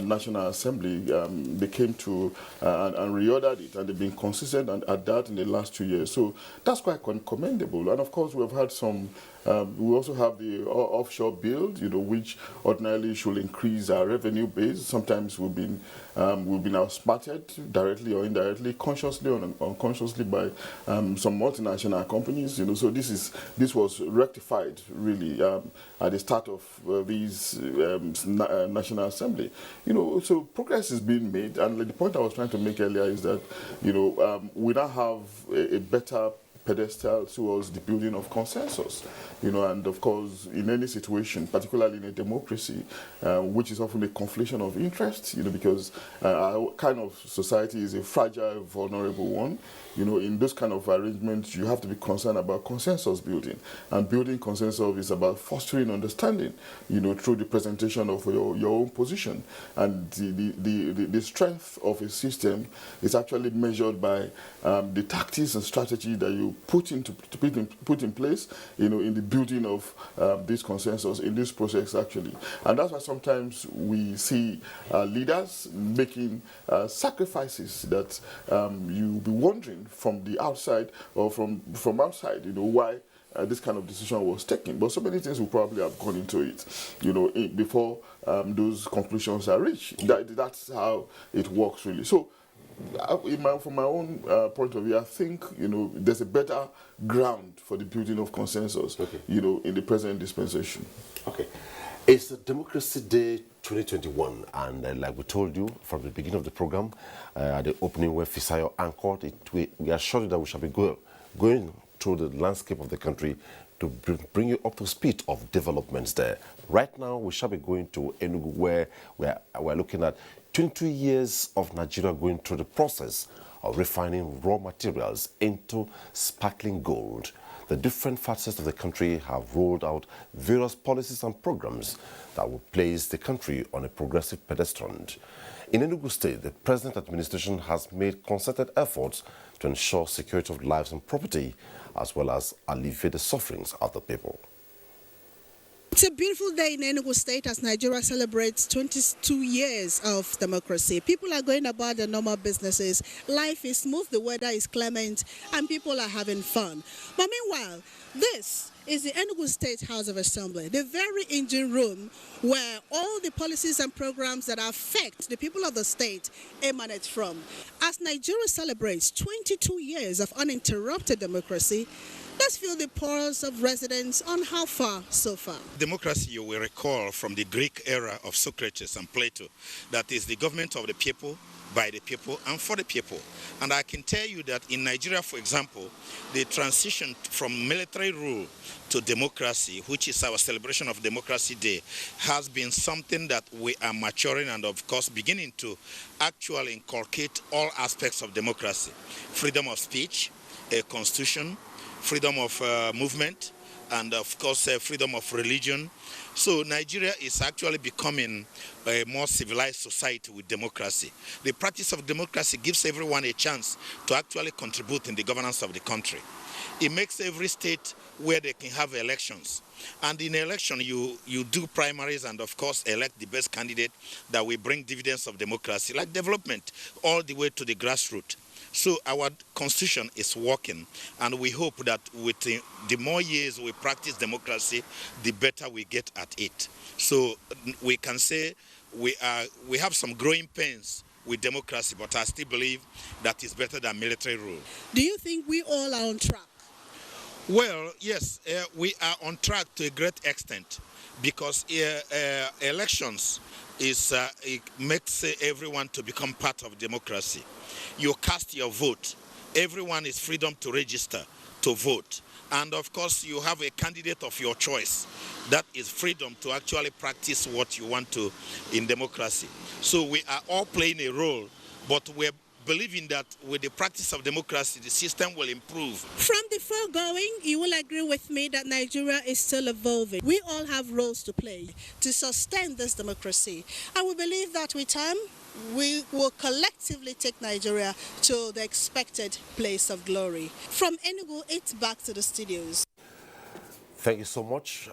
Speaker 10: National Assembly. They came to and reordered it, and they've been consistent at that in the last 2 years. So that's quite commendable. And of course, we've had some We also have the offshore bill, which ordinarily should increase our revenue base. Sometimes we've been outsmarted directly or indirectly, consciously or unconsciously by some multinational companies. So this was rectified really at the start of these National Assembly. So progress is being made, and the point I was trying to make earlier is that we now have a better pedestal towards the building of consensus, and of course in any situation, particularly in a democracy, which is often a conflation of interests, because our kind of society is a fragile, vulnerable one. In those kind of arrangements, you have to be concerned about consensus building, and building consensus is about fostering understanding, through the presentation of your own position, and the strength of a system is actually measured by the tactics and strategy that you put in place, in the building of this consensus in this process actually, and that's why sometimes we see leaders making sacrifices that you'll be wondering from the outside or from outside, why this kind of decision was taken. But so many things will probably have gone into it, before those conclusions are reached. That's how it works really. So from my own point of view, I think there's a better ground for the building of consensus, in the present dispensation.
Speaker 13: Okay, it's the Democracy Day 2021, and like we told you from the beginning of the program, at the opening where Fisayo anchored, we assured you that we shall be going through the landscape of the country to bring you up to speed of developments there. Right now, we shall be going to Enugu, where we're looking at 22 years of Nigeria going through the process of refining raw materials into sparkling gold. The different facets of the country have rolled out various policies and programs that will place the country on a progressive pedestal. In Enugu State, the present administration has made concerted efforts to ensure security of lives and property, as well as alleviate the sufferings of the people.
Speaker 12: It's a beautiful day in Enugu State as Nigeria celebrates 22 years of democracy. People are going about their normal businesses. Life is smooth, the weather is clement, and people are having fun. But meanwhile, this is the Enugu State House of Assembly, the very engine room where all the policies and programs that affect the people of the state emanate from. As Nigeria celebrates 22 years of uninterrupted democracy, let's feel the pulse of residents on how far so far.
Speaker 14: Democracy, you will recall from the Greek era of Socrates and Plato, that is the government of the people, by the people, and for the people. And I can tell you that in Nigeria, for example, the transition from military rule to democracy, which is our celebration of Democracy Day, has been something that we are maturing and, of course, beginning to actually inculcate all aspects of democracy. Freedom of speech, a constitution, freedom of movement, and of course freedom of religion. So Nigeria is actually becoming a more civilized society with democracy. The practice of democracy gives everyone a chance to actually contribute in the governance of the country. It makes every state where they can have elections. And in election, you do primaries and, of course, elect the best candidate that will bring dividends of democracy, like development, all the way to the grassroots. So our constitution is working, and we hope that with the more years we practice democracy, the better we get at it. So we can say we have some growing pains with democracy, but I still believe that is better than military rule.
Speaker 12: Do you think we all are on track?
Speaker 14: Well, yes, we are on track to a great extent, because elections it makes everyone to become part of democracy. You cast your vote. Everyone is freedom to register to vote. And of course, you have a candidate of your choice. That is freedom to actually practice what you want to in democracy. So we are all playing a role, but we're believing that with the practice of democracy, the system will improve.
Speaker 12: From the foregoing, you will agree with me that Nigeria is still evolving. We all have roles to play to sustain this democracy. And we believe that with time, we will collectively take Nigeria to the expected place of glory. From Enugu, it's back to the studios.
Speaker 13: Thank you so much.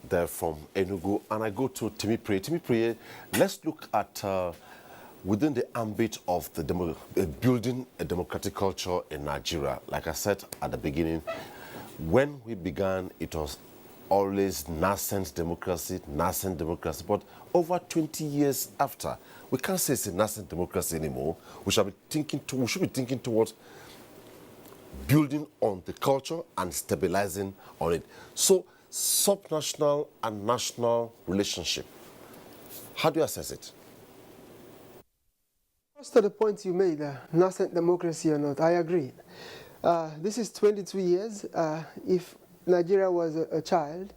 Speaker 13: They're from Enugu. And I go to Timipre. Timipre, let's look at within the ambit of the building a democratic culture in Nigeria. Like I said at the beginning, when we began, it was always nascent democracy, but over 20 years after, we can't say it's a nascent democracy anymore. We should be thinking towards building on the culture and stabilizing on it. So, subnational and national relationship, how do you assess it?
Speaker 11: As to the point you made, nascent democracy or not, I agree. This is 22 years. If Nigeria was a child,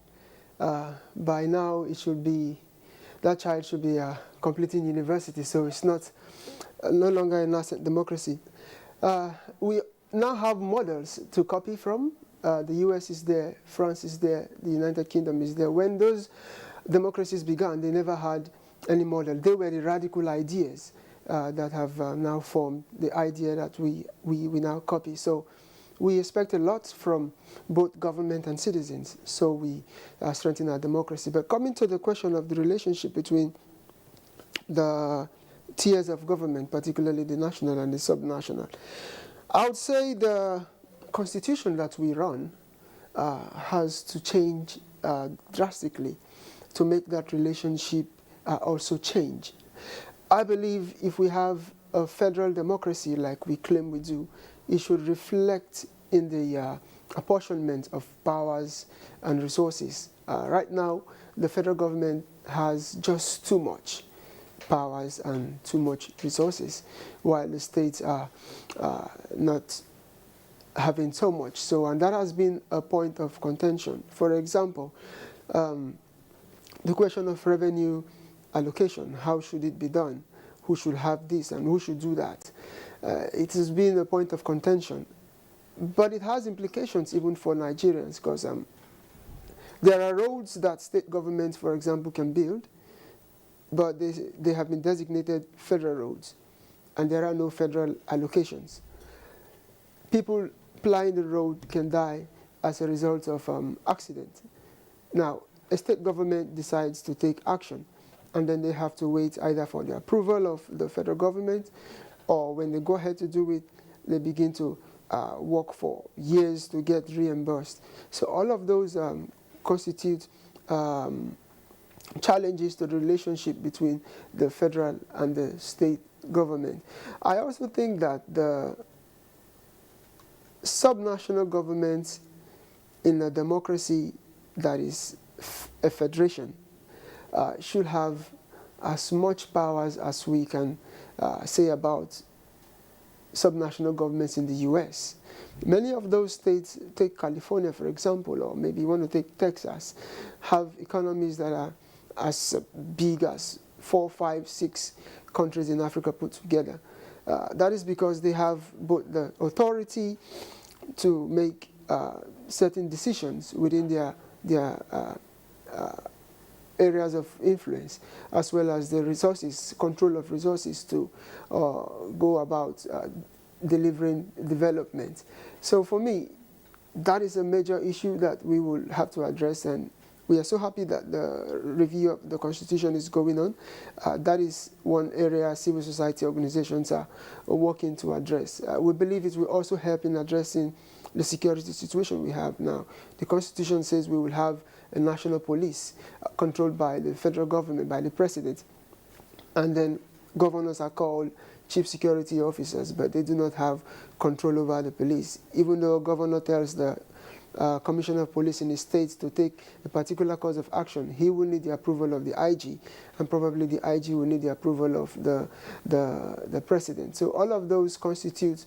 Speaker 11: by now that child should be completing university, so it's no longer a nascent democracy. We now have models to copy from. The US is there, France is there, the United Kingdom is there. When those democracies began, they never had any model. They were the radical ideas that have now formed the idea that we now copy. So we expect a lot from both government and citizens, so we strengthen our democracy. But coming to the question of the relationship between the tiers of government, particularly the national and the subnational, I would say the constitution that we run has to change drastically to make that relationship also change. I believe if we have a federal democracy like we claim we do, it should reflect in the apportionment of powers and resources. Right now, the federal government has just too much powers and too much resources, while the states are not having so much. So, and that has been a point of contention. For example, the question of revenue allocation, how should it be done? Who should have this and who should do that? It has been a point of contention. But it has implications even for Nigerians, because there are roads that state governments, for example, can build, but they have been designated federal roads, and there are no federal allocations. People plying the road can die as a result of accident. Now, a state government decides to take action, and then they have to wait either for the approval of the federal government, or when they go ahead to do it, they begin to work for years to get reimbursed. So all of those constitute challenges to the relationship between the federal and the state government. I also think that the subnational governments in a democracy that is a federation should have as much powers as we can say about subnational governments in the US. Many of those states, take California for example, or maybe you want to take Texas, have economies that are as big as 4, 5, 6 countries in Africa put together. That is because they have both the authority to make certain decisions within their areas of influence, as well as the resources, control of resources to go about delivering development. So for me, that is a major issue that we will have to address, and we are so happy that the review of the Constitution is going on. That is one area civil society organizations are working to address. We believe it will also help in addressing the security situation we have now. The Constitution says we will have a national police controlled by the federal government, by the president, and then governors are called chief security officers, but they do not have control over the police. Even though a governor tells the commissioner of police in his state to take a particular course of action, he will need the approval of the IG, and probably the IG will need the approval of the president. So all of those constitute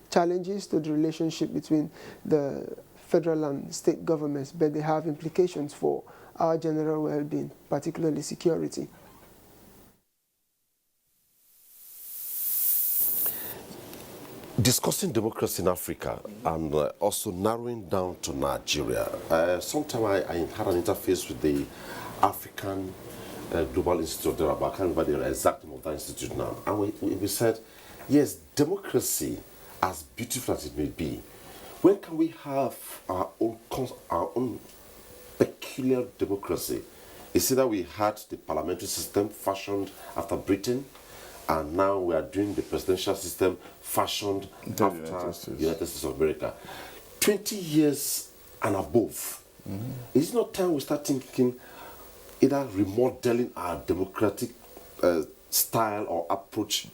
Speaker 11: challenges to the relationship between the federal and state governments, but they have implications for our general well-being, particularly security.
Speaker 13: Discussing democracy in Africa and also narrowing down to Nigeria, sometime I had an interface with the African Global Institute of I can't remember the exact name of that institute now, and we said, yes, democracy, as beautiful as it may be, when can we have our own peculiar democracy? It's either we had the parliamentary system fashioned after Britain, and now we are doing the presidential system fashioned after the United States of America. 20 years and above, Is it not time we start thinking either remodeling our democratic style or approach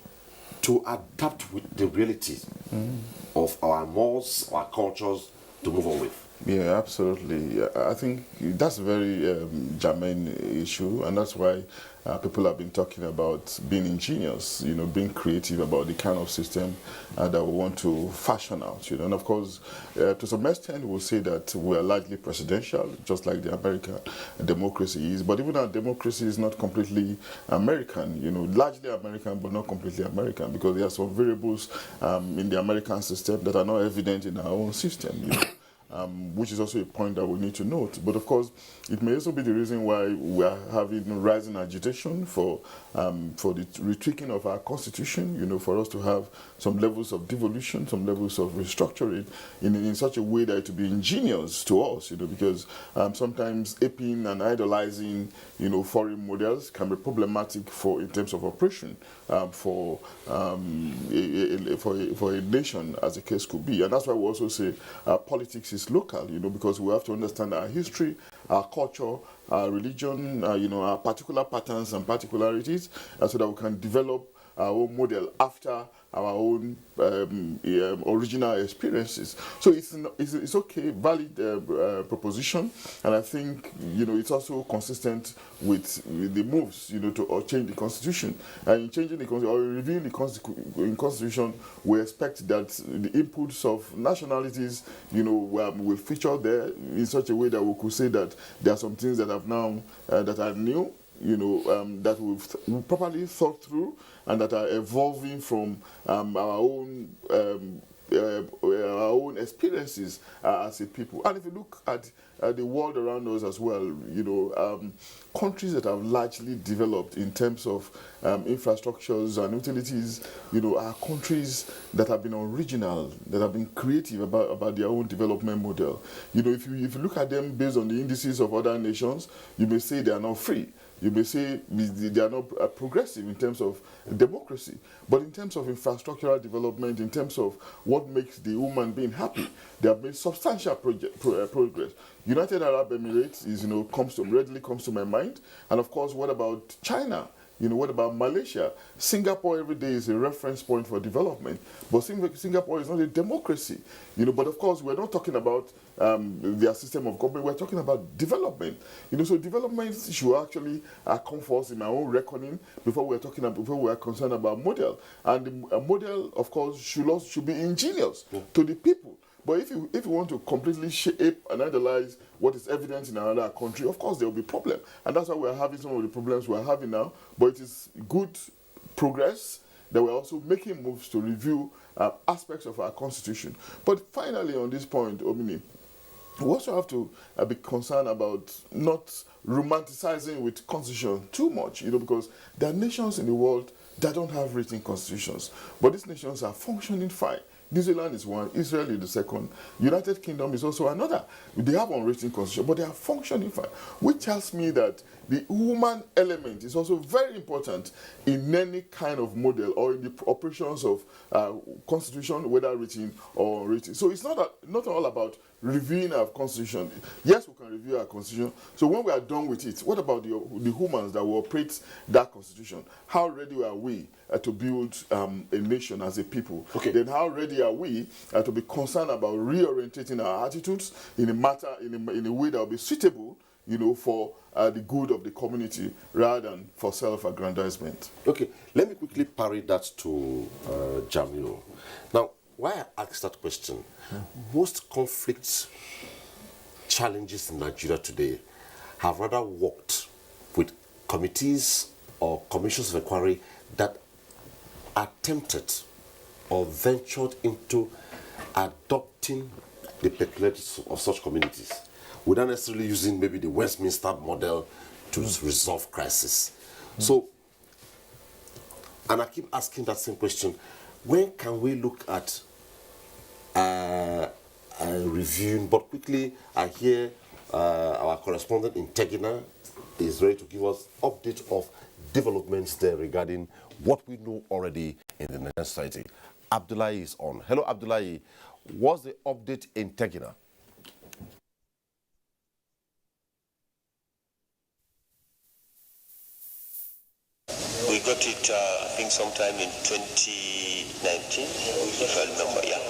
Speaker 13: to adapt with the realities of our mores, our cultures, to move on with?
Speaker 10: Yeah, absolutely. I think that's a very germane issue, and that's why people have been talking about being ingenious, being creative about the kind of system that we want to fashion out, And of course, to some extent, we'll say that we are largely presidential, just like the American democracy is. But even our democracy is not completely American, largely American, but not completely American, because there are some variables in the American system that are not evident in our own system, which is also a point that we need to note. But of course, it may also be the reason why we are having rising agitation for the retweaking of our constitution, for us to have some levels of devolution, some levels of restructuring in such a way that it will be ingenious to us, because sometimes aping and idolizing, foreign models can be problematic in terms of operation for a nation, as the case could be. And that's why we also say politics is local, because we have to understand our history, our culture, our religion, our particular patterns and particularities, so that we can develop our own model after our own original experiences. So it's okay, valid proposition, and I think it's also consistent with the moves to change the constitution. And in changing the constitution or reviewing the constitution, we expect that the inputs of nationalities will feature there in such a way that we could say that there are some things that have now that are new, that we've properly thought through and that are evolving from our own experiences as a people. And if you look at the world around us as well, countries that have largely developed in terms of infrastructures and utilities, are countries that have been original, that have been creative about their own development model. If you look at them based on the indices of other nations, you may say they are not free. You may say they are not progressive in terms of democracy, but in terms of infrastructural development, in terms of what makes the human being happy, they have made substantial progress. United Arab Emirates readily comes to my mind, and of course, what about China? What about Malaysia? Singapore every day is a reference point for development, but Singapore is not a democracy. But of course, we're not talking about their system of government. We're talking about development. So development should actually come first in my own reckoning before we are concerned about model. And a model, of course, should be ingenious to the people. But if you want to completely shape and analyze what is evident in another country, of course there will be problem. And that's why we're having some of the problems we're having now. But it is good progress that we're also making moves to review aspects of our constitution. But finally, on this point, Omini, we also have to be concerned about not romanticizing with constitution too much, because there are nations in the world that don't have written constitutions. But these nations are functioning fine. New Zealand is one, Israel is the second, United Kingdom is also another. They have unwritten constitution, but they are functioning fine, which tells me that the human element is also very important in any kind of model or in the operations of constitution, whether written or unwritten. So it's not all about reviewing our constitution. Yes, we can review our constitution. So when we are done with it, what about the humans that will operate that constitution? How ready are we to build a nation as a people? Okay. Then how ready are we to be concerned about reorientating our attitudes in a way that will be suitable, for the good of the community rather than for self-aggrandizement?
Speaker 13: Okay, let me quickly parry that to Jamil. Now, why I ask that question, most conflicts, challenges in Nigeria today have rather worked with committees or commissions of inquiry that attempted or ventured into adopting the peculiarities of such communities without necessarily using maybe the Westminster model to resolve crisis. So, and I keep asking that same question, when can we look at reviewing? But quickly, I hear our correspondent in Tegina is ready to give us update of developments there regarding what we know already in the Nigerian society. Abdullahi is on. Hello, Abdullahi. What's the update in Tegina?
Speaker 16: got it, I think, sometime in 2019, if I remember, yeah.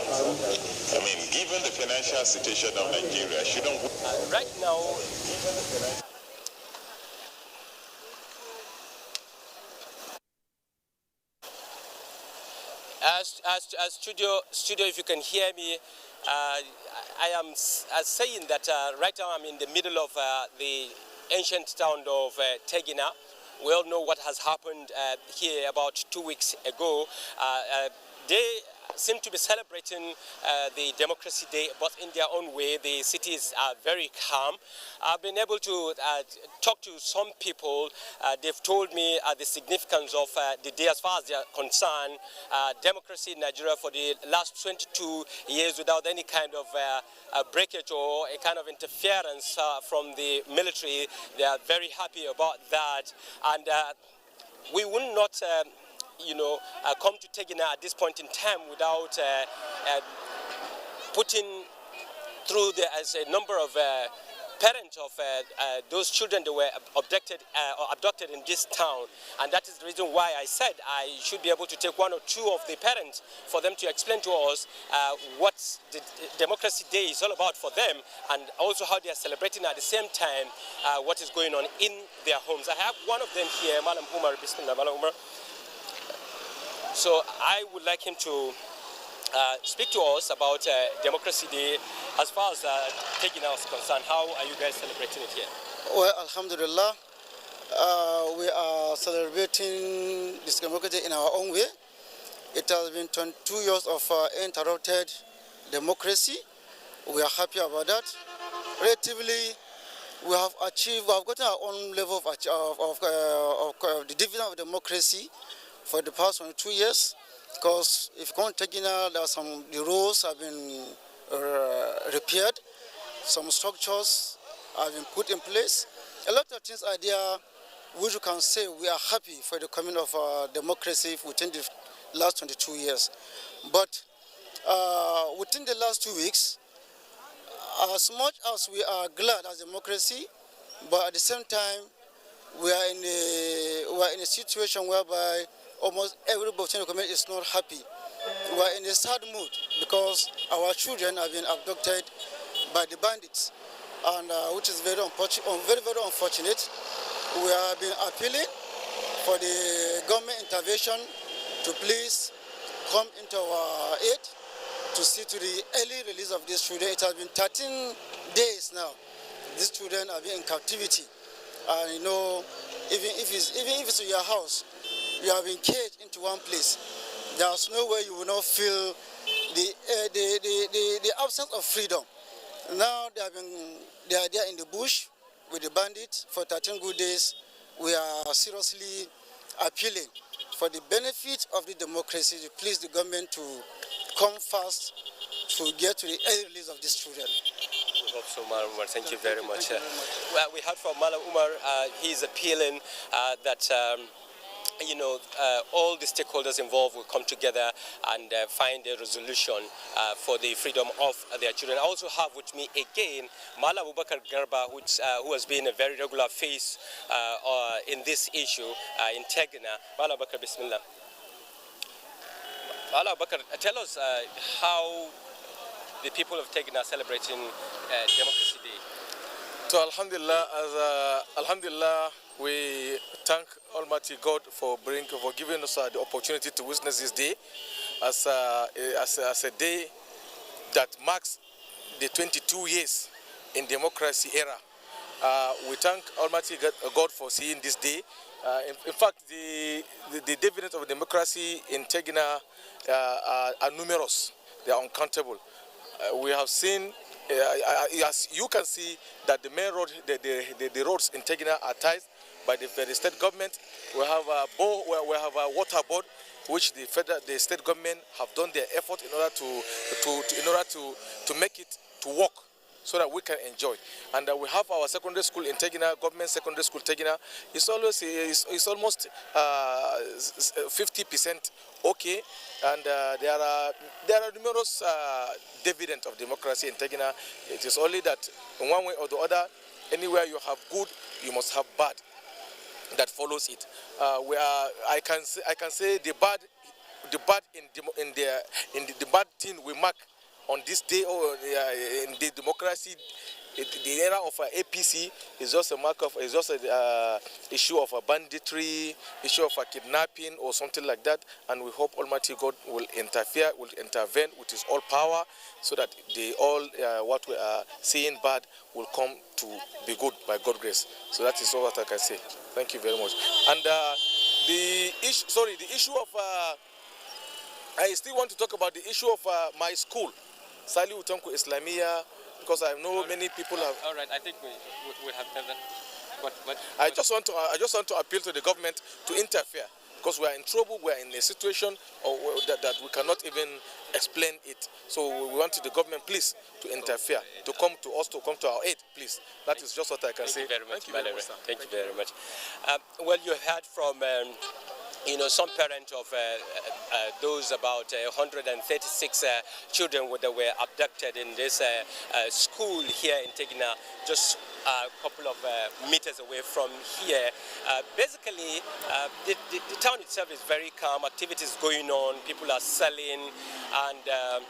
Speaker 6: I mean, given the financial situation of Nigeria, shouldn't we...
Speaker 16: Right now... Studio, if you can hear me, I am saying that right now I'm in the middle of the ancient town of Tegina. We all know what has happened here about 2 weeks ago. They seem to be celebrating the Democracy Day, but in their own way. The cities are very calm. I've been able to talk to some people. They've told me the significance of the day as far as they are concerned. Democracy in Nigeria for the last 22 years without any kind of breakage or a kind of interference from the military. They are very happy about that. And we will not come to Tegina at this point in time without putting through as a number of parents of those children that were abducted in this town. And that is the reason why I said I should be able to take 1 or 2 of the parents for them to explain to us what the Democracy Day is all about for them, and also how they are celebrating at the same time what is going on in their homes. I have one of them here, Malam Umar. Bismillah, Malam Umar. So I would like him to speak to us about Democracy Day as far as Tegina is concerned. How are you guys celebrating it here?
Speaker 21: Well, Alhamdulillah, we are celebrating this Democracy Day in our own way. It has been 22 years of uninterrupted democracy. We are happy about that. Relatively, we have gotten our own level of the division of democracy for the past 22 years, because if you can't take in, the roads have been repaired, some structures have been put in place. A lot of things are there which you can say we are happy for the coming of democracy within the last 22 years. But within the last 2 weeks, as much as we are glad as democracy, but at the same time, we are in a situation whereby almost everybody in the community is not happy. We are in a sad mood because our children have been abducted by the bandits, and which is very unfortunate. We have been appealing for the government intervention to please come into our aid to see to the early release of these children. It has been 13 days now. These children have been in captivity, and even if it's in your house, you have been caged into one place. There's no way you will not feel the absence of freedom. Now they are there in the bush with the bandits for 13 good days. We are seriously appealing for the benefit of the democracy to please the government to come fast to get to the early release of these children.
Speaker 16: We hope so, Malam Umar. Thank you very much. Well, we heard from Malam Umar. He's appealing that all the stakeholders involved will come together and find a resolution for the freedom of their children. I also have with me again Malam Abubakar Garba, who has been a very regular face in this issue in Tegina. Malam Abubakar, Bismillah. Malam Abubakar, tell us how the people of Tegina are celebrating Democracy Day.
Speaker 22: So Alhamdulillah, we thank Almighty God for giving us the opportunity to witness this day as a day that marks the 22 years in democracy era. We thank Almighty God for seeing this day. In fact, the dividends of democracy in Tegina are numerous. They are uncountable. We have seen, as you can see, that the main road, the roads in Tegina are tied by the state government. We have a water board, which the state government have done their effort in order to make it to work, so that we can enjoy. And we have our secondary school in Tegina, government secondary school Tegina. It's almost 50% okay, and there are numerous dividends of democracy in Tegina. It is only that in one way or the other, anywhere you have good, you must have bad. that follows it. I can say the bad the bad thing we mark on this day, or in the democracy, the era of APC is just a mark of, is just an issue of a banditry, issue of a kidnapping or something like that. And we hope Almighty God will intervene with His all power, so that what we are seeing bad will come to be good by God's grace. So that is all that I can say. Thank you very much. And the issue of I still want to talk about the issue of my school, Sali Utanku Islamia, because I know many people have.
Speaker 16: All right, I think we have done that. But
Speaker 22: I just want to appeal to the government to interfere, because we are in trouble. We are in a situation that we cannot even explain it. So we want the government, please, to interfere, to come to us, to come to our aid, please. That is just what I can say.
Speaker 16: Thank you very much. Thank you very much. Well, you heard from some parents of those about 136 children that were abducted in this school here in Tegina, just a couple of meters away from here. Basically, the town itself is very calm, activities going on, people are selling, and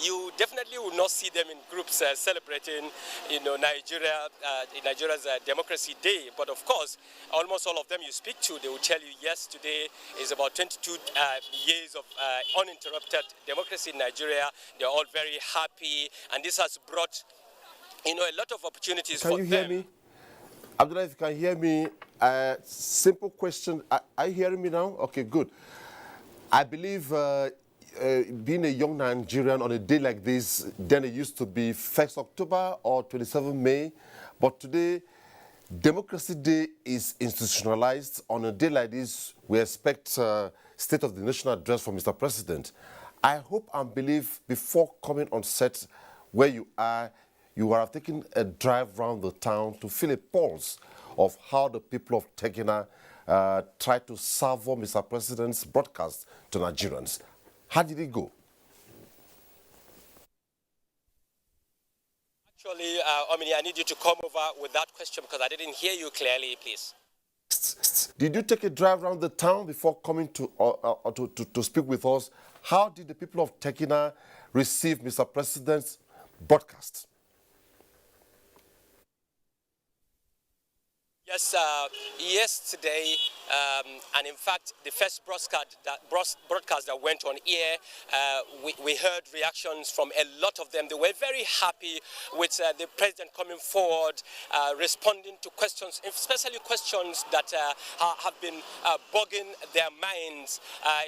Speaker 16: you definitely will not see them in groups celebrating, Nigeria's Democracy Day. But of course, almost all of them you speak to, they will tell you, yes, today is about 22 years of uninterrupted democracy in Nigeria. They're all very happy, and this has brought, a lot of opportunities for them.
Speaker 13: Can you hear me? Abdullah, if you can hear me, simple question. Are you hearing me now? Okay, good. I believe being a young Nigerian on a day like this, then it used to be 1st October or 27 May, but today, Democracy Day is institutionalized. On a day like this, we expect State of the Nation address from Mr. President. I hope and believe before coming on set where you are have taken a drive around the town to feel a pulse of how the people of Tegina try to savor Mr. President's broadcast to Nigerians. How did it go?
Speaker 16: Actually, I need you to come over with that question because I didn't hear you clearly, please.
Speaker 13: Did you take a drive around the town before coming to speak with us? How did the people of Tegina receive Mr. President's broadcast?
Speaker 16: Yes, yesterday, and in fact, the first broadcast that went on air, we heard reactions from a lot of them. They were very happy with the president coming forward, responding to questions, especially questions that have been bugging their minds.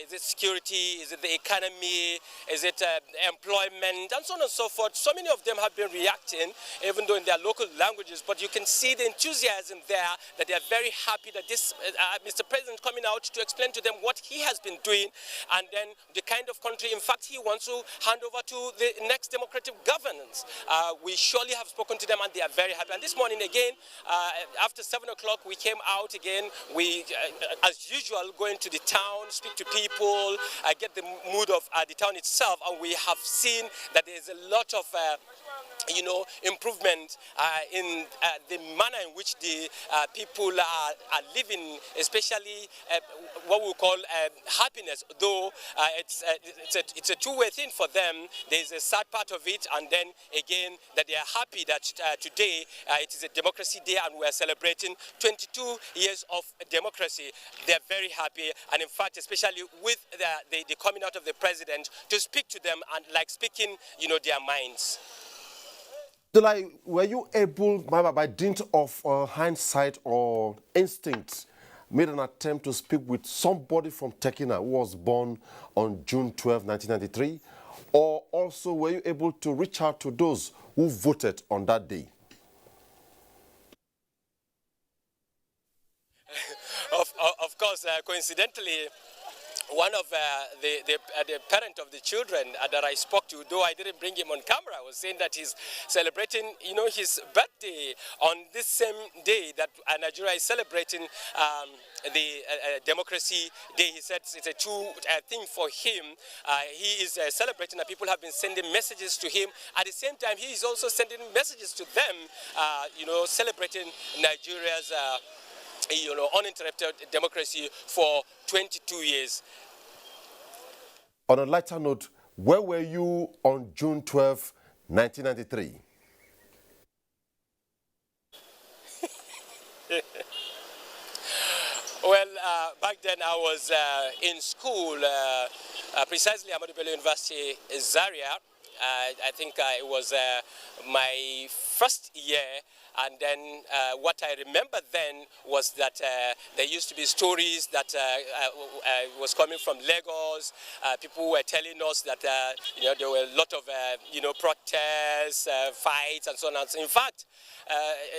Speaker 16: Is it security? Is it the economy? Is it employment? And so on and so forth. So many of them have been reacting, even though in their local languages, but you can see the enthusiasm there, that they are very happy that this Mr. President coming out to explain to them what he has been doing, and then the kind of country, in fact, he wants to hand over to the next democratic governance. We surely have spoken to them, and they are very happy. And this morning again, after 7 o'clock, we came out again. We, as usual, go into the town, speak to people, get the mood of the town itself, and we have seen that there is a lot of improvement in the manner in which the people are living, especially what we call happiness, though it's a two-way thing for them. There's a sad part of it, and then again that they are happy that today it is a democracy day and we are celebrating 22 years of democracy. They're very happy, and in fact, especially with the coming out of the president to speak to them and like speaking, their minds.
Speaker 13: Were you able, by dint of hindsight or instinct, made an attempt to speak with somebody from Tegina who was born on June 12, 1993? Or also were you able to reach out to those who voted on that day?
Speaker 16: Of course, coincidentally, one of the parent of the children that I spoke to, though I didn't bring him on camera, was saying that he's celebrating, his birthday on this same day that Nigeria is celebrating the Democracy Day. He said it's a true thing for him. He is celebrating, and people have been sending messages to him. At the same time, he is also sending messages to them, celebrating Nigeria's uninterrupted democracy for 22 years.
Speaker 13: On a lighter note, where were you on June 12, 1993?
Speaker 16: Well, back then I was in school, precisely Ahmadu Bello University, Zaria. I think it was my first year, and then what I remember then was that there used to be stories that was coming from Lagos. People were telling us that there were a lot of protests, fights, and so on. In fact,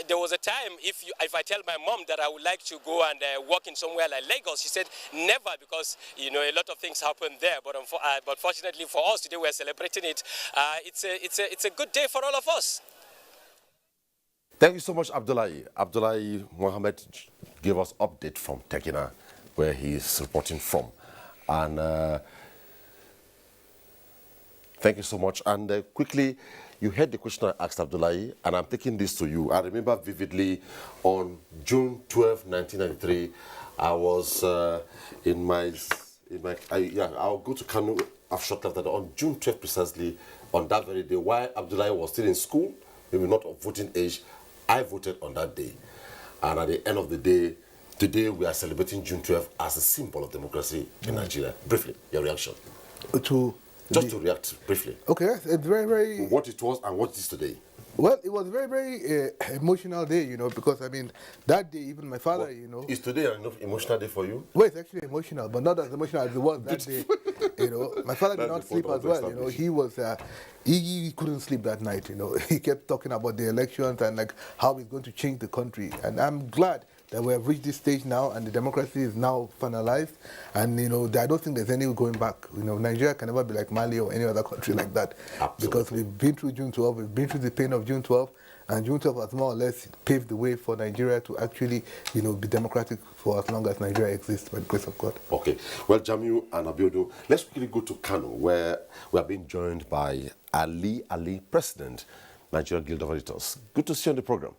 Speaker 16: there was a time if I tell my mom that I would like to go and work in somewhere like Lagos, she said never, because a lot of things happen there. But fortunately for us today, we're celebrating it. It's a good day for all of us.
Speaker 13: Thank you so much, Abdullahi. Abdullahi Mohammed gave us update from Tekina, where he is reporting from, and thank you so much. And quickly, you heard the question I asked Abdullahi, and I'm taking this to you. I remember vividly on June 12, 1993, I was I'll go to Kano shortly after that, on June 12 precisely, on that very day, while Abdullahi was still in school, maybe not of voting age, I voted on that day. And at the end of the day, today we are celebrating June 12 as a symbol of democracy in Nigeria. Briefly, your reaction. Just to react briefly.
Speaker 15: Okay, it's very, very...
Speaker 13: What it was and what it is today.
Speaker 15: Well, it was a very, very emotional day, because, I mean, that day, even my father,
Speaker 13: Is today an emotional day for you?
Speaker 15: Well, it's actually emotional, but not as emotional as it was that day. My father did not sleep as well. He was, he couldn't sleep that night. He kept talking about the elections and like how he's going to change the country. And I'm glad that we have reached this stage now, and the democracy is now finalized. And I don't think there's any going back. Nigeria can never be like Mali or any other country like that. Absolutely. Because we've been through June 12, we've been through the pain of June 12. And June 12 has more or less paved the way for Nigeria to actually, be democratic for as long as Nigeria exists, by the grace of God.
Speaker 13: Okay. Well, Jamiu and Abiodun, let's quickly go to Kano, where we are being joined by Ali, President, Nigerian Guild of Editors. Good to see you on the program.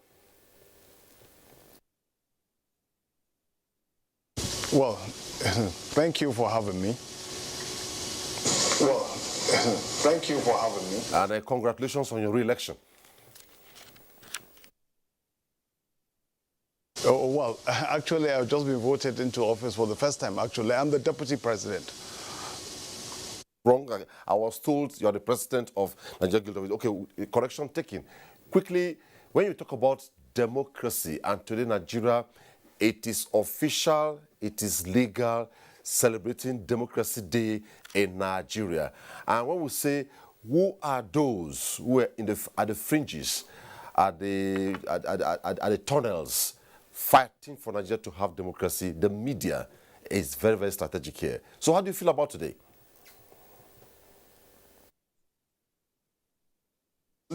Speaker 1: Well, thank you for having me.
Speaker 13: And congratulations on your re-election.
Speaker 1: Oh, well, actually, I've just been voted into office for the first time, actually. I'm the deputy president.
Speaker 13: Wrong. I was told you're the president of Nigerian Guild of Editors. Okay, correction taken. Quickly, when you talk about democracy, and today Nigeria, it is official, it is legal, celebrating Democracy Day in Nigeria. And when we say, who are those who are at the fringes, at the tunnels, fighting for Nigeria to have democracy, the media is very, very strategic here. So how do you feel about today?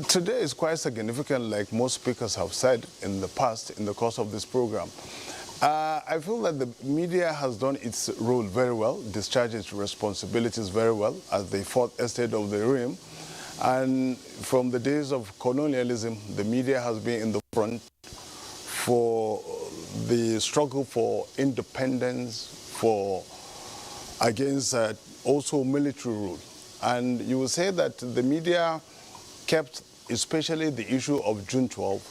Speaker 1: Today is quite significant, like most speakers have said in the past, in the course of this program. I feel that the media has done its role very well, discharged its responsibilities very well as the fourth estate of the realm. And from the days of colonialism, the media has been in the front for the struggle for independence, against also military rule. And you will say that the media kept especially the issue of June 12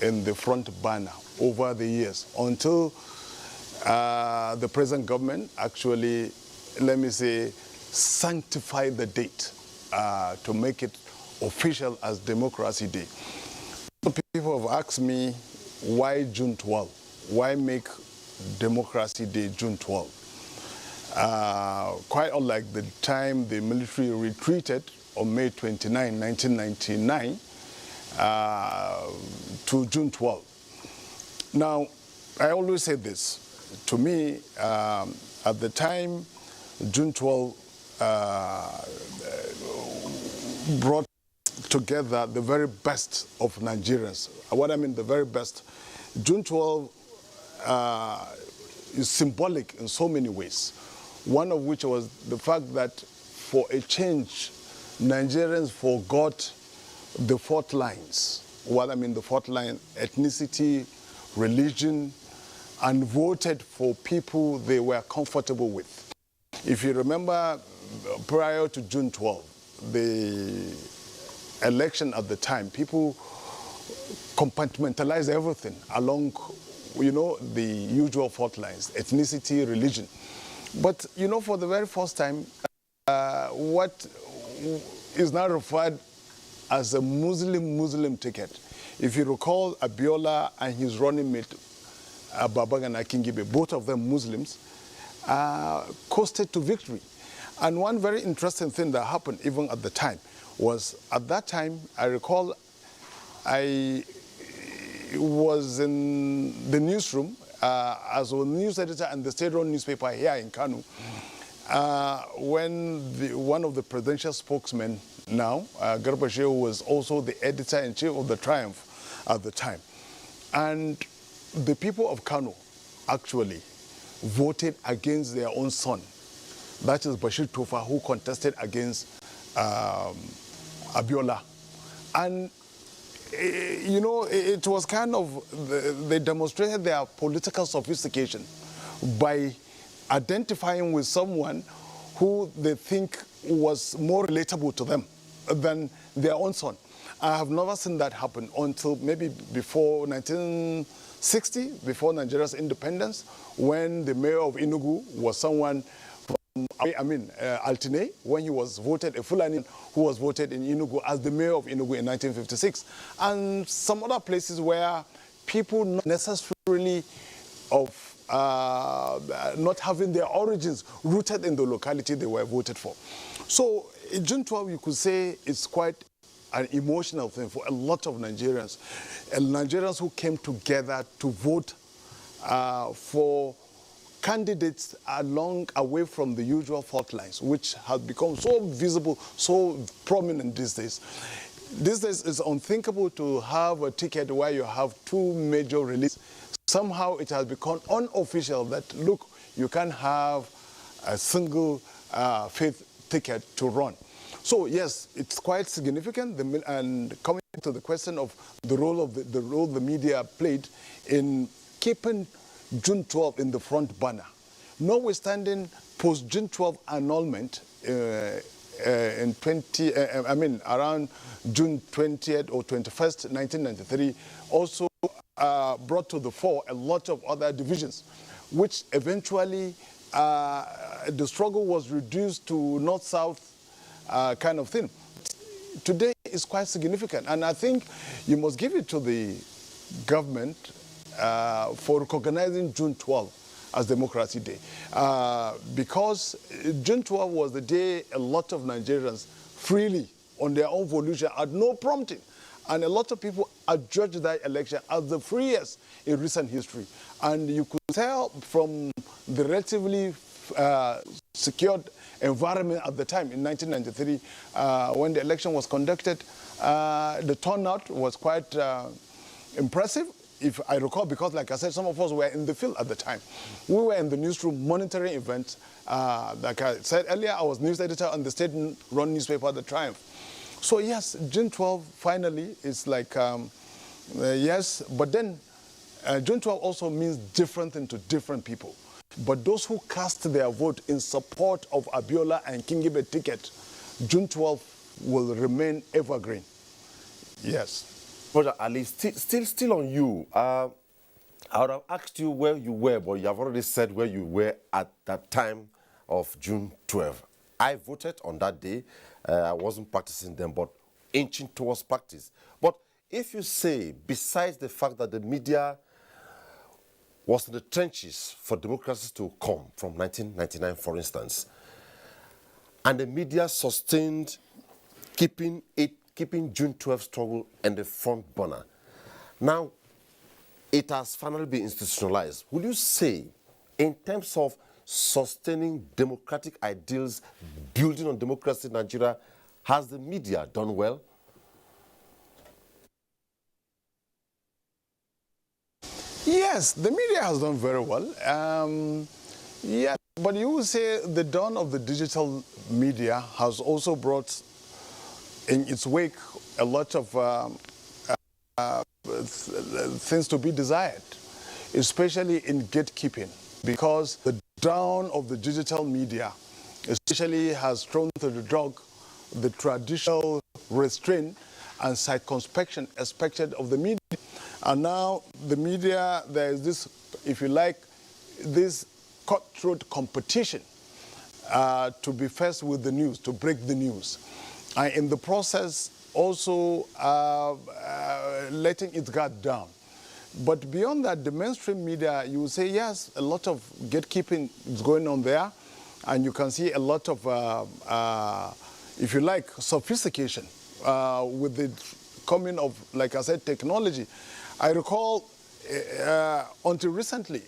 Speaker 1: in the front burner over the years until the present government actually, let me say, sanctified the date to make it official as Democracy Day. People have asked me, why June 12? Why make Democracy Day June 12? Quite unlike the time the military retreated on May 29, 1999, to June 12. Now, I always say this. To me, at the time, June 12 brought together the very best of Nigerians. What I mean, the very best. June 12 is symbolic in so many ways. One of which was the fact that for a change, Nigerians forgot the fault lines. What I mean, the fault line, ethnicity, religion, and voted for people they were comfortable with. If you remember, prior to June 12, the election at the time, people compartmentalized everything along, the usual fault lines: ethnicity, religion. But, for the very first time, what is now referred as a Muslim ticket. If you recall, Abiola and his running mate, Babagan Akingibe, both of them Muslims, coasted to victory. And one very interesting thing that happened even at the time was, at that time, I recall I was in the newsroom as a news editor and the state-run newspaper here in Kano, when one of the presidential spokesmen now, Garba Shehu, was also the editor-in-chief of the Triumph at the time. And the people of Kano actually voted against their own son. That is Bashir Tofa, who contested against Abiola. And, it was kind of, they demonstrated their political sophistication by identifying with someone who they think was more relatable to them than their own son. I have never seen that happen until maybe before 1960, before Nigeria's independence, when the mayor of Enugu was someone from, Altine, when he was voted, a Fulani who was voted in Enugu as the mayor of Enugu in 1956. And some other places where people not necessarily of not having their origins rooted in the locality they were voted for. So in June 12, you could say it's quite an emotional thing for a lot of Nigerians, and Nigerians who came together to vote for candidates away from the usual fault lines, which have become so visible, so prominent these days. These days, it's unthinkable to have a ticket where you have two major releases. Somehow it has become unofficial that, look, you can have a single faith ticket to run. So yes, it's quite significant. And coming to the question of the role the media played in keeping June 12 in the front burner, notwithstanding post June 12 annulment in around June 20th or 21st, 1993, also brought to the fore a lot of other divisions, which eventually the struggle was reduced to north-south kind of thing. Today is quite significant, and I think you must give it to the government for recognizing June 12 as Democracy Day, because June 12 was the day a lot of Nigerians freely, on their own volition, at no prompting, and a lot of people adjudged that election as the freest in recent history. And you could tell from the relatively secured environment at the time in 1993, when the election was conducted, the turnout was quite impressive, if I recall, because like I said, some of us were in the field at the time. We were in the newsroom monitoring events. Like I said earlier, I was news editor on the state-run newspaper, The Triumph. So yes, June 12 finally is like, yes, but then June 12 also means different thing to different people. But those who cast their vote in support of Abiola and Kingibe ticket, June 12 will remain evergreen. Yes.
Speaker 13: Brother Ali, still on you. I would have asked you where you were, but you have already said where you were at that time of June 12. I voted on that day. I wasn't practicing them, but inching towards practice. But if you say, besides the fact that the media was in the trenches for democracy to come from 1999, for instance, and the media sustained keeping June 12 struggle in the front burner. Now, it has finally been institutionalized. Would you say, in terms of sustaining democratic ideals, building on democracy in Nigeria, has the media done well?
Speaker 1: Yes, the media has done very well. Yeah, but you would say the dawn of the digital media has also brought in its wake a lot of things to be desired. especially in gatekeeping, because the down of the digital media especially has thrown to the dog the traditional restraint and circumspection expected of the media. And now the media, there is this, if you like, this cutthroat competition to be first with the news, to break the news. And in the process, also letting its guard down. But beyond that, the mainstream media, you will say, yes, a lot of gatekeeping is going on there. And you can see a lot of, if you like, sophistication with the coming of, like I said, technology. I recall until recently,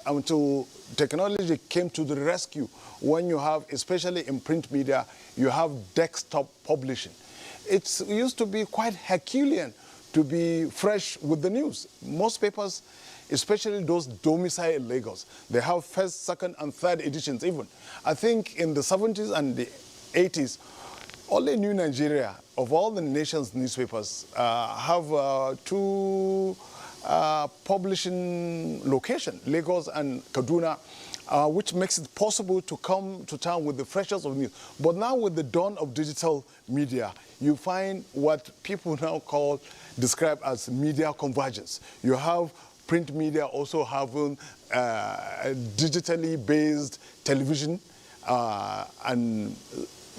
Speaker 1: until technology came to the rescue, when you have, especially in print media, you have desktop publishing. It used to be quite Herculean to be fresh with the news. Most papers, especially those domiciled in Lagos, they have first, second, and third editions even. I think in the 70s and the 80s, only New Nigeria, of all the nation's newspapers, have two publishing locations, Lagos and Kaduna, which makes it possible to come to town with the freshest of news. But now with the dawn of digital media, you find what people now describe as media convergence. You have print media also having digitally based television and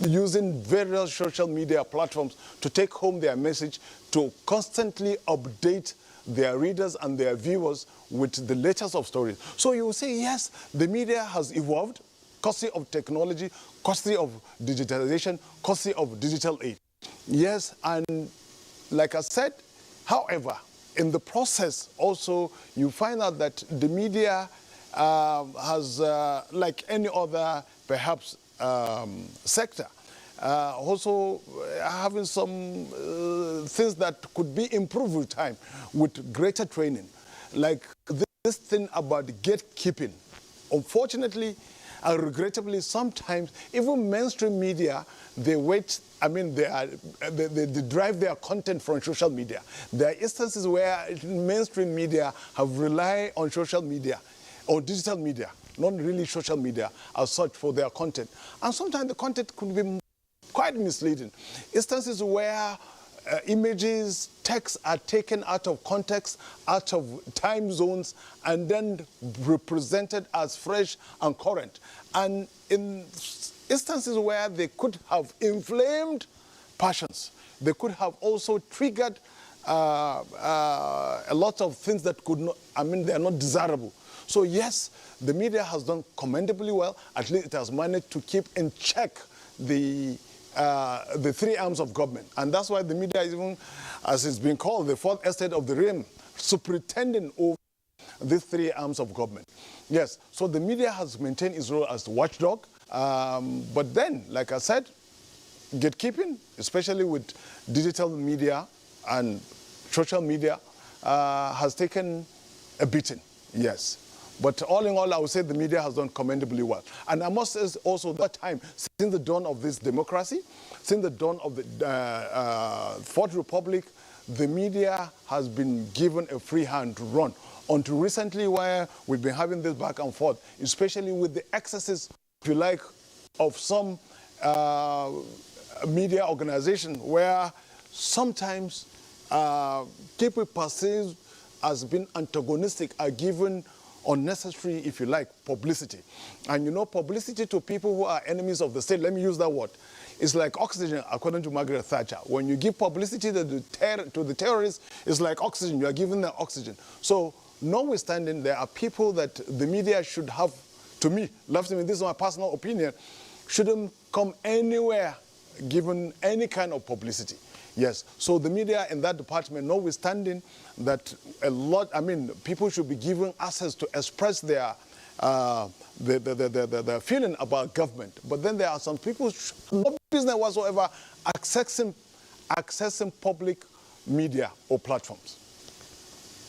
Speaker 1: using various social media platforms to take home their message, to constantly update their readers and their viewers with the latest of stories. So you will say, yes, the media has evolved, courtesy of technology, courtesy of digitalization, courtesy of digital age. Yes, and like I said, however, in the process also, you find out that the media has, like any other, perhaps, sector, also having some things that could be improved with time, with greater training. Like this thing about gatekeeping. Unfortunately and regrettably, sometimes even mainstream media, they derive their content from social media. There are instances where mainstream media have relied on social media or digital media, not really social media as such, for their content. And sometimes the content could be quite misleading. Instances where images, texts are taken out of context, out of time zones, and then represented as fresh and current. And in instances where they could have inflamed passions, they could have also triggered a lot of things that could not, they are not desirable. So yes, the media has done commendably well. At least it has managed to keep in check the three arms of government. And that's why the media is even, as it's been called, the fourth estate of the realm, superintending over these three arms of government. Yes, so the media has maintained its role as the watchdog. But then, like I said, gatekeeping, especially with digital media and social media, has taken a beating, yes. But all in all, I would say the media has done commendably well. And I must say also that time, since the dawn of this democracy, since the dawn of the Fourth Republic, the media has been given a free hand to run. Until recently, where we've been having this back and forth, especially with the excesses, if you like, of some media organization, where sometimes people perceived as being antagonistic are given unnecessary, if you like, publicity. And you know, publicity to people who are enemies of the state, let me use that word, is like oxygen, according to Margaret Thatcher. When you give publicity to the terrorists, it's like oxygen, you are giving them oxygen. So, notwithstanding, there are people that the media should have, to me, left to me, this is my personal opinion, shouldn't come anywhere given any kind of publicity. Yes, so the media in that department, notwithstanding that a lot, people should be given access to express their feeling about government. But then there are some people, no business whatsoever, accessing public media or platforms.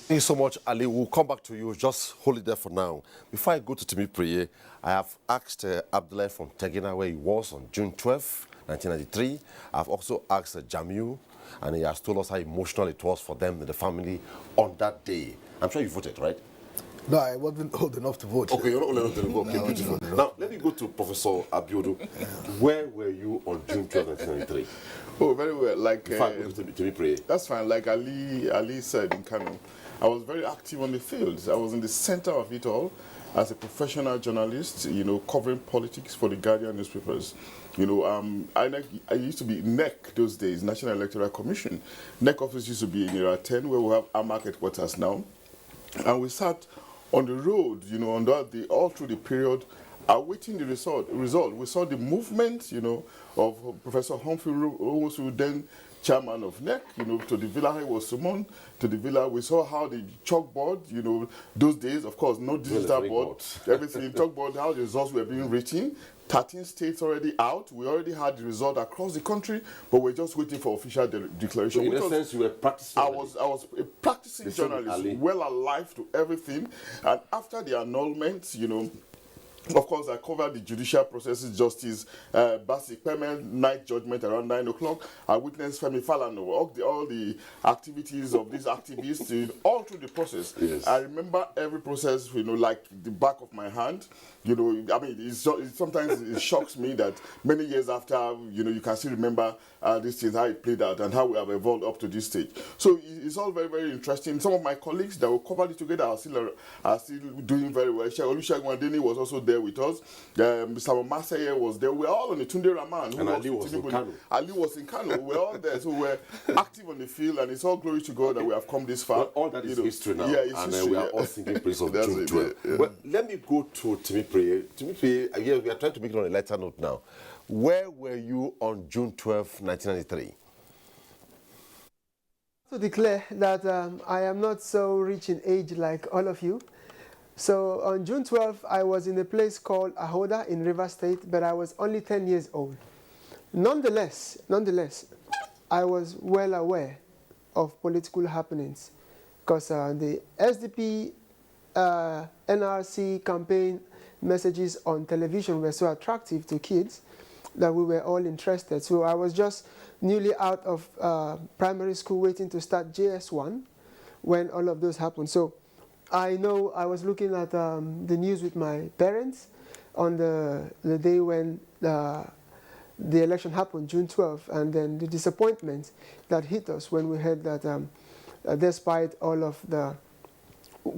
Speaker 13: Thank you so much, Ali. We'll come back to you. Just hold it there for now. Before I go to Timi Preye, I have asked Abdullah from Tegina where he was on June 12th, 1993. I've also asked Jamiu, and he has told us how emotional it was for them and the family on that day. I'm sure you voted, right?
Speaker 15: No, I wasn't old enough to vote.
Speaker 13: Okay, you're not old enough to vote. Okay, beautiful. Now, let me go to Professor Abiola. Where were you on June 12, 1993?
Speaker 1: Oh, very well. Like,
Speaker 13: to be pray.
Speaker 1: That's fine. Like Ali said in Kano, I was very active on the field. I was in the center of it all as a professional journalist, you know, covering politics for the Guardian newspapers. You know, I used to be NEC those days, National Electoral Commission. NEC office used to be in Area 10, where we have our market quarters now. And we sat on the road, you know, all through the period, awaiting the result. We saw the movement, you know, of Professor Humphrey Rose, who then chairman of NEC, you know, to the villa. He was summoned to the villa. We saw how the chalkboard, you know, those days, of course, no digital board, everything, chalkboard, how the results were being written. 13 states already out. We already had the result across the country, but we're just waiting for official declaration.
Speaker 13: So in a sense, you were practicing.
Speaker 1: I was a practicing journalist, well alive to everything. And after the annulment, you know, of course, I covered the judicial processes, Justice Basic Payment, night judgment around 9 o'clock. I witnessed Femi Falana, all the activities of these activists, you know, all through the process. Yes. I remember every process, you know, like the back of my hand. You know, I mean, sometimes it shocks me that many years after, you know, you can still remember these things, how it played out and how we have evolved up to this stage. So it's all very, very interesting. Some of my colleagues that were covered it together are still doing very well. Olusegun Adeni was also there with us. Mr. Maseye was there. We were all on the Tunde Rahman.
Speaker 13: And Ali was in Kano.
Speaker 1: Ali was in Kano. We were all there. So we're active on the field, and it's all glory to God that we have come this far.
Speaker 13: Well, all that is history now.
Speaker 1: Yeah, it's
Speaker 13: and
Speaker 1: history.
Speaker 13: We are all thinking praise of June 12. Yeah. Well, let me go to Timi Praye. Yeah, we are trying to make it on a lighter note now. Where were you on June 12, 1993?
Speaker 11: To declare that I am not so rich in age like all of you. So on June 12th, I was in a place called Ahoda in Rivers State, but I was only 10 years old. Nonetheless, I was well aware of political happenings because the SDP NRC campaign messages on television were so attractive to kids that we were all interested. So I was just newly out of primary school waiting to start JS1 when all of those happened. So I know I was looking at the news with my parents on the day when the election happened, June 12th, and then the disappointment that hit us when we heard that despite all of the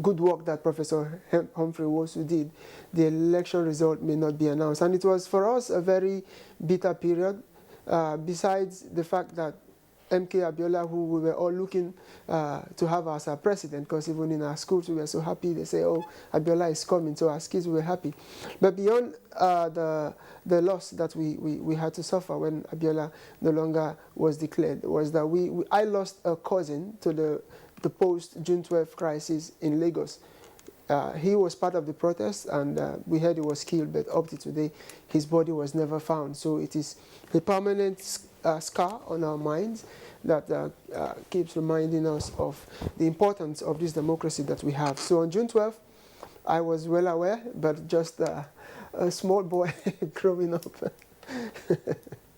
Speaker 11: good work that Professor Humphrey Wosu did, the election result may not be announced. And it was for us a very bitter period, besides the fact that MKO Abiola, who we were all looking to have as our president, because even in our schools we were so happy, they say, oh, Abiola is coming, so as kids we were happy. But beyond the loss that we had to suffer when Abiola no longer was declared, was that I lost a cousin to the post-June 12 crisis in Lagos. He was part of the protest, and we heard he was killed, but up to today, his body was never found. So it is a permanent scar on our minds that keeps reminding us of the importance of this democracy that we have. So on June 12th, I was well aware, but just a small boy growing up.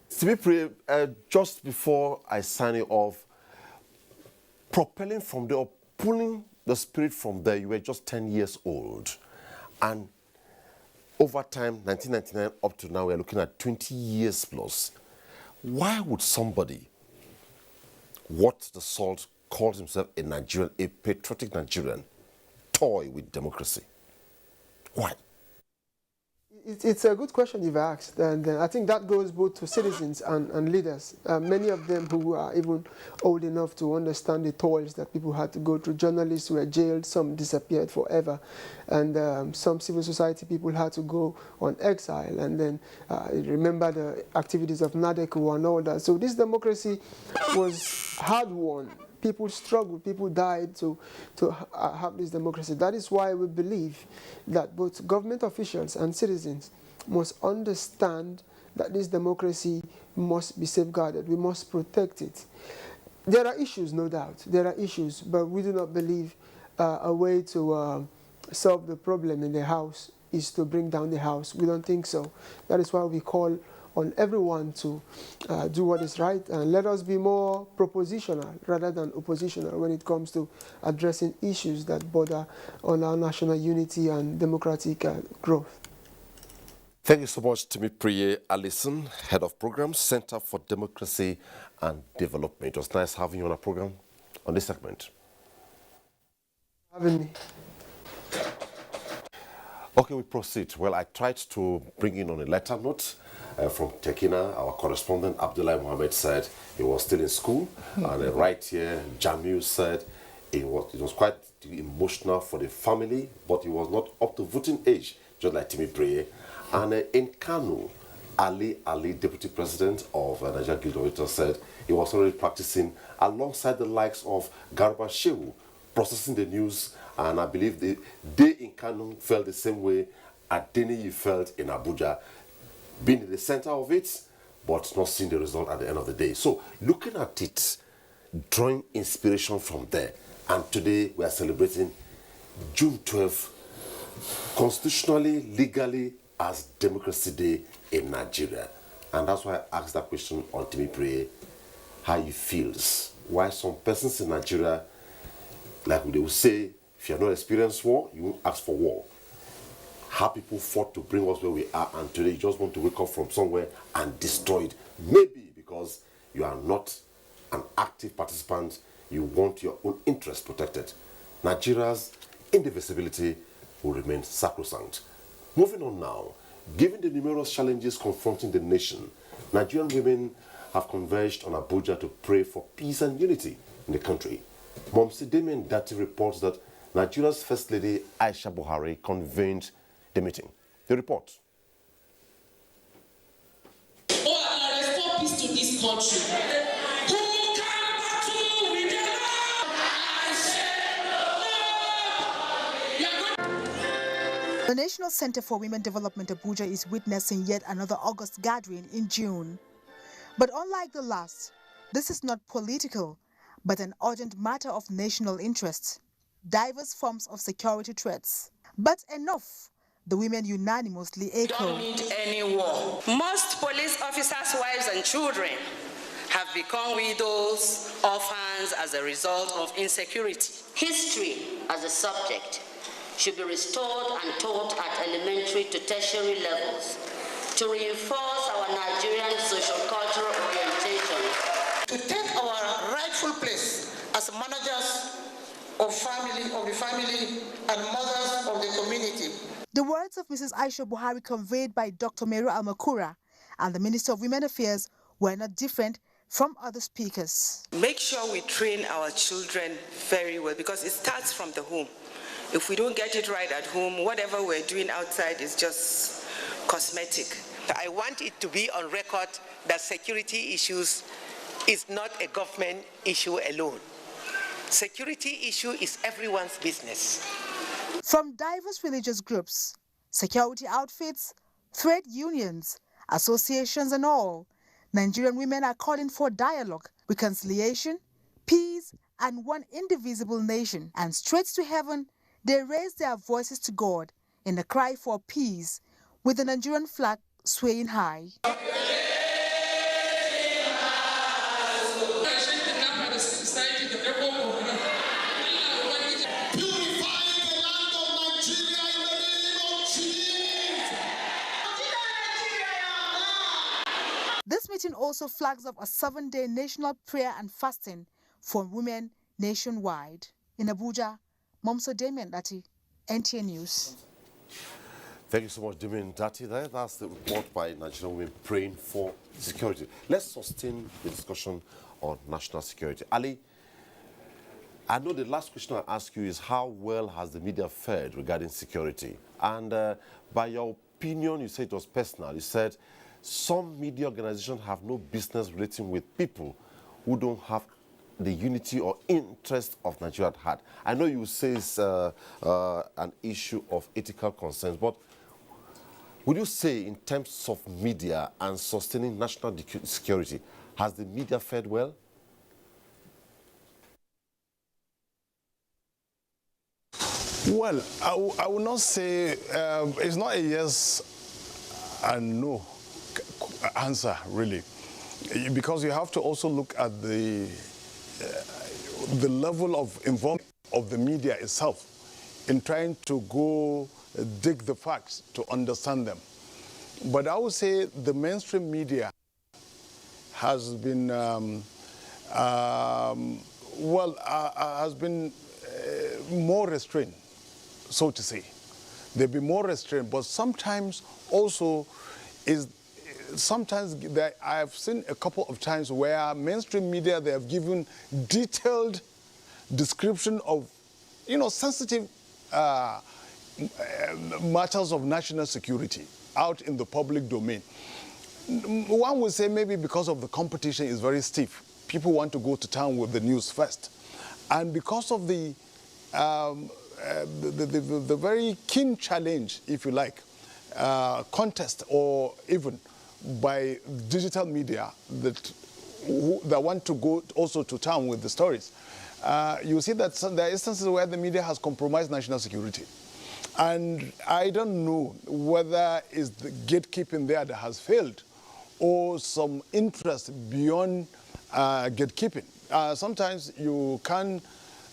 Speaker 13: Timi Praye, just before I sign you off, propelling from there, or pulling the spirit from there, you were just 10 years old. And over time, 1999 up to now, we're looking at 20 years plus. Why would somebody, what the salt calls himself a Nigerian, a patriotic Nigerian, toy with democracy? Why?
Speaker 11: It's a good question you've asked, and I think that goes both to citizens and leaders. Many of them who are even old enough to understand the toils that people had to go through. Journalists were jailed, some disappeared forever, and some civil society people had to go on exile, and then remember the activities of Nadeku and all that. So this democracy was hard-won. People struggled, people died to have this democracy. That is why we believe that both government officials and citizens must understand that this democracy must be safeguarded. We must protect it. There are issues, no doubt. There are issues, but we do not believe a way to solve the problem in the house is to bring down the house. We don't think so. That is why we call on everyone to do what is right, and let us be more propositional rather than oppositional when it comes to addressing issues that border on our national unity and democratic growth.
Speaker 13: Thank you so much, Timi Priye Allison, Head of Programs, Center for Democracy and Development. It was nice having you on our program on this segment.
Speaker 11: Having me.
Speaker 13: Okay, we proceed. Well, I tried to bring in on a lighter note from Tekina. Our correspondent, Abdullah Mohammed, said he was still in school. And right here, Jamil said it was quite emotional for the family, but he was not up to voting age, just like Timi Priye. And in Kano, Ali, Deputy President of Nigerian Guild of Auditors, said he was already practicing alongside the likes of Garba Shehu, processing the news. And I believe they in Kano felt the same way Adeniyi felt in Abuja, being in the center of it, but not seeing the result at the end of the day. So looking at it, drawing inspiration from there, and today we are celebrating June 12th, constitutionally, legally, as Democracy Day in Nigeria. And that's why I asked that question on Timi Priye, how he feels. Why some persons in Nigeria, like they will say, if you have not experienced war, you won't ask for war. How people fought to bring us where we are, and today you just want to wake up from somewhere and destroy it. Maybe because you are not an active participant, you want your own interests protected. Nigeria's indivisibility will remain sacrosanct. Moving on now, given the numerous challenges confronting the nation, Nigerian women have converged on Abuja to pray for peace and unity in the country. Momsi Damien Dati reports that Nigeria's First Lady Aisha Buhari convened the meeting. The report.
Speaker 3: Restore peace to this country.
Speaker 17: The National Center for Women Development Abuja is witnessing yet another August gathering in June. But unlike the last, this is not political, but an urgent matter of national interest. Diverse forms of security threats. But enough, the women unanimously echo.
Speaker 23: Don't need any war. Most police officers' wives and children have become widows, orphans as a result of insecurity. History as a subject should be restored and taught at elementary to tertiary levels to reinforce our Nigerian social-cultural orientation.
Speaker 24: To take our rightful place as managers of the family and mothers of the community.
Speaker 17: The words of Mrs. Aisha Buhari conveyed by Dr. Meru Almakura and the Minister of Women Affairs were not different from other speakers.
Speaker 23: Make sure we train our children very well because it starts from the home. If we don't get it right at home, whatever we're doing outside is just cosmetic. I want it to be on record that security issues is not a government issue alone. Security issue is everyone's business.
Speaker 17: From diverse religious groups, security outfits, trade unions, associations and all, Nigerian women are calling for dialogue, reconciliation, peace and one indivisible nation. And straight to heaven, they raise their voices to God in a cry for peace, with the Nigerian flag swaying high. This meeting also flags up a 7-day national prayer and fasting for women nationwide. In Abuja, Momso Damien Dati, NTA News.
Speaker 13: Thank you so much, Damien Dati. That's the report by Nigerian women praying for security. Let's sustain the discussion on national security. Ali, I know the last question I ask you is how well has the media fared regarding security? And by your opinion, you said it was personal. You said some media organizations have no business relating with people who don't have the unity or interest of Nigeria at heart. I know you say it's an issue of ethical concerns, but would you say in terms of media and sustaining national security, has the media fared well?
Speaker 1: Well, I would not say, it's not a yes and no answer, really, because you have to also look at the level of involvement of the media itself in trying to go dig the facts to understand them. But I would say the mainstream media has been, has been more restrained, so to say. They've been more restrained, but sometimes also I have seen a couple of times where mainstream media, they have given detailed description of, sensitive matters of national security out in the public domain. One would say maybe because of the competition is very stiff. People want to go to town with the news first. And because of the very keen challenge, if you like, contest or even by digital media that want to go also to town with the stories, you see that there are instances where the media has compromised national security. And I don't know whether it's the gatekeeping there that has failed or some interest beyond gatekeeping. Sometimes you can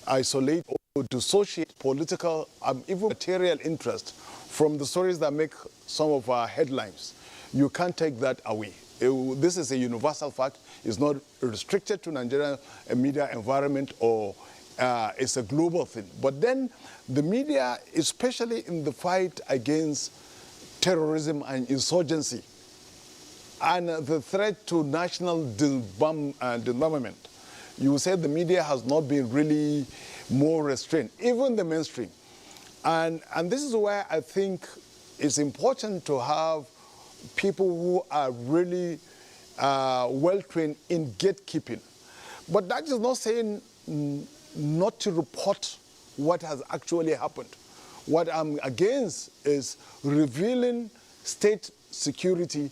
Speaker 1: isolate or dissociate political, even material interest from the stories that make some of our headlines. You can't take that away. This is a universal fact. It's not restricted to Nigerian media environment, or it's a global thing. But then the media, especially in the fight against terrorism and insurgency, and the threat to national disarmament, you will say the media has not been really more restrained, even the mainstream. And this is where I think it's important to have people who are really well-trained in gatekeeping. But that is not saying not to report what has actually happened. What I'm against is revealing state security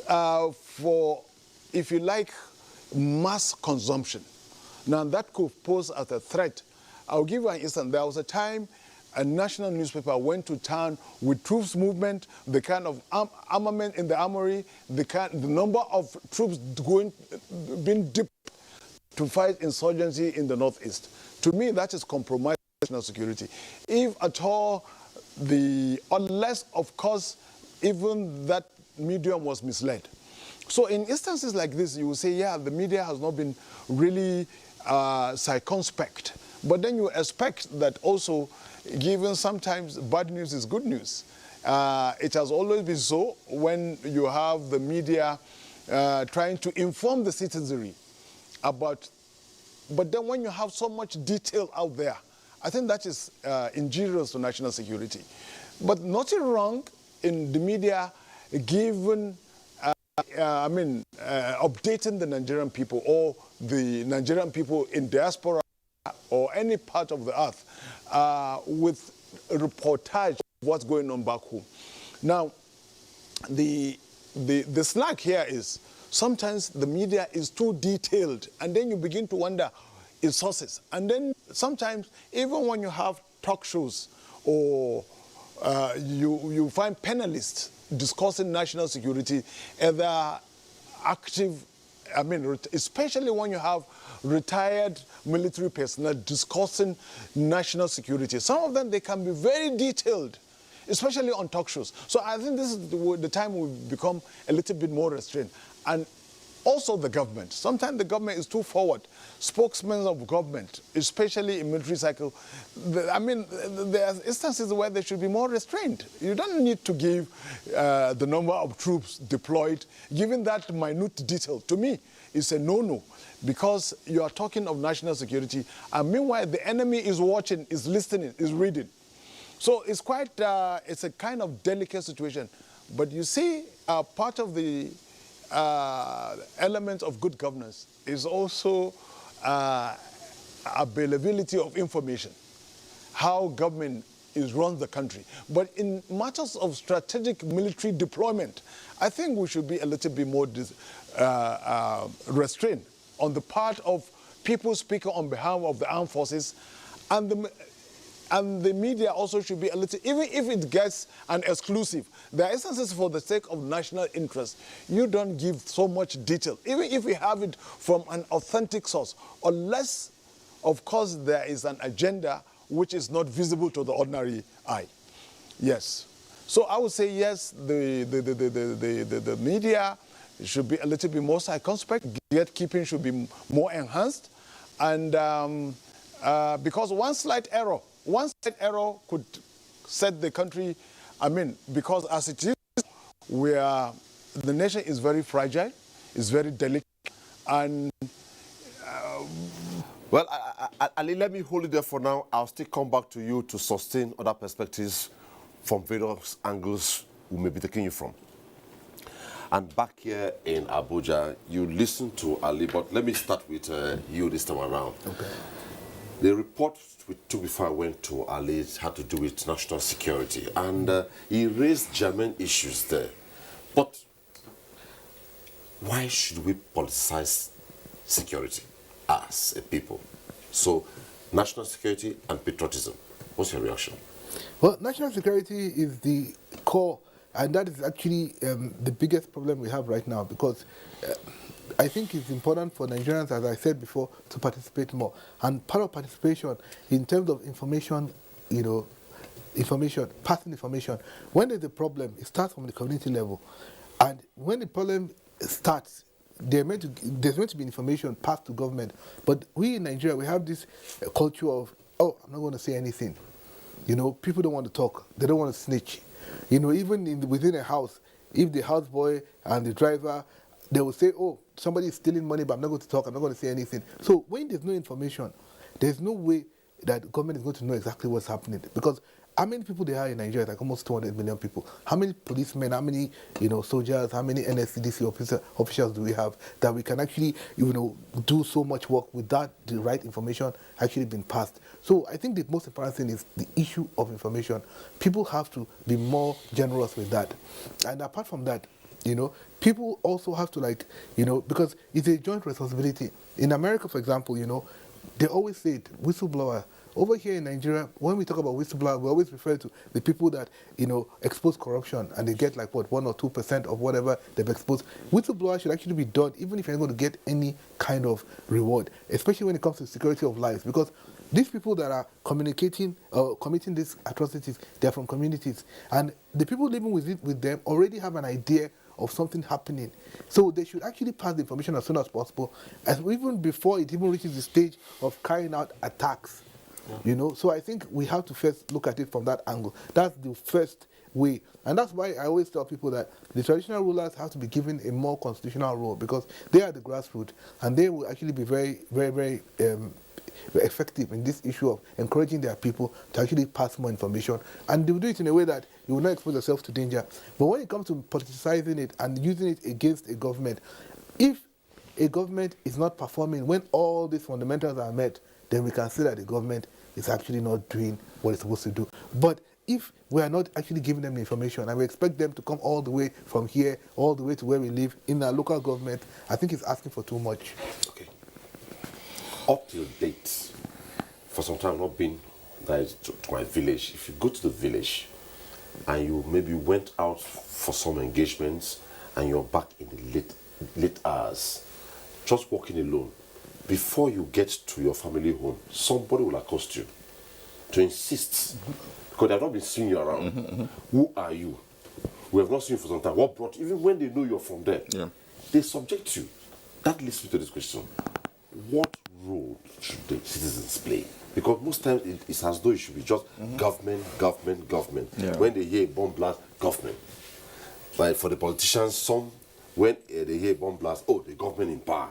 Speaker 1: for, if you like, mass consumption. Now that could pose as a threat. I'll give you an instance. There was a time a national newspaper went to town with troops movement, the kind of armament in the armory, the number of troops being dipped to fight insurgency in the northeast. To me, that is compromising national security. If at all, unless of course, even that medium was misled. So in instances like this, you will say, yeah, the media has not been really circumspect. But then you expect that also, given sometimes bad news is good news. It has always been so when you have the media trying to inform the citizenry about, but then when you have so much detail out there, I think that is injurious to national security. But nothing wrong in the media given, updating the Nigerian people or the Nigerian people in diaspora or any part of the earth with a reportage of what's going on back home. Now, the snag here is sometimes the media is too detailed, and then you begin to wonder its sources. And then sometimes, even when you have talk shows or you find panelists discussing national security, either active, especially when you have retired military personnel discussing national security. Some of them, they can be very detailed, especially on talk shows. So I think this is the time we become a little bit more restrained. And also the government. Sometimes the government is too forward. Spokesmen of government, especially in military cycle, there are instances where they should be more restrained. You don't need to give the number of troops deployed. Given that minute detail, to me, is a no-no, because you are talking of national security, and meanwhile the enemy is watching, is listening, is reading. So it's quite, it's a kind of delicate situation. But you see, part of the element of good governance is also availability of information, how government is run the country. But in matters of strategic military deployment, I think we should be a little bit more restrained on the part of people speaking on behalf of the armed forces. And And the media also should be a little, even if it gets an exclusive, there are instances for the sake of national interest, you don't give so much detail, even if you have it from an authentic source, unless, of course, there is an agenda which is not visible to the ordinary eye. Yes. So I would say yes, the media should be a little bit more circumspect, gatekeeping should be more enhanced, and because one slight error could set the country, I mean, because as it is, the nation is very fragile, it's very delicate, and...
Speaker 13: Well, Ali, let me hold it there for now. I'll still come back to you to sustain other perspectives from various angles we may be taking you from. And back here in Abuja, you listen to Ali, but let me start with you this time around. Okay. The report we took before I went to Ali had to do with national security, and he raised germane issues there. But why should we politicize security as a people? So, national security and patriotism. What's your reaction?
Speaker 15: Well, national security is the core, and that is actually the biggest problem we have right now, because I think it's important for Nigerians, as I said before, to participate more. And part of participation in terms of information, passing information. When there's a problem, it starts from the community level. And when the problem starts, there's meant to be information passed to government. But we in Nigeria, we have this culture of, oh, I'm not going to say anything. People don't want to talk. They don't want to snitch. Even within a house, if the houseboy and the driver, they will say, oh, somebody is stealing money, but I'm not going to talk, I'm not going to say anything. So when there's no information, there's no way that government is going to know exactly what's happening. Because how many people there are in Nigeria? Like almost 200 million people. How many policemen, how many soldiers, how many NSCDC officials do we have that we can actually do so much work without the right information actually being passed? So I think the most important thing is the issue of information. People have to be more generous with that. And apart from that, people also have to because it's a joint responsibility. In America, for example, they always say it, whistleblower. Over here in Nigeria, when we talk about whistleblower, we always refer to the people that, expose corruption and they get 1 or 2% of whatever they've exposed. Whistleblower should actually be done even if you're not going to get any kind of reward, especially when it comes to security of lives, because these people that are communicating or committing these atrocities, they're from communities. And the people living with them already have an idea of something happening. So they should actually pass the information as soon as possible, even before it even reaches the stage of carrying out attacks. So I think we have to first look at it from that angle. That's the first way. And that's why I always tell people that the traditional rulers have to be given a more constitutional role, because they are the grassroots and they will actually be very, very, very effective in this issue of encouraging their people to actually pass more information. And they will do it in a way that you will not expose yourself to danger. But when it comes to politicizing it and using it against a government, if a government is not performing when all these fundamentals are met, then we can see that the government is actually not doing what it's supposed to do. But if we are not actually giving them the information and we expect them to come all the way from here, all the way to where we live in our local government, I think it's asking for too much.
Speaker 13: Okay. Up till date, for some time I've not been to my village. If you go to the village and you maybe went out for some engagements and you're back in the late hours, just walking alone, before you get to your family home, somebody will accost you to insist, because they've not been seeing you around. Who are you? We have not seen you for some time. What brought you? Even when they know you're from there, they subject you. That leads me to this question. What role should the citizens play? Because most times it's as though it should be just government. Yeah. When they hear a bomb blast, government. But for the politicians, when they hear a bomb blast, oh, the government in power.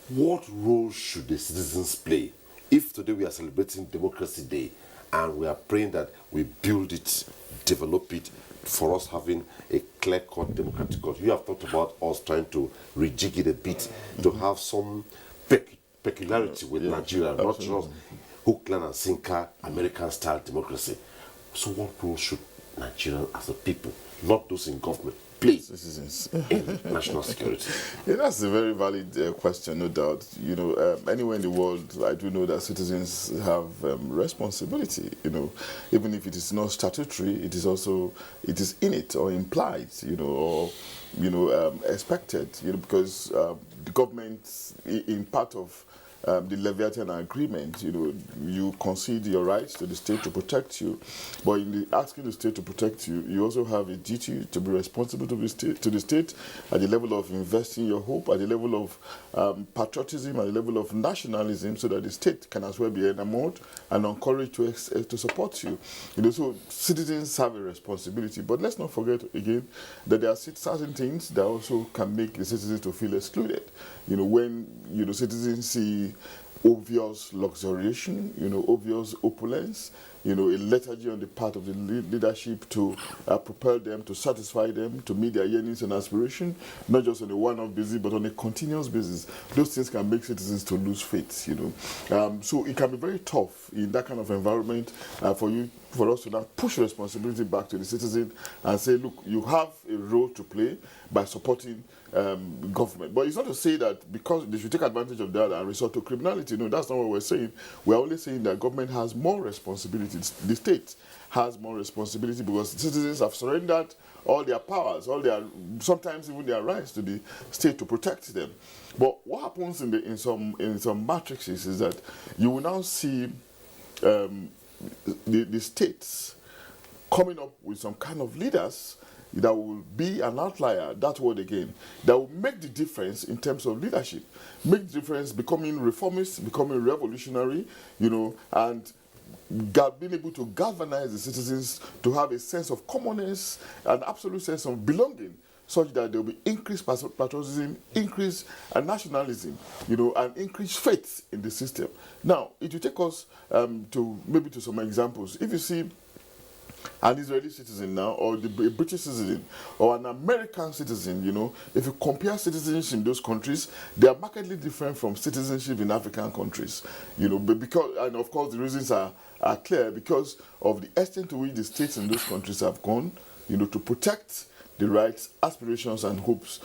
Speaker 13: What role should the citizens play? If today we are celebrating Democracy Day and we are praying that we build it, develop it, for us having a clear-cut democratic culture. You have talked about us trying to rejig it a bit, to have some peculiarity with Nigeria, not just hook, line and sinker, American-style democracy. So what role should Nigerians as a people, not those in government, play
Speaker 10: citizens
Speaker 13: in national security?
Speaker 10: Yeah, that's a very valid question, no doubt. You know, anywhere in the world, I do know that citizens have responsibility. You know, even if it is not statutory, it is innate or implied. You know, or expected. You know, because the government, in part of the Leviathan Agreement, you know, you concede your rights to the state to protect you, but in asking the state to protect you, you also have a duty to be responsible to the state at the level of investing your hope, at the level of patriotism, at the level of nationalism, so that the state can as well be enamored and encouraged to support you. You know, so citizens have a responsibility, but let's not forget again that there are certain things that also can make the citizens to feel excluded. You know, when citizens see obvious luxuriation, obvious opulence, a lethargy on the part of the leadership to propel them, to satisfy them, to meet their yearnings and aspirations, not just on a one-off basis, but on a continuous basis. Those things can make citizens to lose faith, So it can be very tough in that kind of environment for us to now push responsibility back to the citizen and say, look, you have a role to play by supporting government. But it's not to say that because they should take advantage of that and resort to criminality. No, that's not what we're saying. We're only saying that government has more responsibility. The state has more responsibility because citizens have surrendered all their powers, sometimes even their rights to the state to protect them. But what happens in some matrices is that you will now see the states coming up with some kind of leaders that will be an outlier, that word again, that will make the difference in terms of leadership, make the difference becoming reformist, becoming revolutionary, and being able to galvanize the citizens to have a sense of commonness, an absolute sense of belonging, such that there will be increased patriotism, increased nationalism, and increased faith in the system. Now, it will take us to some examples. If you see an Israeli citizen now, or a British citizen, or an American citizen, if you compare citizens in those countries, they are markedly different from citizenship in African countries, and of course the reasons are clear because of the extent to which the states in those countries have gone, to protect the rights, aspirations, and hopes,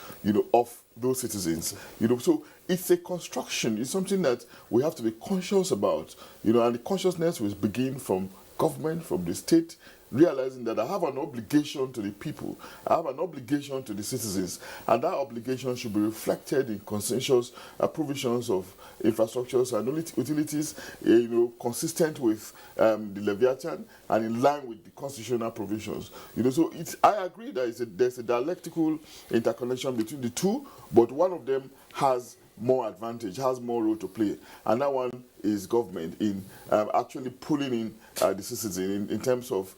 Speaker 10: of those citizens. So it's a construction. It's something that we have to be conscious about, and the consciousness will begin from government, from the state, realizing that I have an obligation to the people, I have an obligation to the citizens, and that obligation should be reflected in consensus provisions of infrastructures and utilities, consistent with the Leviathan and in line with the constitutional provisions. So I agree that there's a dialectical interconnection between the two, but one of them has more advantage, has more role to play, and that one is government in actually pulling in the citizen in terms of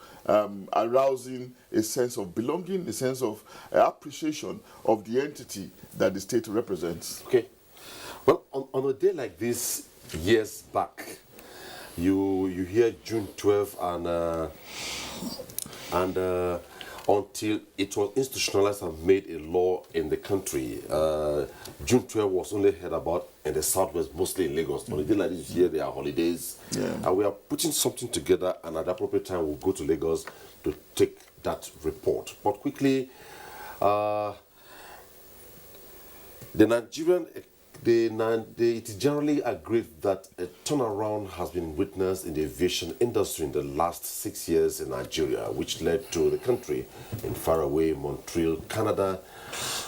Speaker 10: arousing a sense of belonging, a sense of appreciation of the entity that the state represents.
Speaker 13: Okay. Well, on a day like this, years back, you hear June 12 and until it was institutionalized and made a law in the country. June 12 was only heard about in the southwest, mostly in Lagos. On a day like this, here there are holidays, and we are putting something together, and at the appropriate time we'll go to Lagos to take that report. But quickly, it is generally agreed that a turnaround has been witnessed in the aviation industry in the last 6 years in Nigeria, which led to the country in faraway Montreal, Canada,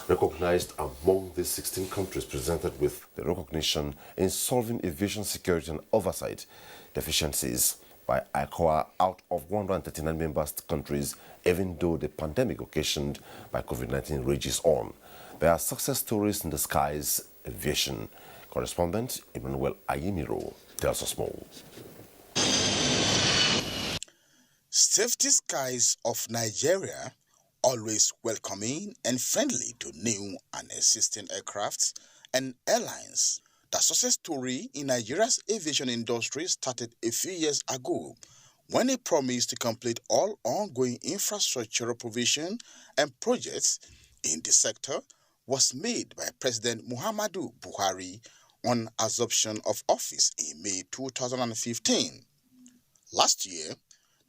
Speaker 13: recognized among the 16 countries presented with the recognition in solving aviation security and oversight deficiencies by ICOA out of 139 member countries, even though the pandemic occasioned by COVID-19 rages on. There are success stories in the skies. Aviation correspondent Emmanuel Ayimiro tells us more.
Speaker 2: Safety skies of Nigeria, always welcoming and friendly to new and existing aircrafts and airlines. The success story in Nigeria's aviation industry started a few years ago when it promised to complete all ongoing infrastructural provision and projects in the sector was made by President Muhammadu Buhari on assumption of office in May 2015. Last year,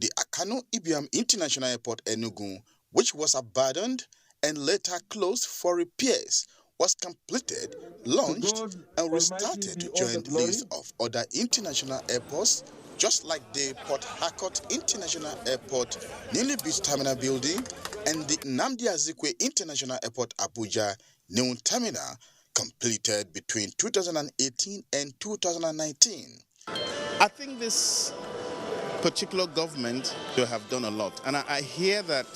Speaker 2: the Akano Ibiam International Airport Enugu, which was abandoned and later closed for repairs, was completed, launched, and restarted to join the list of other international airports, just like the Port Harcourt International Airport, newly built terminal building, and the Nnamdi Azikiwe International Airport, Abuja, new terminal, completed between 2018 and 2019.
Speaker 4: I think this particular government, they have done a lot. And I hear that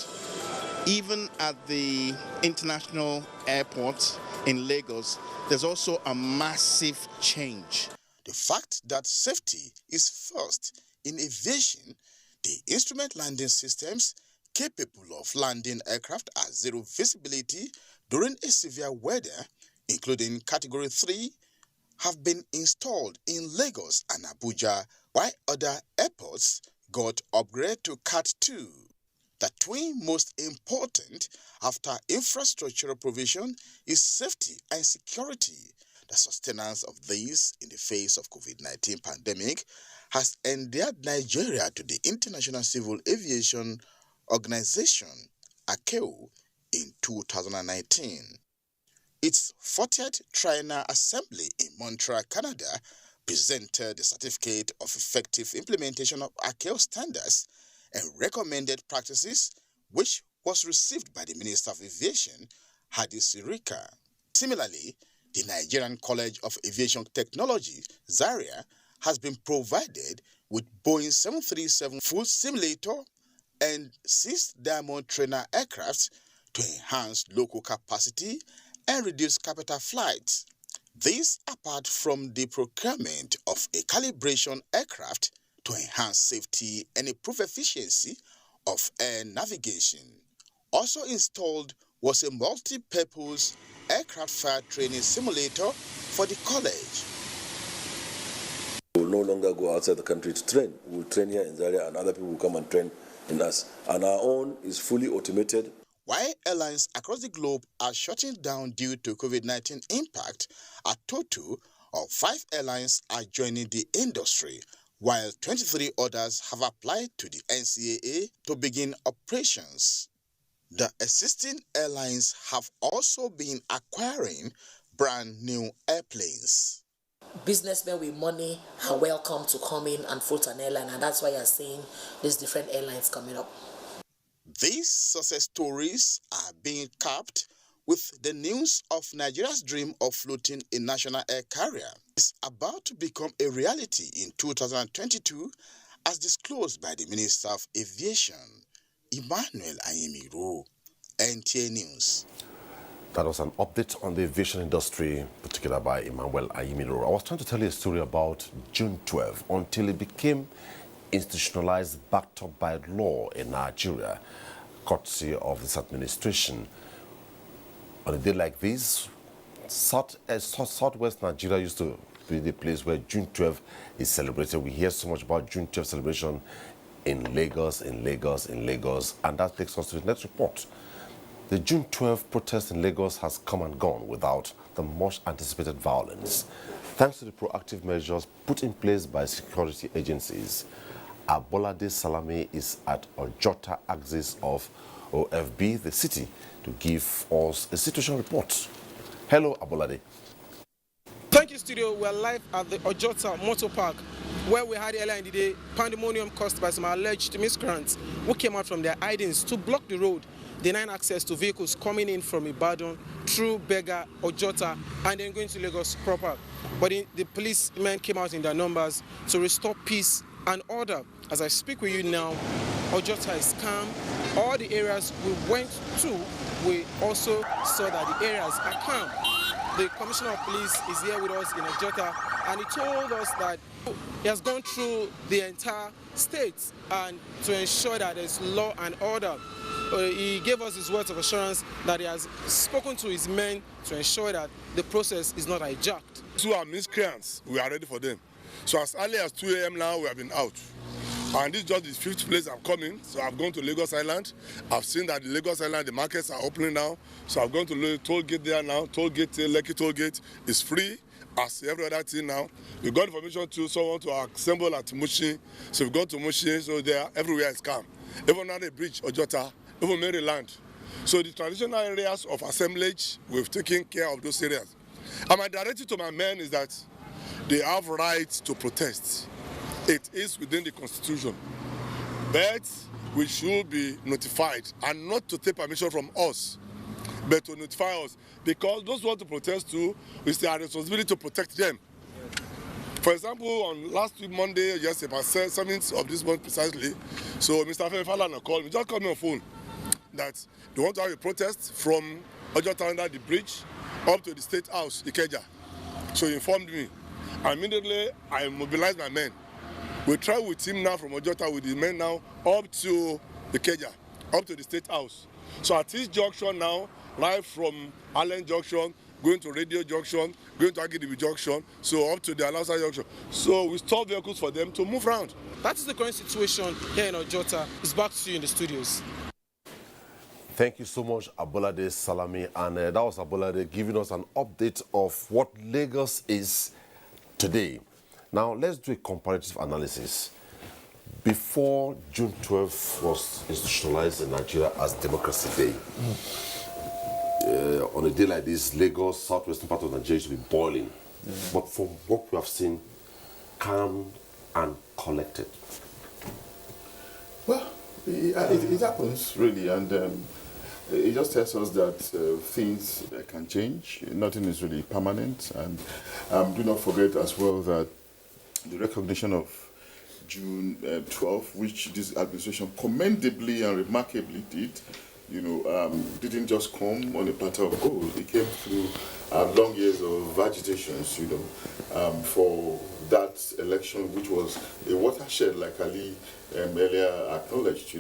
Speaker 4: even at the international airport in Lagos, there's also a massive change.
Speaker 2: The fact that safety is first in aviation, the instrument landing systems capable of landing aircraft at zero visibility during a severe weather, including Category 3, have been installed in Lagos and Abuja, while other airports got upgraded to Cat 2. The twin most important after infrastructural provision is safety and security. The sustenance of these in the face of COVID-19 pandemic has endeared Nigeria to the International Civil Aviation Organization, MKO, in 2019. Its 40th Triennial Assembly in Montreal, Canada, presented the Certificate of Effective Implementation of MKO Standards and Recommended Practices, which was received by the Minister of Aviation, Hadi Sirika. Similarly, the Nigerian College of Aviation Technology, Zaria, has been provided with Boeing 737 full simulator and 6 Diamond trainer aircraft to enhance local capacity and reduce capital flights. This apart from the procurement of a calibration aircraft to enhance safety and improve efficiency of air navigation. Also installed was a multi-purpose aircraft fire training simulator for the college.
Speaker 5: We will no longer go outside the country to train. We will train here in Zaria and other people will come and train in us. And our own is fully automated.
Speaker 2: While airlines across the globe are shutting down due to COVID-19 impact, a total of 5 airlines are joining the industry, while 23 others have applied to the NCAA to begin operations. The existing airlines have also been acquiring brand new airplanes.
Speaker 8: Businessmen with money are welcome to come in and float an airline, and that's why you're seeing these different airlines coming up.
Speaker 2: These success stories are being capped with the news of Nigeria's dream of floating a national air carrier. It's about to become a reality in 2022, as disclosed by the Minister of Aviation, Emmanuel Ayimiro, NTA News.
Speaker 13: That was an update on the aviation industry, particularly by Emmanuel Ayimiro. I was trying to tell you a story about June 12 until it became institutionalized, backed up by law in Nigeria, courtesy of this administration. On a day like this, Southwest Nigeria used to be the place where June 12 is celebrated. We hear so much about June 12 celebration in Lagos, and that takes us to the next report. The June 12 protest in Lagos has come and gone without the much anticipated violence, thanks to the proactive measures put in place by security agencies. Abolade Salami is at Ojota axis of OFB, the city, to give us a situation report. Hello, Abolade.
Speaker 18: Thank you, studio. We're live at the Ojota Motor Park, where we had earlier in the day pandemonium caused by some alleged miscreants who came out from their hidings to block the road, denying access to vehicles coming in from Ibadan through Bega, Ojota, and then going to Lagos proper. But the policemen came out in their numbers to restore peace and order. As I speak with you now, Ojota is calm. All the areas we went to, we also saw that the areas are calm. The Commissioner of Police is here with us in Ojota, and he told us that he has gone through the entire state and to ensure that there's law and order. He gave us his words of assurance that he has spoken to his men to ensure that the process is not hijacked.
Speaker 25: Who are miscreants, we are ready for them. So as early as 2 a.m. now, we have been out. And this is just the 5th place I'm coming. So I've gone to Lagos Island. I've seen that the Lagos Island, the markets are opening now. So I've gone to the toll gate there now. Toll gate, Lekki toll gate is free as every other thing now. We got information to someone to assemble at Mushin. So we've gone to Mushin, so there, everywhere is calm. Even on the bridge, Ojota, even Maryland, So the traditional areas of assemblage, we've taken care of those areas. And my directive to my men is that they have rights to protest. It is within the constitution. But we should be notified, and not to take permission from us, but to notify us. Because those who want to protest too, it's their responsibility to protect them. For example, on last week, Monday, just about 7th of this month precisely, so Mr. Falana called me, just called me on phone, that they want to have a protest from Ojota under the bridge up to the State House, Ikeja. So he informed me. Immediately, I mobilized my men. We travel with him now from Ojota with the men now up to Ikeja, up to the State House. So at this junction now, right from Allen Junction, going to Radio Junction, going to Agidibi Junction, so up to the Alausa Junction. So we stop vehicles for them to move around.
Speaker 18: That is the current situation here in Ojota. It's back to you in the studios.
Speaker 13: Thank you so much, Abolade Salami. And that was Abolade giving us an update of what Lagos is today. Now, let's do a comparative analysis. Before June 12th was institutionalized in Nigeria as Democracy Day, on a day like this, Lagos, southwestern part of Nigeria, should be boiling. But from what we have seen, calm and collected.
Speaker 10: Well, it happens, really, and it just tells us that things can change. Nothing is really permanent, and do not forget as well that the recognition of June 12th, which this administration commendably and remarkably did, didn't just come on a platter of gold. It came through long years of agitations, for that election, which was a watershed, like Ali earlier acknowledged,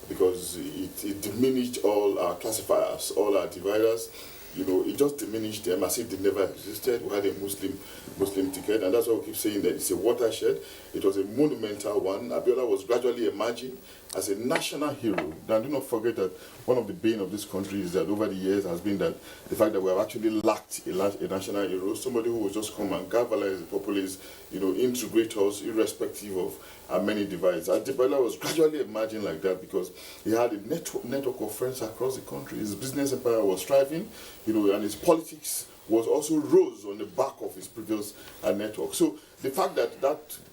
Speaker 10: because it diminished all our classifiers, all our dividers. It just diminished them as if they never existed. We had a Muslim ticket, and that's why we keep saying that it's a watershed. It was a monumental one. Abiola was gradually emerging as a national hero. Now, do not forget that one of the bane of this country is that over the years has been that the fact that we have actually lacked a national hero, somebody who will just come and galvanize the populace, integrate us irrespective of our many divides. Abiola was gradually emerging like that because he had a network of friends across the country. His business empire was thriving, and his politics was also rose on the back of his previous network. So the fact that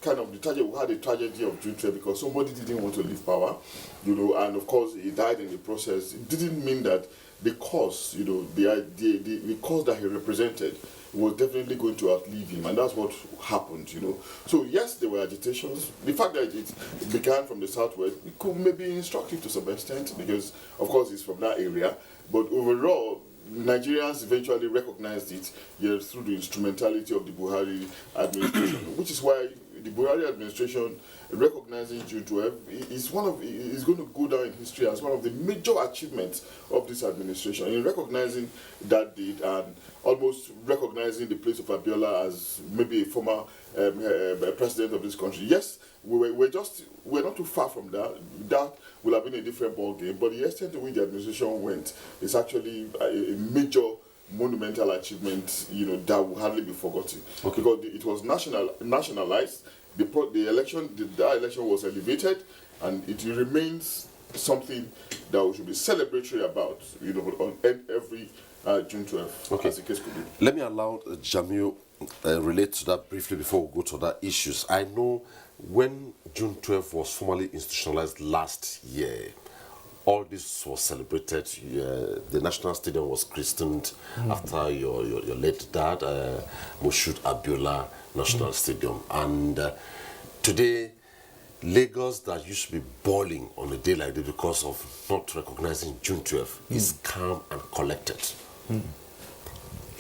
Speaker 10: we had a tragedy of June 12 because somebody didn't want to leave power, and of course he died in the process, it didn't mean that the cause, the cause that he represented was definitely going to outlive him, and that's what happened, So yes, there were agitations. The fact that it began from the southwest, it could maybe be instructive to some extent because, of course, it's from that area. But overall, Nigerians eventually recognized it through the instrumentality of the Buhari administration, which is why the Buhari administration recognizing June 12 is going to go down in history as one of the major achievements of this administration in recognizing that date and almost recognizing the place of Abiola as maybe a former president of this country. Yes, we're not too far from that. That will have been a different ball game, but the extent to which the administration went is actually a major monumental achievement, that will hardly be forgotten. Okay. Because it was nationalized. The election was elevated, and it remains something that we should be celebratory about, on every June 12th, as the case could be.
Speaker 13: Let me allow Jamil relate to that briefly before we go to other issues. I know when June 12th was formally institutionalized last year, all this was celebrated. The National Stadium was christened after your late dad, Moshood Abiola National Stadium. And today, Lagos, that used to be boiling on a day like this because of not recognizing June 12th, is calm and collected.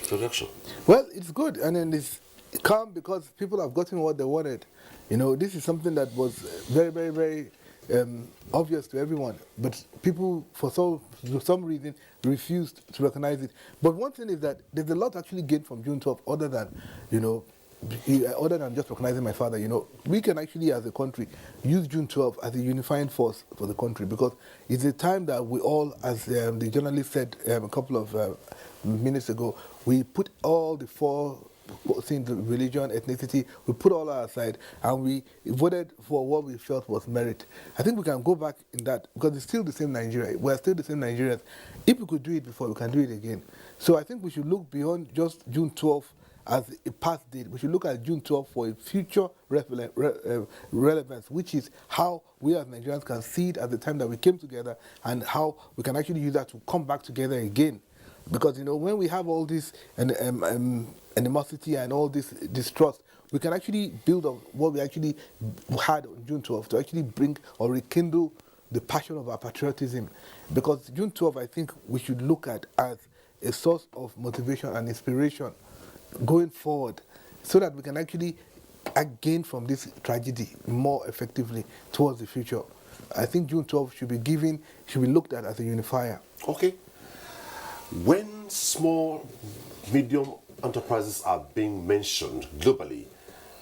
Speaker 13: Introduction.
Speaker 15: Well, it's good, and then it's calm because people have gotten what they wanted. This is something that was very, very, very obvious to everyone, but people, for some reason, refused to recognize it. But one thing is that there's a lot actually gained from June 12th, other than just recognizing my father. We can actually, as a country, use June 12th as a unifying force for the country because it's a time that we all, as the journalist said a couple of minutes ago, we put all the four seeing the religion, ethnicity, we put all that aside and we voted for what we felt was merit. I think we can go back in that because it's still the same Nigeria. We're still the same Nigerians. If we could do it before, we can do it again. So I think we should look beyond just June 12th as a past date. We should look at June 12th for a future relevance, which is how we as Nigerians can see it at the time that we came together and how we can actually use that to come back together again. Because, you know, when we have all this animosity and all this distrust, we can actually build on what we actually had on June 12th to actually bring or rekindle the passion of our patriotism. Because June 12th, I think we should look at as a source of motivation and inspiration going forward so that we can actually gain from this tragedy more effectively towards the future. I think June 12th should be looked at as a unifier.
Speaker 13: Okay. When small, medium enterprises are being mentioned globally,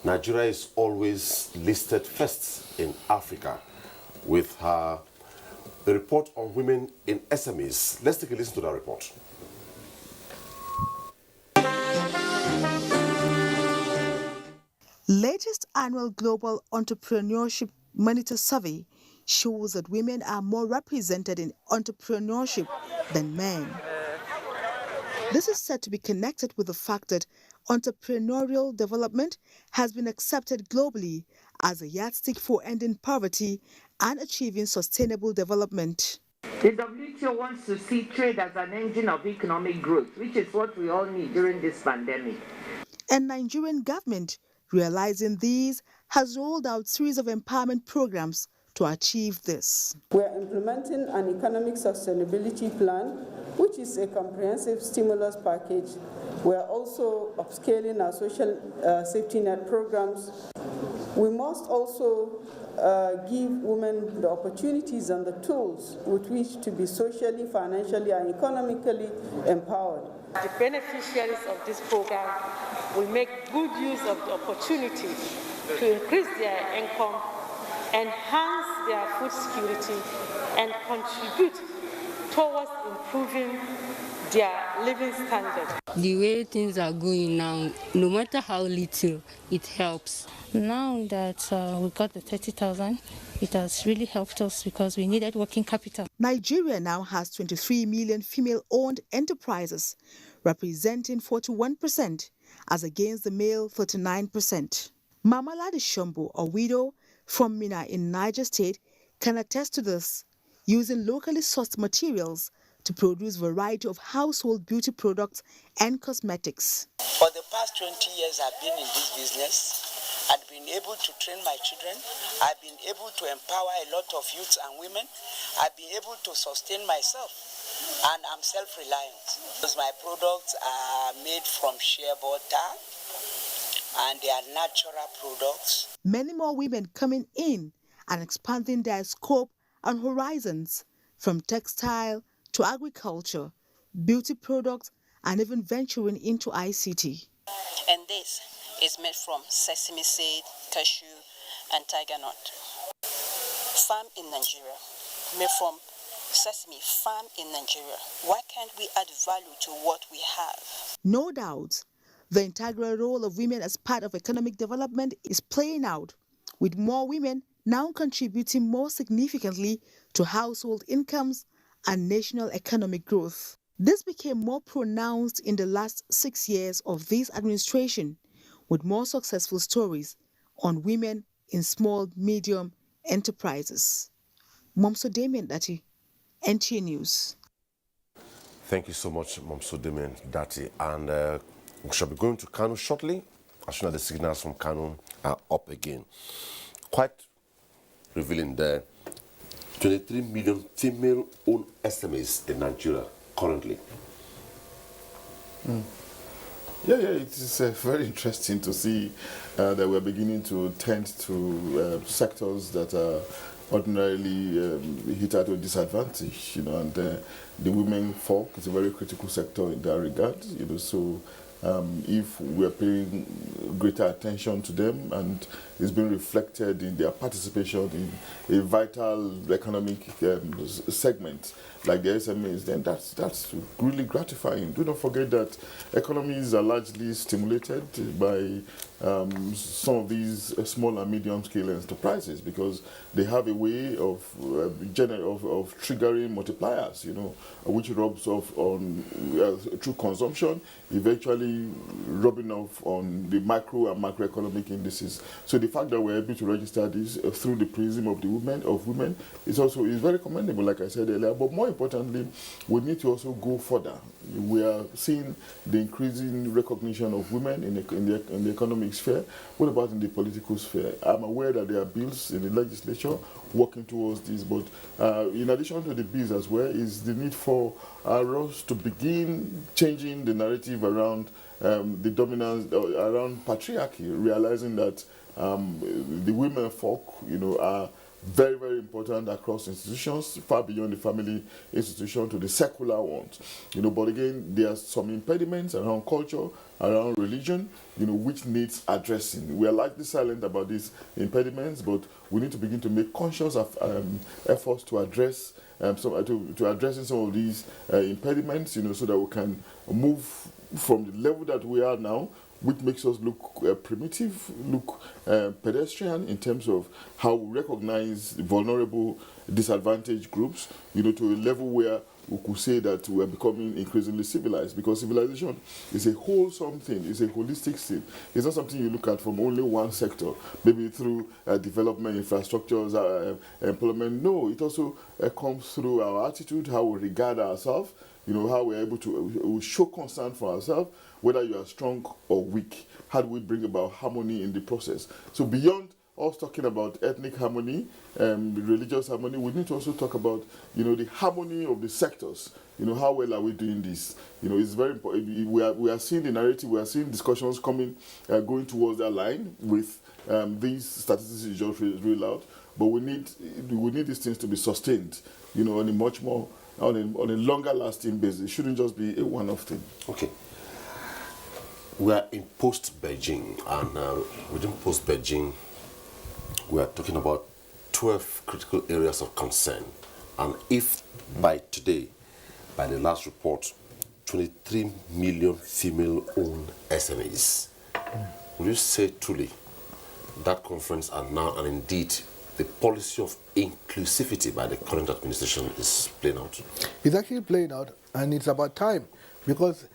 Speaker 13: Nigeria is always listed first in Africa with the report on women in SMEs. Let's take a listen to that report.
Speaker 17: Latest annual Global Entrepreneurship Monitor Survey shows that women are more represented in entrepreneurship than men. This is said to be connected with the fact that entrepreneurial development has been accepted globally as a yardstick for ending poverty and achieving sustainable development.
Speaker 7: The WTO wants to see trade as an engine of economic growth, which is what we all need during this pandemic.
Speaker 17: And Nigerian government, realizing these, has rolled out a series of empowerment programs to achieve this.
Speaker 9: We are implementing an economic sustainability plan, which is a comprehensive stimulus package. We are also upscaling our social safety net programs. We must also give women the opportunities and the tools with which to be socially, financially, and economically empowered.
Speaker 14: The beneficiaries of this program will make good use of the opportunity to increase their income, enhance their food security, and contribute towards improving their living standard.
Speaker 19: The way things are going now, no matter how little, it helps.
Speaker 20: Now that we got the 30,000, it has really helped us because we needed working capital.
Speaker 17: Nigeria now has 23 million female-owned enterprises, representing 41%, as against the male 39%. Mama Ladi Shombo, a widow from Mina in Niger State, can attest to this, using locally sourced materials to produce a variety of household beauty products and cosmetics.
Speaker 26: For the past 20 years I've been in this business. I've been able to train my children. I've been able to empower a lot of youths and women. I've been able to sustain myself, and I'm self-reliant. Because my products are made from shea butter, and they are natural products.
Speaker 17: Many more women coming in and expanding their scope and horizons, from textile to agriculture, beauty products, and even venturing into ICT.
Speaker 27: And this is made from sesame seed, cashew, and tiger nut. Farm in Nigeria, made from sesame, farm in Nigeria. Why can't we add value to what we have?
Speaker 17: No doubt, the integral role of women as part of economic development is playing out, with more women now contributing more significantly to household incomes and national economic growth. This became more pronounced in the last 6 years of this administration, with more successful stories on women in small, medium enterprises. Momso Damien Dati, NTA News.
Speaker 13: Thank you so much, Momso Damien Dati. And we shall be going to Kano shortly, as soon as the signals from Kano are up again. Quite revealing there, 23 million female-owned SMEs in Nigeria currently.
Speaker 10: Yeah, it is very interesting to see that we're beginning to tend to sectors that are ordinarily hit at a disadvantage, and the women folk is a very critical sector in that regard, so if we're paying greater attention to them and it's being reflected in their participation in a vital economic segment like the SMEs, then that's really gratifying. Do not forget that economies are largely stimulated by some of these small and medium-scale enterprises because they have a way of triggering multipliers, which rubs off on through consumption, eventually rubbing off on the micro and macroeconomic indices. So the fact that we're able to register this through the prism of women is very commendable, like I said earlier. But more importantly, we need to also go further. We are seeing the increasing recognition of women in the economic sphere. What about in the political sphere? I'm aware that there are bills in the legislature working towards this, but in addition to the bills as well is the need for us to begin changing the narrative around the dominance, around patriarchy, realizing that the women folk, are very, very important across institutions, far beyond the family institution to the secular ones. But again, there are some impediments around culture, around religion, which needs addressing. We are likely silent about these impediments, but we need to begin to make conscious efforts to address to addressing some of these impediments, so that we can move from the level that we are now, which makes us look primitive, look pedestrian in terms of how we recognize vulnerable, disadvantaged groups, to a level where we could say that we are becoming increasingly civilized, because civilization is a wholesome thing, it's a holistic thing. It's not something you look at from only one sector, maybe through development, infrastructures, employment. No, it also comes through our attitude, how we regard ourselves, how we're able to show concern for ourselves, whether you are strong or weak. How do we bring about harmony in the process? So beyond us talking about ethnic harmony, religious harmony, we need to also talk about, the harmony of the sectors. How well are we doing this? It's very important. We are seeing the narrative, we are seeing discussions going towards that line with these statistics you just read out. But we need these things to be sustained, on a much more, on a longer lasting basis. It shouldn't just be a one-off thing.
Speaker 13: Okay. We are in post-Beijing, and within post-Beijing, we are talking about 12 critical areas of concern. And if by today, by the last report, 23 million female-owned SMEs, would you say truly that conference and now, and indeed, the policy of inclusivity by the current administration is playing out?
Speaker 15: It's actually playing out, and it's about time, because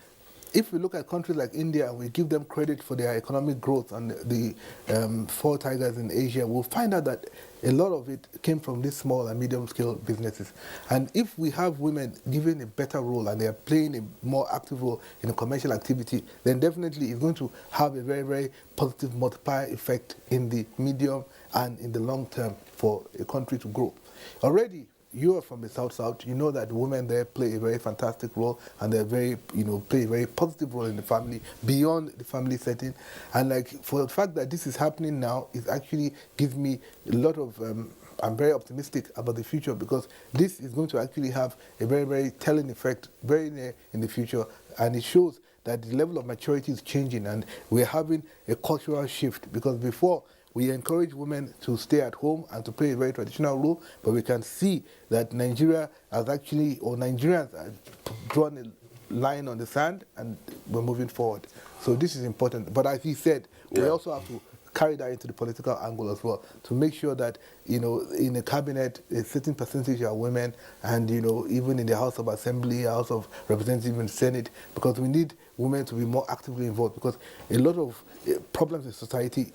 Speaker 15: if we look at countries like India and we give them credit for their economic growth and the four tigers in Asia, we'll find out that a lot of it came from these small and medium-scale businesses. And if we have women given a better role and they are playing a more active role in a commercial activity, then definitely it's going to have a very, very positive multiplier effect in the medium and in the long term for a country to grow. Already, you are from the South, you know that women there play a very fantastic role, and they're very, play a very positive role in the family, beyond the family setting. And for the fact that this is happening now, it actually gives me a lot of, I'm very optimistic about the future, because this is going to actually have a very, very telling effect very near in the future, and it shows that the level of maturity is changing, and we're having a cultural shift, because before, we encourage women to stay at home and to play a very traditional role, but we can see that Nigeria has actually, or Nigerians have drawn a line on the sand, and we're moving forward. So this is important. But as he said, we also have to carry that into the political angle as well, to make sure that, in the cabinet, a certain percentage are women, and, even in the House of Assembly, House of Representatives, and Senate, because we need women to be more actively involved, because a lot of problems in society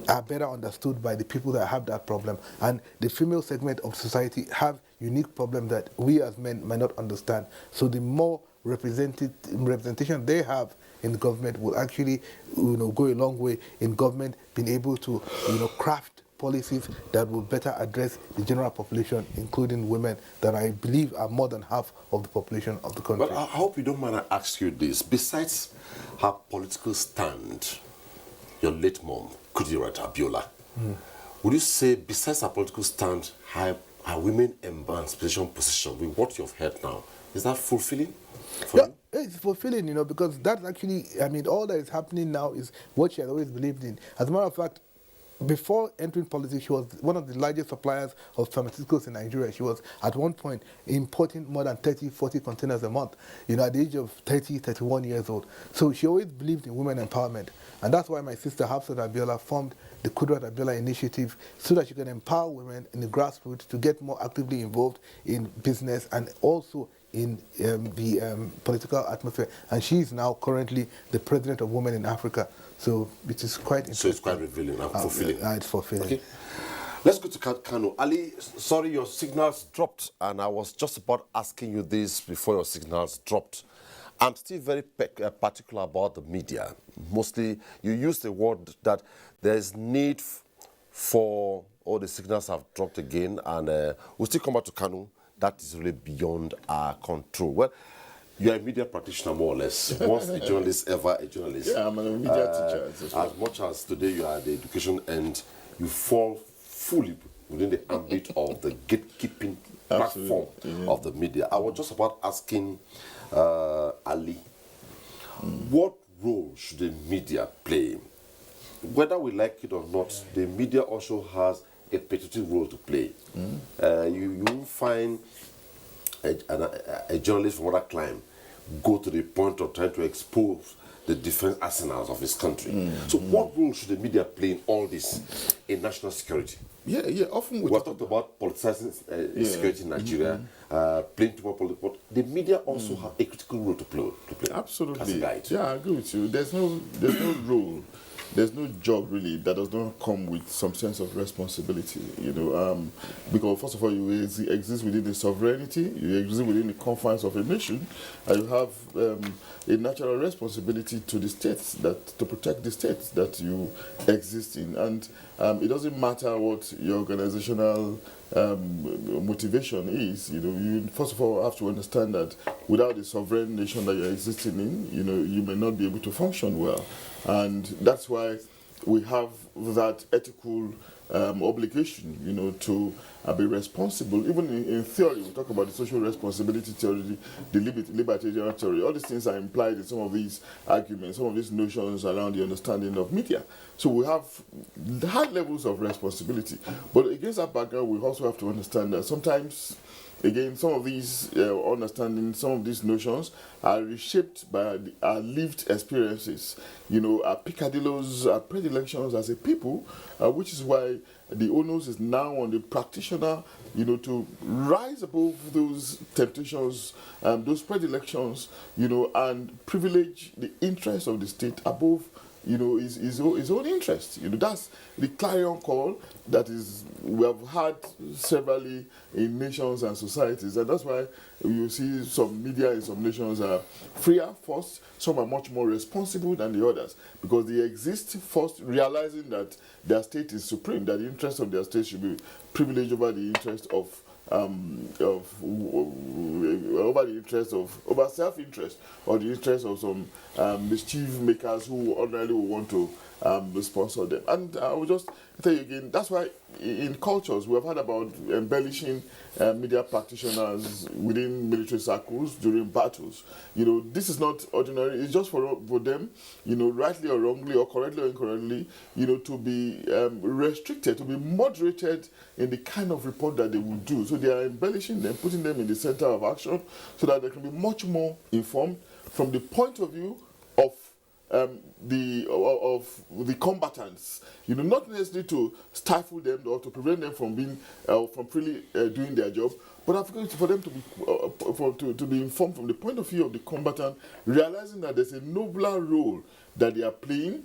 Speaker 15: are better understood by the people that have that problem, and the female segment of society have unique problems that we as men might not understand. So the more representation they have in the government will actually, go a long way in government being able to, craft policies that will better address the general population, including women, that I believe are more than half of the population of the country.
Speaker 13: But I hope you don't mind I ask you this. Besides her political stand, your late mom, Kudirat Abiola, would you say, besides her political stand, her women emancipation position, with what you've heard now, is that fulfilling for you?
Speaker 15: It's fulfilling, you know, because that actually, I mean, all that is happening now is what she had always believed in. As a matter of fact, before entering politics, she was one of the largest suppliers of pharmaceuticals in Nigeria. She was, at one point, importing more than 30, 40 containers a month, you know, at the age of 30, 31 years old. So she always believed in women empowerment. And that's why my sister, Harcourt Abiola, formed the Kudrat Abiola Initiative so that she can empower women in the grassroots to get more actively involved in business and also in the political atmosphere. And she is now currently the president of Women in Africa. So it is quite interesting.
Speaker 13: So it's quite revealing and fulfilling.
Speaker 15: It's fulfilling.
Speaker 13: Okay. Let's go to Kano. Ali, sorry, your signals dropped, and I was just about asking you this before your signals dropped. I'm still very particular about the media. Mostly, you use the word that there is need for, all the signals have dropped again, and we'll still come back to Kano. That is really beyond our control. Well, you're a media practitioner, more or less. Once a journalist, ever a journalist.
Speaker 10: Yeah, I'm a media teacher.
Speaker 13: As much as today you are the education end, you fall fully within the ambit of the gatekeeping platform of the media. I was just about asking Ali, what role should the media play? Whether we like it or not, the media also has a particular role to play. You won't find a journalist from another clime go to the point of trying to expose the different arsenals of his country. So what role should the media play in all this, in national security?
Speaker 10: Yeah, often
Speaker 13: we talked about politicizing security in Nigeria, playing too much politics, but the media also have a critical role to play.
Speaker 10: Absolutely.
Speaker 13: As a guide.
Speaker 10: Yeah, I agree with you. There's no role, there's no job really that does not come with some sense of responsibility, you know, because first of all, you exist within the sovereignty, you exist within the confines of a nation, and you have a natural responsibility to the states, to protect the states that you exist in. And it doesn't matter what your organizational motivation is, you know, you first of all have to understand that without the sovereign nation that you're existing in, you know, you may not be able to function well. And that's why we have that ethical obligation, you know, to be responsible. Even in theory, we talk about the social responsibility theory, the libertarian theory. All these things are implied in some of these arguments, some of these notions around the understanding of media. So we have high levels of responsibility. But against that background, we also have to understand that sometimes, again, some of these understanding, some of these notions are reshaped by our lived experiences, you know, our peccadillos, our predilections as a people, which is why the onus is now on the practitioner, you know, to rise above those temptations, those predilections, you know, and privilege the interests of the state above, you know, his own interest. You know, that's the clarion call that we have had severally in nations and societies, and that's why you see some media in some nations are freer first, some are much more responsible than the others, because they exist first realizing that their state is supreme, that the interest of their state should be privileged over the interest of over self-interest or the interest of some mischief makers who ordinarily would want to sponsor them. And I will just tell you again, that's why in cultures we have heard about embellishing media practitioners within military circles during battles. You know, this is not ordinary. It's just for them, you know, rightly or wrongly or correctly or incorrectly, you know, to be restricted, to be moderated in the kind of report that they will do. So they are embellishing them, putting them in the center of action so that they can be much more informed from the point of view of the combatants, you know, not necessarily to stifle them or to prevent them from being from freely doing their job, but for them to be informed from the point of view of the combatant, realizing that there's a nobler role that they are playing,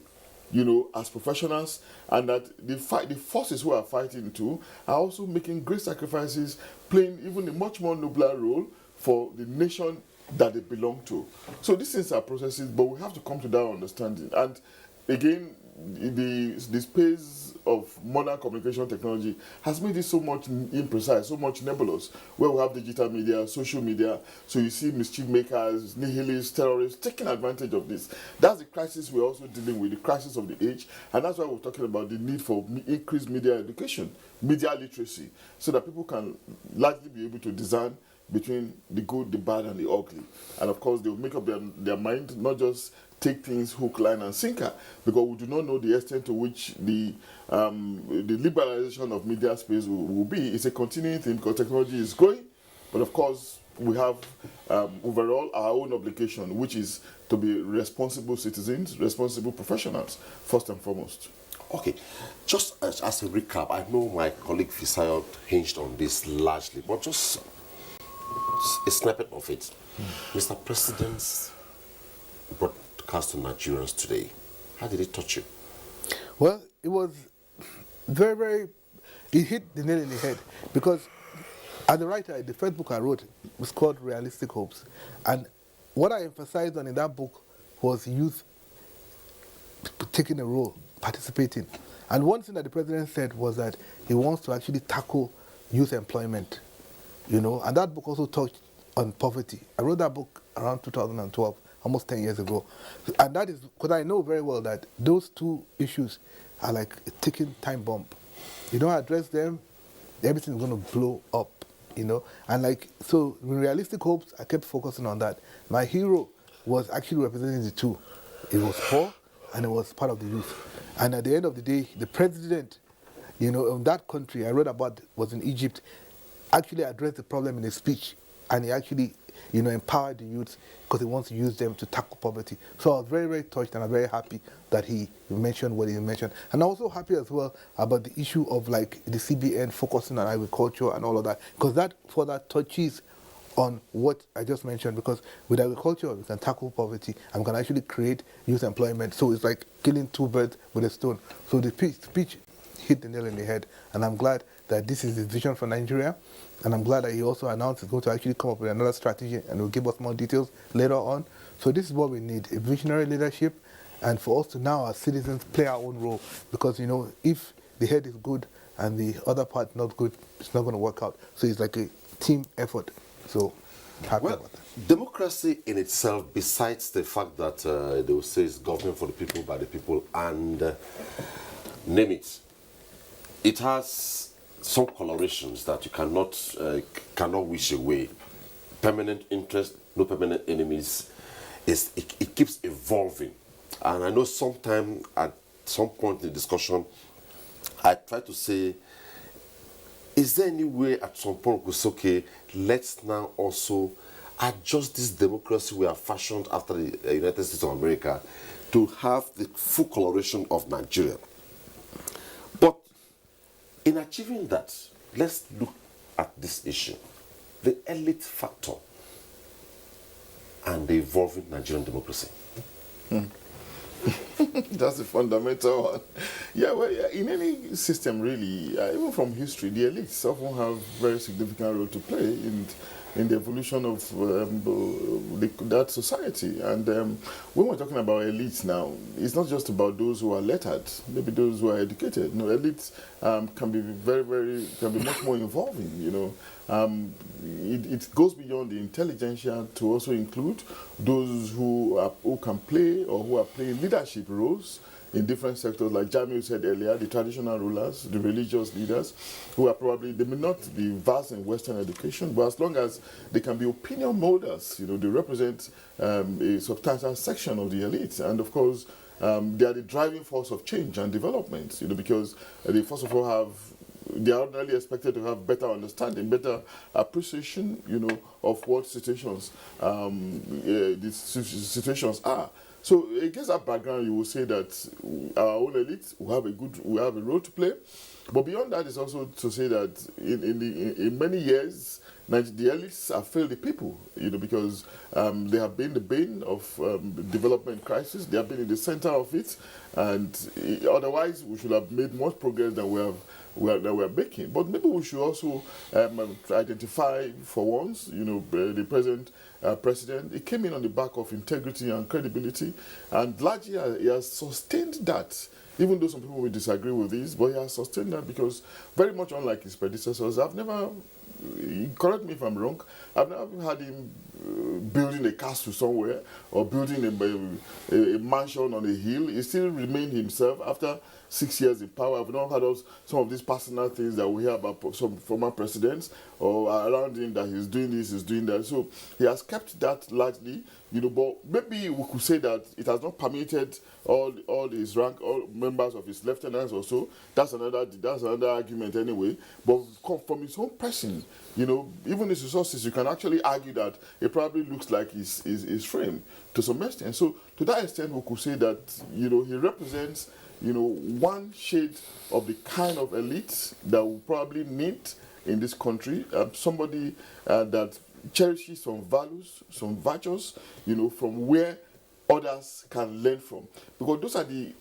Speaker 10: you know, as professionals, and that the forces who are fighting too are also making great sacrifices, playing even a much more nobler role for the nation that they belong to. So these things are processes, but we have to come to that understanding. And again, the space of modern communication technology has made it so much imprecise, so much nebulous, where we have digital media, social media, so you see mischief makers, nihilists, terrorists taking advantage of this. That's the crisis we're also dealing with, the crisis of the age, and that's why we're talking about the need for increased media education, media literacy, so that people can largely be able to discern, between the good, the bad, and the ugly. And of course, they will make up their mind, not just take things hook, line, and sinker, because we do not know the extent to which the liberalization of media space will be. It's a continuing thing because technology is growing, but of course, we have overall our own obligation, which is to be responsible citizens, responsible professionals, first and foremost.
Speaker 13: Okay, just as a recap, I know my colleague Fisayo hinged on this largely, but just a snippet of it. Mr. President's broadcast to Nigerians today, how did it touch you?
Speaker 15: Well, it was very, very, it hit the nail in the head, because as a writer, the first book I wrote was called Realistic Hopes. And what I emphasized on in that book was youth taking a role, participating. And one thing that the president said was that he wants to actually tackle youth employment, you know, and that book also touched on poverty. I wrote that book around 2012, almost 10 years ago. And that is because I know very well that those two issues are like a ticking time bomb. You don't address them, everything is going to blow up, you know. And like, so in Realistic Hopes, I kept focusing on that. My hero was actually representing the two. It was poor and it was part of the youth. And at the end of the day, the president, you know, in that country I wrote about was in Egypt, actually addressed the problem in a speech, and he actually, you know, empowered the youth because he wants to use them to tackle poverty. So I was very, very touched, and I'm very happy that he mentioned what he mentioned. And I'm also happy as well about the issue of like the CBN focusing on agriculture and all of that, because that further touches on what I just mentioned, because with agriculture we can tackle poverty and we can actually create youth employment. So it's like killing two birds with a stone. So the speech hit the nail in the head, and I'm glad that this is his vision for Nigeria, and I'm glad that he also announced he's going to actually come up with another strategy and will give us more details later on. So this is what we need, a visionary leadership, and for us to now as citizens play our own role, because, you know, if the head is good and the other part not good, it's not going to work out. So it's like a team effort. So happy about that.
Speaker 13: Democracy in itself, besides the fact that they will say it's government for the people, by the people, and name it, it has some colorations that you cannot wish away. Permanent interest, no permanent enemies. It keeps evolving. And I know sometime at some point in the discussion, I try to say, is there any way at some point we say, okay, let's now also adjust this democracy we have fashioned after the United States of America to have the full coloration of Nigeria? But in achieving that, let's look at this issue, the elite factor and the evolving Nigerian democracy.
Speaker 10: That's the fundamental one. Yeah, well, yeah, in any system, really, even from history, the elites often have very significant role to play in the evolution of that society. And when we're talking about elites now, it's not just about those who are lettered, maybe those who are educated. No, elites can be much more involving, you know. It goes beyond the intelligentsia to also include those who can play or who are playing leadership roles in different sectors, like Jamil said earlier, the traditional rulers, the religious leaders, who are probably, they may not be vast in Western education, but as long as they can be opinion molders, you know, they represent a substantial section of the elite. And of course, they are the driving force of change and development, you know, because they first of all they are ordinarily expected to have better understanding, better appreciation, you know, of what situations these situations are. So against that background, you will say that our own elite will have a role to play. But beyond that is also to say that in many years, the elites have failed the people, you know, because they have been the bane of the development crisis. They have been in the center of it, and otherwise we should have made much progress than we are making. But maybe we should also identify for once, you know, the present president. He came in on the back of integrity and credibility, and largely he has sustained that. Even though some people will disagree with this, but he has sustained that because very much unlike his predecessors, I've never, correct me if I'm wrong, I've never had him building a castle somewhere or building a mansion on a hill. He still remained himself after 6 years in power. We've not heard of some of these personal things that we hear about some former presidents or around him, that he's doing this, he's doing that. So he has kept that largely, you know, but maybe we could say that it has not permitted all his rank, all members of his lieutenants or so. That's another argument anyway. But from his own person, you know, even his resources, you can actually argue that it probably looks like his frame to some extent. So to that extent, we could say that, you know, he represents, you know, one shade of the kind of elite that we probably need in this country. Somebody that cherishes some values, some virtues, you know, from where others can learn from. Because those are the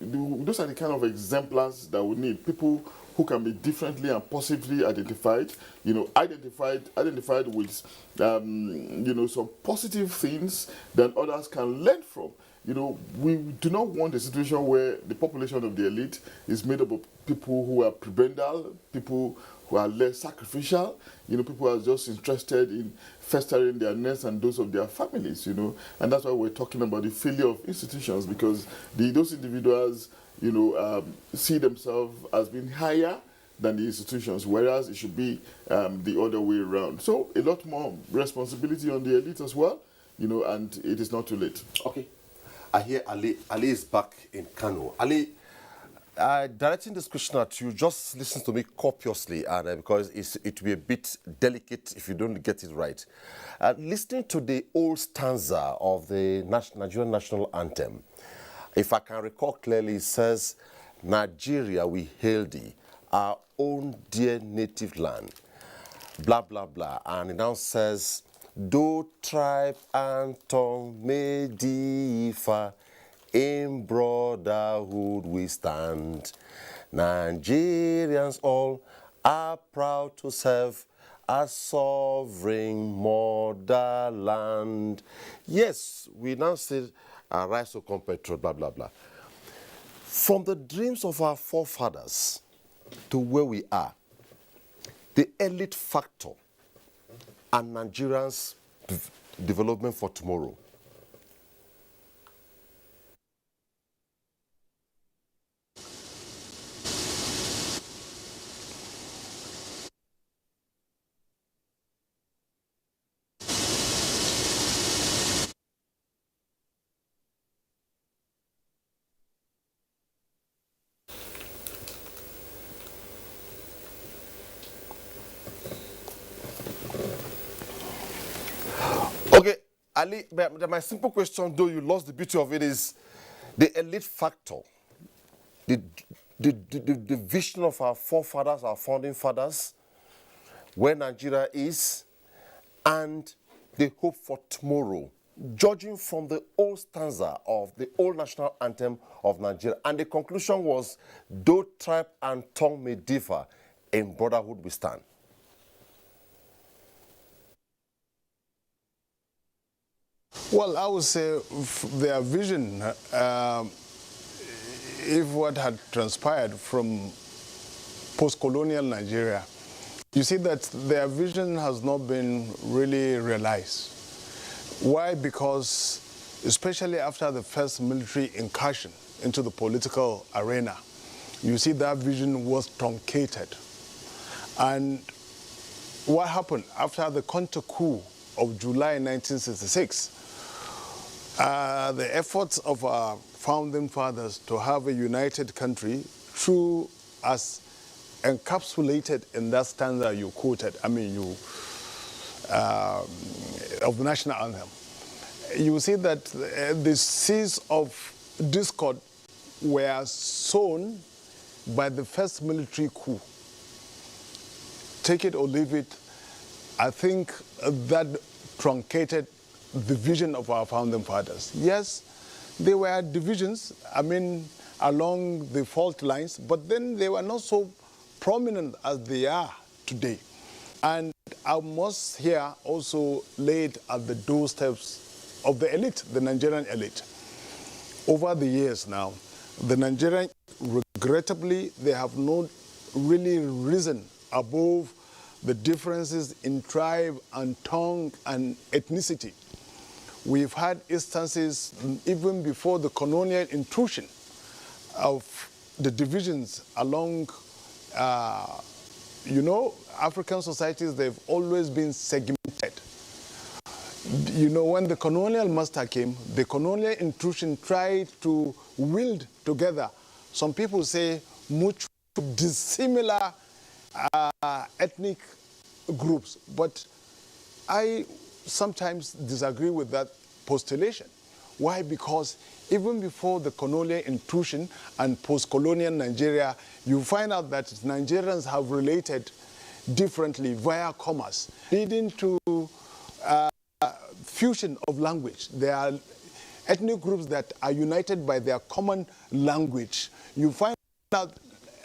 Speaker 10: kind of exemplars that we need. People who can be differently and positively identified, you know, identified with, you know, some positive things that others can learn from. You know, we do not want a situation where the population of the elite is made up of people who are prebendal, people who are less sacrificial, you know, people who are just interested in festering their nests and those of their families, you know. And that's why we're talking about the failure of institutions, because those individuals, you know, see themselves as being higher than the institutions, whereas it should be the other way around. So a lot more responsibility on the elite as well, you know, and it is not too late.
Speaker 13: Okay. I hear Ali. Ali is back in Kano. Ali, directing this question at you, just listen to me copiously, and because it will be a bit delicate if you don't get it right. Listening to the old stanza of the Nigerian national anthem, if I can recall clearly, it says, "Nigeria, we hail thee, our own dear native land," blah, blah, blah. And it now says, "Though tribe and tongue may differ, in brotherhood we stand. Nigerians all are proud to serve our sovereign motherland." Yes, we now say, "Arise, O compatriot," blah, blah, blah. From the dreams of our forefathers to where we are, the elite factor and Nigerians' development for tomorrow. Okay, Ali, my simple question, though you lost the beauty of it, is the elite factor, the vision of our forefathers, our founding fathers, where Nigeria is, and the hope for tomorrow, judging from the old stanza of the old national anthem of Nigeria. And the conclusion was, "Though tribe and tongue may differ, in brotherhood we stand."
Speaker 1: Well, I would say their vision, if what had transpired from post-colonial Nigeria, you see that their vision has not been really realized. Why? Because especially after the first military incursion into the political arena, you see that vision was truncated. And what happened after the counter coup of July 1966, the efforts of our founding fathers to have a united country, through as encapsulated in that stanza you quoted, of the national anthem, you see that the seeds of discord were sown by the first military coup. Take it or leave it, I think that truncated the vision of our founding fathers. Yes, there were divisions, along the fault lines, but then they were not so prominent as they are today. And I must here also laid at the doorsteps of the elite, the Nigerian elite. Over the years now, the Nigerian, regrettably, they have not really risen above the differences in tribe and tongue and ethnicity. We've had instances even before the colonial intrusion of the divisions along, you know, African societies, they've always been segmented. You know, when the colonial master came, the colonial intrusion tried to wield together, some people say, much dissimilar ethnic groups. But I sometimes disagree with that postulation. Why? Because even before the colonial intrusion and post-colonial Nigeria, you find out that Nigerians have related differently via commerce, leading to fusion of language. There are ethnic groups that are united by their common language. You find out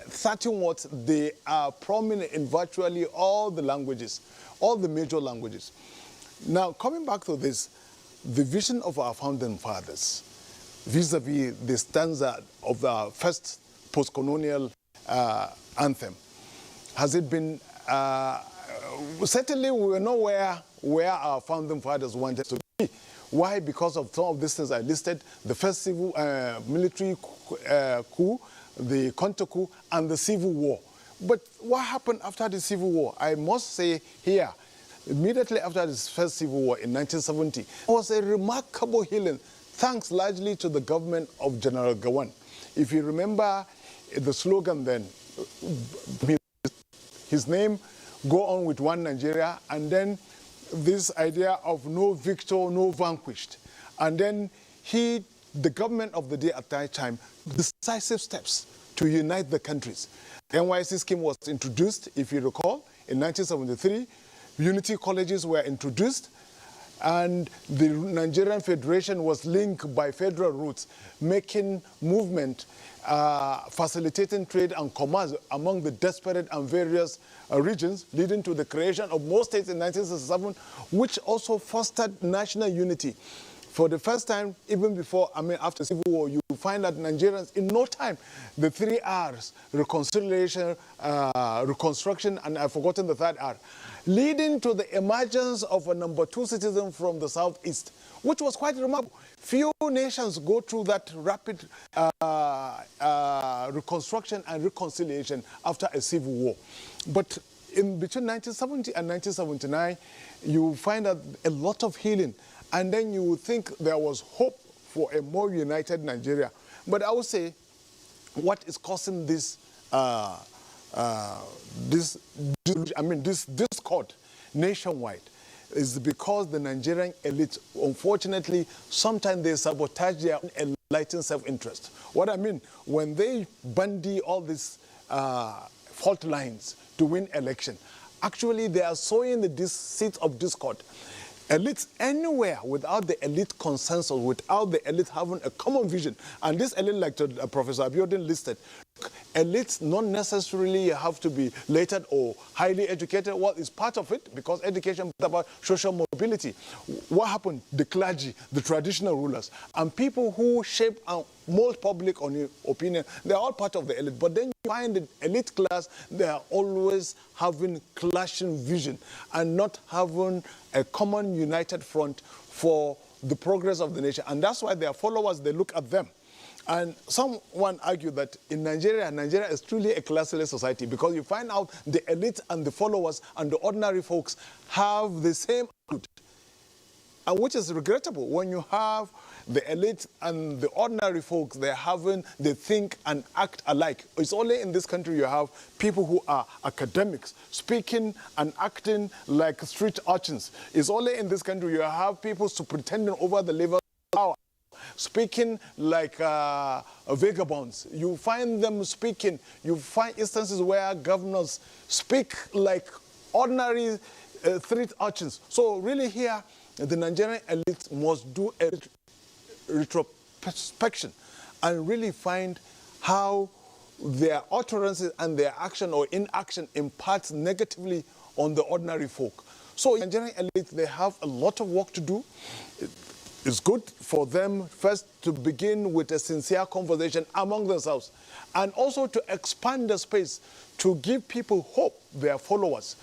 Speaker 1: 13 words, they are prominent in virtually all the languages, all the major languages. Now, coming back to this, the vision of our founding fathers, vis-a-vis the stanza of the first post-colonial anthem, has it been, certainly we were nowhere where our founding fathers wanted to be. Why? Because of some of these things I listed, the first civil military coup, the counter coup, and the civil war. But what happened after the civil war? I must say here, immediately after the first civil war in 1970, it was a remarkable healing, thanks largely to the government of General Gawan. If you remember the slogan then, his name, go on with one Nigeria, and then this idea of no victor, no vanquished. And then the government of the day at that time, decisive steps to unite the countries. The NYSC scheme was introduced, if you recall, in 1973. Unity colleges were introduced, and the Nigerian Federation was linked by federal routes, making movement, facilitating trade and commerce among the disparate and various regions, leading to the creation of more states in 1967, which also fostered national unity. For the first time, even before, after Civil War, you find that Nigerians, in no time, the 3 R's, reconciliation, reconstruction, and I've forgotten the 3rd R, leading to the emergence of a number 2 citizen from the southeast, which was quite remarkable. Few nations go through that rapid reconstruction and reconciliation after a civil war. But in between 1970 and 1979, you find out a lot of healing. And then you would think there was hope for a more united Nigeria. But I would say what is causing this discord nationwide is because the Nigerian elite, unfortunately, sometimes they sabotage their own enlightened self-interest. What I mean, when they bandy all these fault lines to win election, actually they are sowing the seeds of discord. Elites anywhere without the elite consensus, without the elite having a common vision, and this elite, like Professor Abiodun listed, elites not necessarily have to be lettered or highly educated. Well, it's part of it, because education is about social mobility. What happened? The clergy, the traditional rulers, and people who shape and mold public opinion, they're all part of the elite. But then you find the elite class, they are always having clashing vision and not having a common united front for the progress of the nation. And that's why their followers, they look at them. And someone argued that in Nigeria is truly a classless society, because you find out the elite and the followers and the ordinary folks have the same attitude. And which is regrettable when you have the elite and the ordinary folks, they think and act alike. It's only in this country you have people who are academics, speaking and acting like street urchins. It's only in this country you have people superintending over the level of power, speaking like vagabonds. You find them speaking. You find instances where governors speak like ordinary street urchins. So really here, the Nigerian elite must do a retrospection and really find how their utterances and their action or inaction imparts negatively on the ordinary folk. So Nigerian elite, they have a lot of work to do. It's good for them first to begin with a sincere conversation among themselves, and also to expand the space to give people hope, their followers.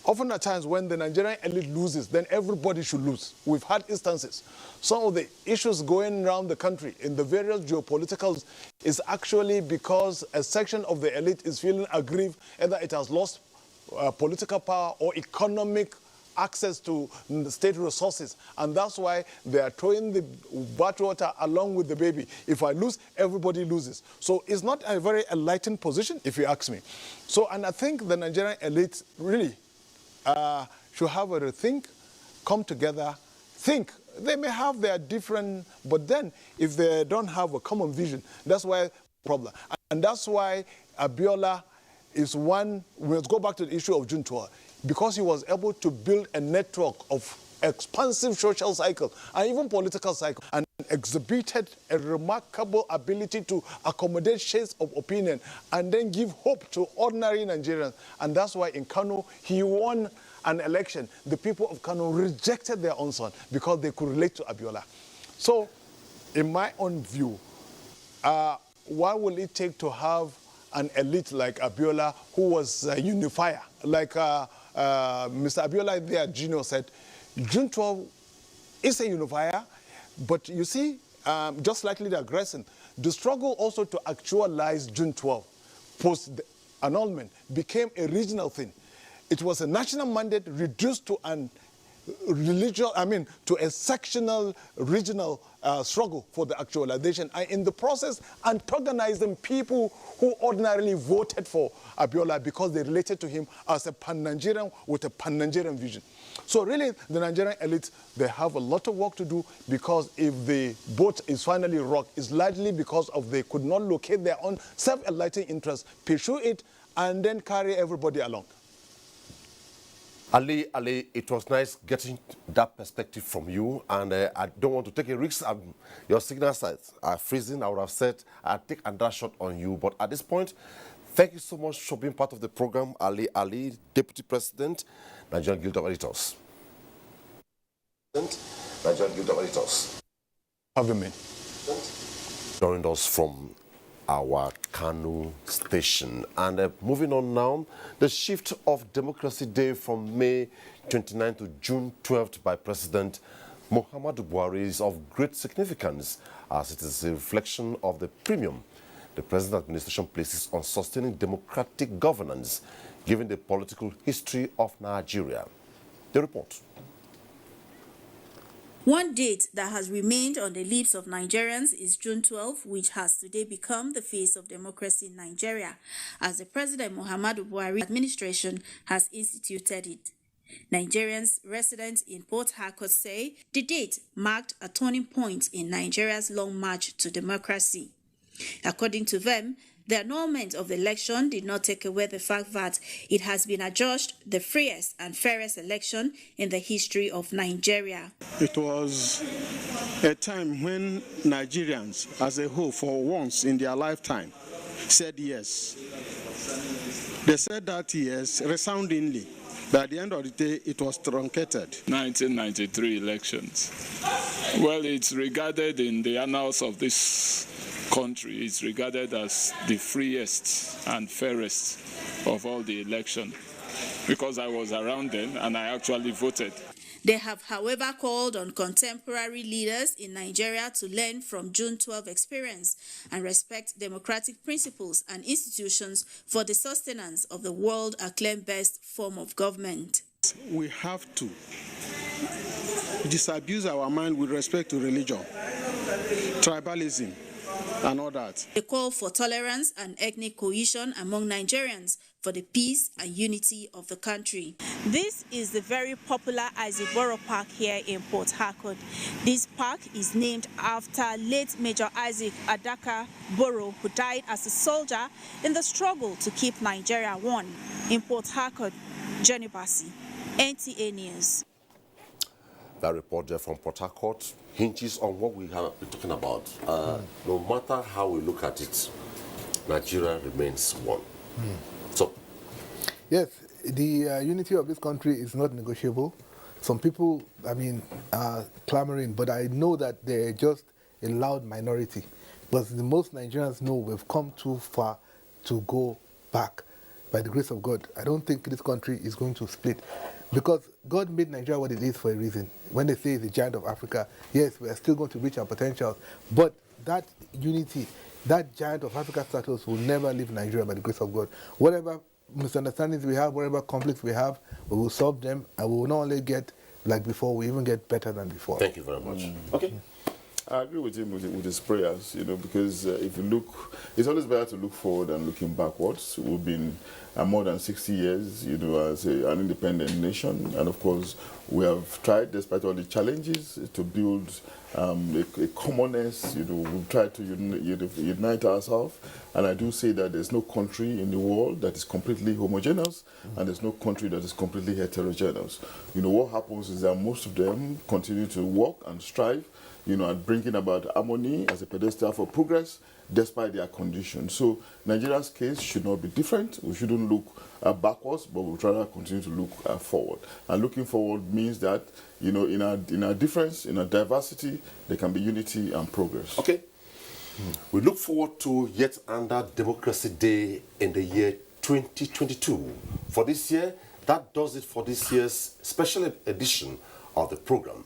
Speaker 1: Often at times when the Nigerian elite loses, then everybody should lose. We've had instances. Some of the issues going around the country in the various geopoliticals is actually because a section of the elite is feeling aggrieved, either it has lost political power or economic access to state resources, and that's why they are throwing the bathwater along with the baby. If I lose, everybody loses. So it's not a very enlightened position, if you ask me. So, and I think the Nigerian elite really should have a rethink, come together, think. They may have their different, but then if they don't have a common vision, that's why problem. And that's why Abiola is one. Let's go back to the issue of June 12. Because he was able to build a network of expansive social cycle and even political cycle, and exhibited a remarkable ability to accommodate shades of opinion and then give hope to ordinary Nigerians. And that's why in Kano, he won an election. The people of Kano rejected their own son because they could relate to Abiola. So, in my own view, what will it take to have an elite like Abiola, who was a unifier, like Mr. Abiola there, Gino said, June 12 is a unifier, but you see, just like the aggression, the struggle also to actualize June 12 post-annulment became a regional thing. It was a national mandate reduced to an to a sectional, regional struggle for the actualization, and in the process antagonizing people who ordinarily voted for Abiola because they related to him as a pan-Nigerian with a pan-Nigerian vision. So really, the Nigerian elite, they have a lot of work to do, because if the boat is finally rocked, it's largely because of they could not locate their own self-enlightening interests, pursue it, and then carry everybody along.
Speaker 13: Ali, it was nice getting that perspective from you, and I don't want to take a risk. Your signal sites are freezing. I would have said I'll take another shot on you, but at this point, thank you so much for being part of the program, Ali, Deputy President, Nigerian Guild of Editors. Nigerian Guild of Editors.
Speaker 1: Have me.
Speaker 13: Joined us from our Kano station. And moving on now, the shift of Democracy Day from May 29 to June 12th by President Muhammadu Buhari is of great significance, as it is a reflection of the premium the present administration places on sustaining democratic governance, given the political history of Nigeria. The report.
Speaker 3: One date that has remained on the lips of Nigerians is June 12, which has today become the face of democracy in Nigeria, as the President Muhammadu Buhari administration has instituted it. Nigerians residents in Port Harcourt say the date marked a turning point in Nigeria's long march to democracy. According to them, the annulment of the election did not take away the fact that it has been adjudged the freest and fairest election in the history of Nigeria.
Speaker 6: It was a time when Nigerians as a whole, for once in their lifetime, said yes. They said that yes resoundingly. By the end of the day, it was truncated.
Speaker 11: 1993 elections. Well, it's regarded in the annals of this country, it's regarded as the freest and fairest of all the elections, because I was around then and I actually voted.
Speaker 3: They have, however, called on contemporary leaders in Nigeria to learn from June 12 experience and respect democratic principles and institutions for the sustenance of the world-acclaimed best form of government.
Speaker 6: We have to disabuse our mind with respect to religion, tribalism, and all that.
Speaker 3: They call for tolerance and ethnic cohesion among Nigerians for the peace and unity of the country. This is the very popular Isaac Borough Park here in Port Harcourt. This park is named after late Major Isaac Adaka Borough, who died as a soldier in the struggle to keep Nigeria one. In Port Harcourt, Jenny Bassi, NTA News.
Speaker 13: That report there from Port Harcourt hinges on what we have been talking about. No matter how we look at it, Nigeria remains one. So,
Speaker 15: yes, the unity of this country is not negotiable. Some people, are clamoring, but I know that they're just a loud minority. But the most Nigerians know we've come too far to go back. by the grace of God, I don't think this country is going to split. Because God made Nigeria what it is for a reason. When they say it's the giant of Africa, yes, we are still going to reach our potential. But that unity, that giant of Africa status will never leave Nigeria by the grace of God. Whatever misunderstandings we have, whatever conflicts we have, we will solve them, and we will not only get like before, we even get better than before.
Speaker 13: Thank you very much. Okay.
Speaker 10: I agree with him with his prayers, because if you look, it's always better to look forward than looking backwards. We've been more than 60 years, as an independent nation, and of course, we have tried, despite all the challenges, to build a commonness. We've tried to unite ourselves, and I do say that there's no country in the world that is completely homogeneous, and there's no country that is completely heterogeneous. What happens is that most of them continue to work and strive, at bringing about harmony as a pedestal for progress, despite their conditions. So Nigeria's case should not be different. We shouldn't look backwards, but we'll try to continue to look forward. And looking forward means that, in our difference, in our diversity, there can be unity and progress.
Speaker 13: Okay. We look forward to yet another Democracy Day in the year 2022. For this year, that does it for this year's special edition of the program.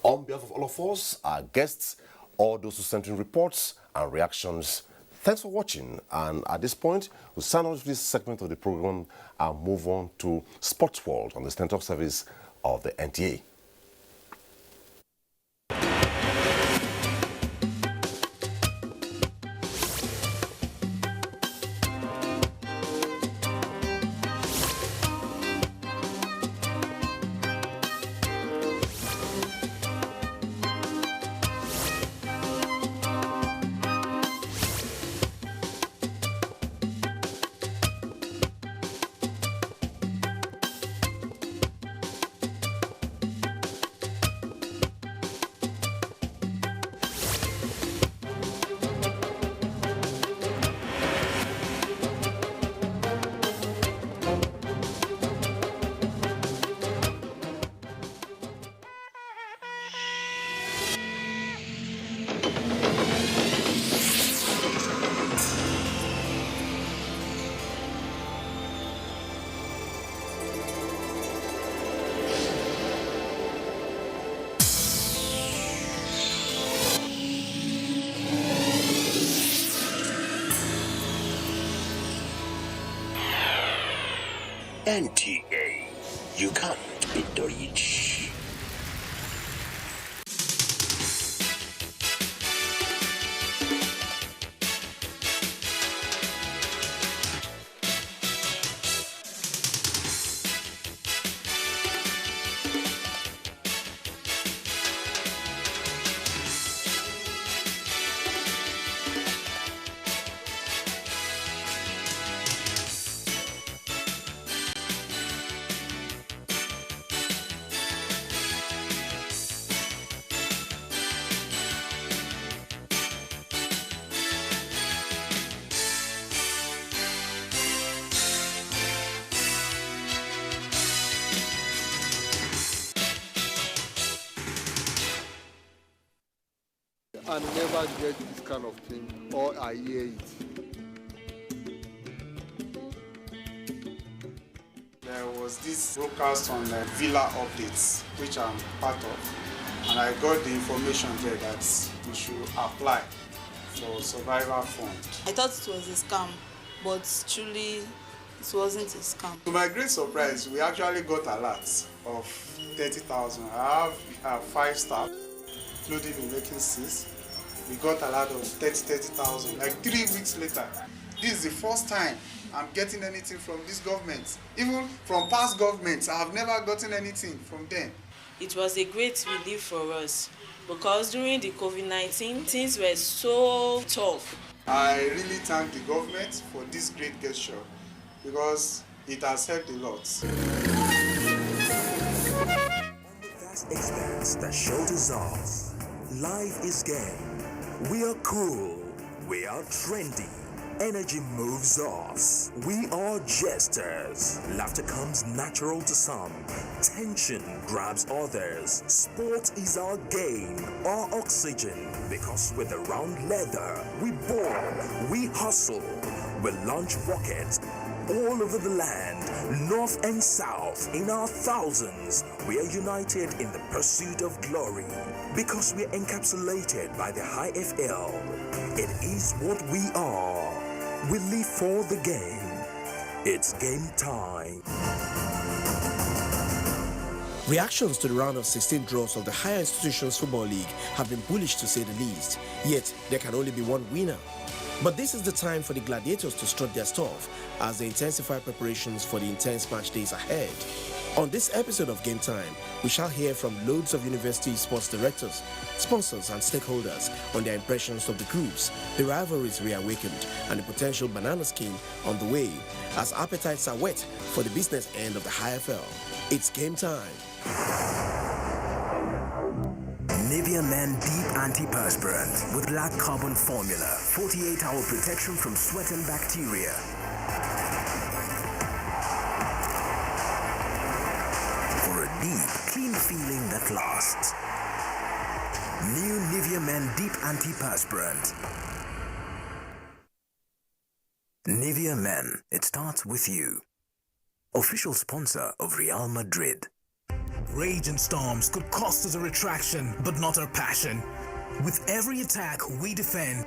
Speaker 13: On behalf of all of us, our guests, all those who sent in reports and reactions, thanks for watching. And at this point, we'll sign off this segment of the program and move on to Sports World on the Stand Talk service of the NTA.
Speaker 4: NTA, you can't beat the rich.
Speaker 12: I never get this kind of thing, or I hear it.
Speaker 16: There was this broadcast on Villa Updates, which I'm part of, and I got the information there that we should apply for survivor fund.
Speaker 21: I thought it was a scam, but truly it wasn't a scam.
Speaker 16: To my great surprise, we actually got a lot of 30,000. I have 5 staff, including the making 6. We got a lot of 30,000, like 3 weeks later. This is the first time I'm getting anything from this government. Even from past governments, I have never gotten anything from them.
Speaker 22: It was a great relief for us because during the COVID-19, things were so tough.
Speaker 16: I really thank the government for this great gesture because it has helped a lot.
Speaker 23: On the vast expanse that shelters us, life is gay. We are cool. We are trendy. Energy moves us. We are jesters. Laughter comes natural to some. Tension grabs others. Sport is our game, our oxygen. Because with the round leather, we ball, we hustle, we launch rockets, all over the land, north and south, in our thousands, we are united in the pursuit of glory because we are encapsulated by the high FL. It is what we are. We live for the game. It's game time.
Speaker 2: Reactions to the round of 16 draws of the Higher Institutions Football League have been bullish to say the least, yet there can only be one winner. But this is the time for the Gladiators to strut their stuff as they intensify preparations for the intense match days ahead. On this episode of Game Time, we shall hear from loads of university sports directors, sponsors and stakeholders on their impressions of the groups, the rivalries reawakened, and the potential banana skin on the way as appetites are whet for the business end of the IFL. It's game time.
Speaker 23: Nivea Men Deep Antiperspirant with black carbon formula, 48-hour protection from sweat and bacteria. For a deep, clean feeling that lasts. New Nivea Men Deep Antiperspirant. Nivea Men, it starts with you. Official sponsor of Real Madrid.
Speaker 5: Rage and storms could cost us a retraction, but not our passion. With every attack, we defend.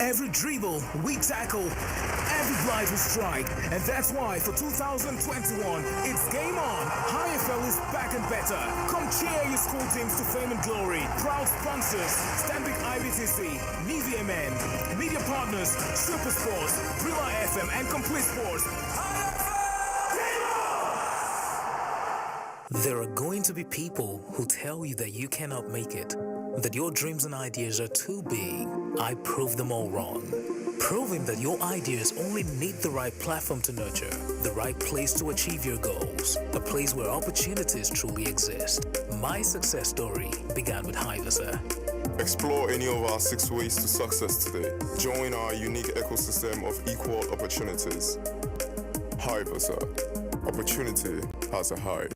Speaker 5: Every dribble, we tackle. Every blind we strike. And that's why for 2021, it's game on. IFL is back and better. Come cheer your school teams to fame and glory. Proud sponsors, Stanbic IBTC, Nivea Men, media partners, Super Sports, Prima FM, and Complete Sports.
Speaker 7: There are going to be people who tell you that you cannot make it, that your dreams and ideas are too big. I prove them all wrong. Proving that your ideas only need the right platform to nurture, the right place to achieve your goals, a place where opportunities truly exist. My success story began with Hivasa.
Speaker 8: Explore any of our 6 ways to success today. Join our unique ecosystem of equal opportunities. Hivasa. Opportunity has a hive.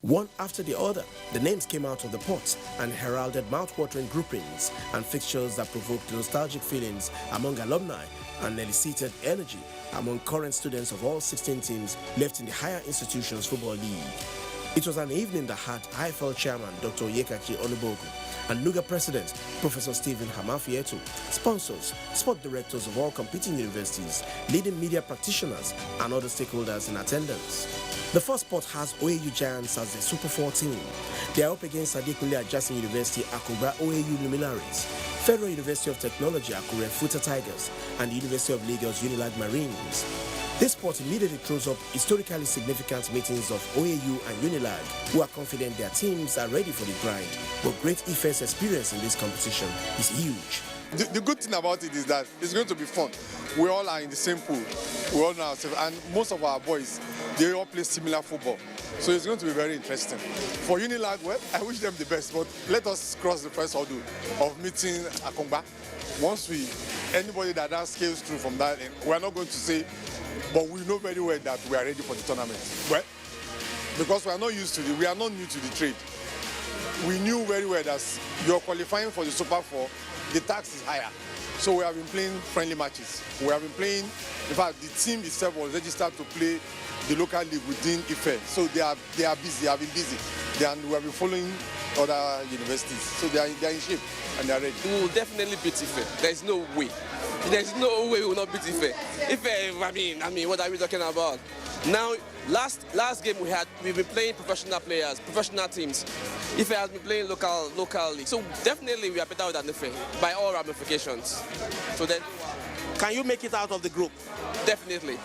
Speaker 2: One after the other, the names came out of the pot and heralded mouth-watering groupings and fixtures that provoked nostalgic feelings among alumni and elicited energy among current students of all 16 teams left in the Higher Institutions Football League. It was an evening that had IFL Chairman Dr. Oyekachi Onubogu and NUGA President Professor Stephen Hamafietu, sponsors, sport directors of all competing universities, leading media practitioners and other stakeholders in attendance. The first spot has OAU Giants as the Super 4 team. They are up against Adekunle Ajasin University Akubra OAU Luminaries, Federal University of Technology Akure Futa Tigers, and the University of Lagos Unilag Marines. This spot immediately throws up historically significant meetings of OAU and Unilag, who are confident their teams are ready for the grind, but Great Ife's experience in this competition is huge.
Speaker 18: The good thing about it is that it's going to be fun. We all are in the same pool. We all know ourselves, and most of our boys, they all play similar football. So it's going to be very interesting. For Unilag, well, I wish them the best, but let us cross the first hurdle of meeting Akungba. Once anybody that scales through from that, we're not going to say, but we know very well that we are ready for the tournament. Well, because we are not used to we are not new to the trade. We knew very well that you're qualifying for the Super 4, the tax is higher. So we have been playing friendly matches. We have been playing, in fact, the team itself was registered to play the local league within Ife. So they are busy, they have been busy. We have been following other universities. So they are in shape and they are ready.
Speaker 24: We will definitely beat Ife. There is no way. There's no way we will not beat Ife. I mean, what are we talking about? Now, last game we've been playing professional players, professional teams. Ife has been playing local league. So definitely we are better than Ife by all ramifications. So then,
Speaker 2: can you make it out of the group?
Speaker 24: Definitely.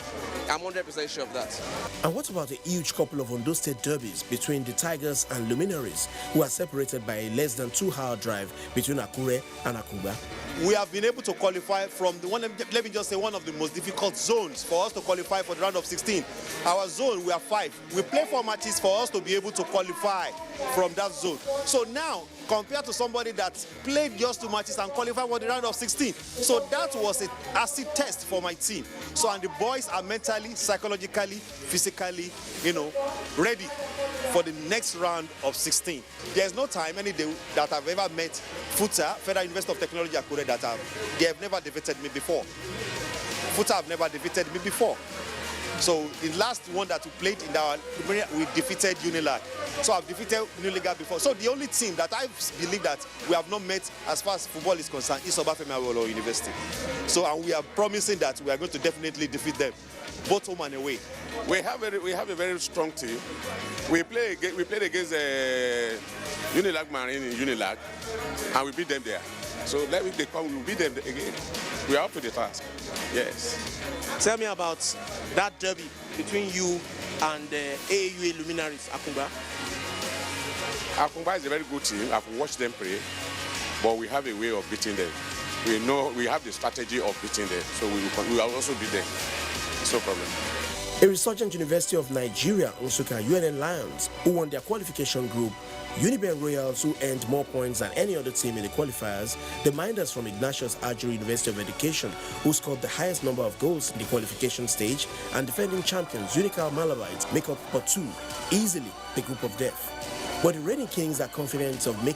Speaker 24: I'm 100% sure of that.
Speaker 2: And what about the huge couple of Ondo State derbies between the Tigers and Luminaries, who are separated by a less than 2-hour drive between Akure and Akuba?
Speaker 25: We have been able to qualify from one of the most difficult zones for us to qualify for the round of 16. Our zone, we are 5. We play 4 matches for us to be able to qualify from that zone. So now, compared to somebody that played just 2 matches and qualified for the round of 16. So that was an acid test for my team. So, and the boys are mentally, psychologically, physically, ready for the next round of 16. There's no time any day that I've ever met FUTA, Federal University of Technology Akure, they have never defeated me before. Futa have never defeated me before. So the last one that we played in our, we defeated Unilag. So I've defeated Unilag before. So the only team that I believe that we have not met as far as football is concerned is Obafemi Awolowo University. So and we are promising that we are going to definitely defeat them, both home and away.
Speaker 9: We have a very strong team. We played against Unilag Marine in Unilag, and we beat them there. So let me come, we'll beat them again. We are up to the task. Yes.
Speaker 2: Tell me about that derby between you and AAUA luminaries, Akumba.
Speaker 9: Akumba is a very good team. I've watched them play, but we have a way of beating them. We know we have the strategy of beating them, so we will also beat them. It's no problem.
Speaker 2: A resurgent University of Nigeria, Nsukka UNN Lions, who won their qualification group, Uniben Royals, who earned more points than any other team in the qualifiers, the Minders from Ignatius Ajuri University of Education, who scored the highest number of goals in the qualification stage, and defending champions Unical Malawites make up for 2, easily the group of death. But the reigning kings are confident of making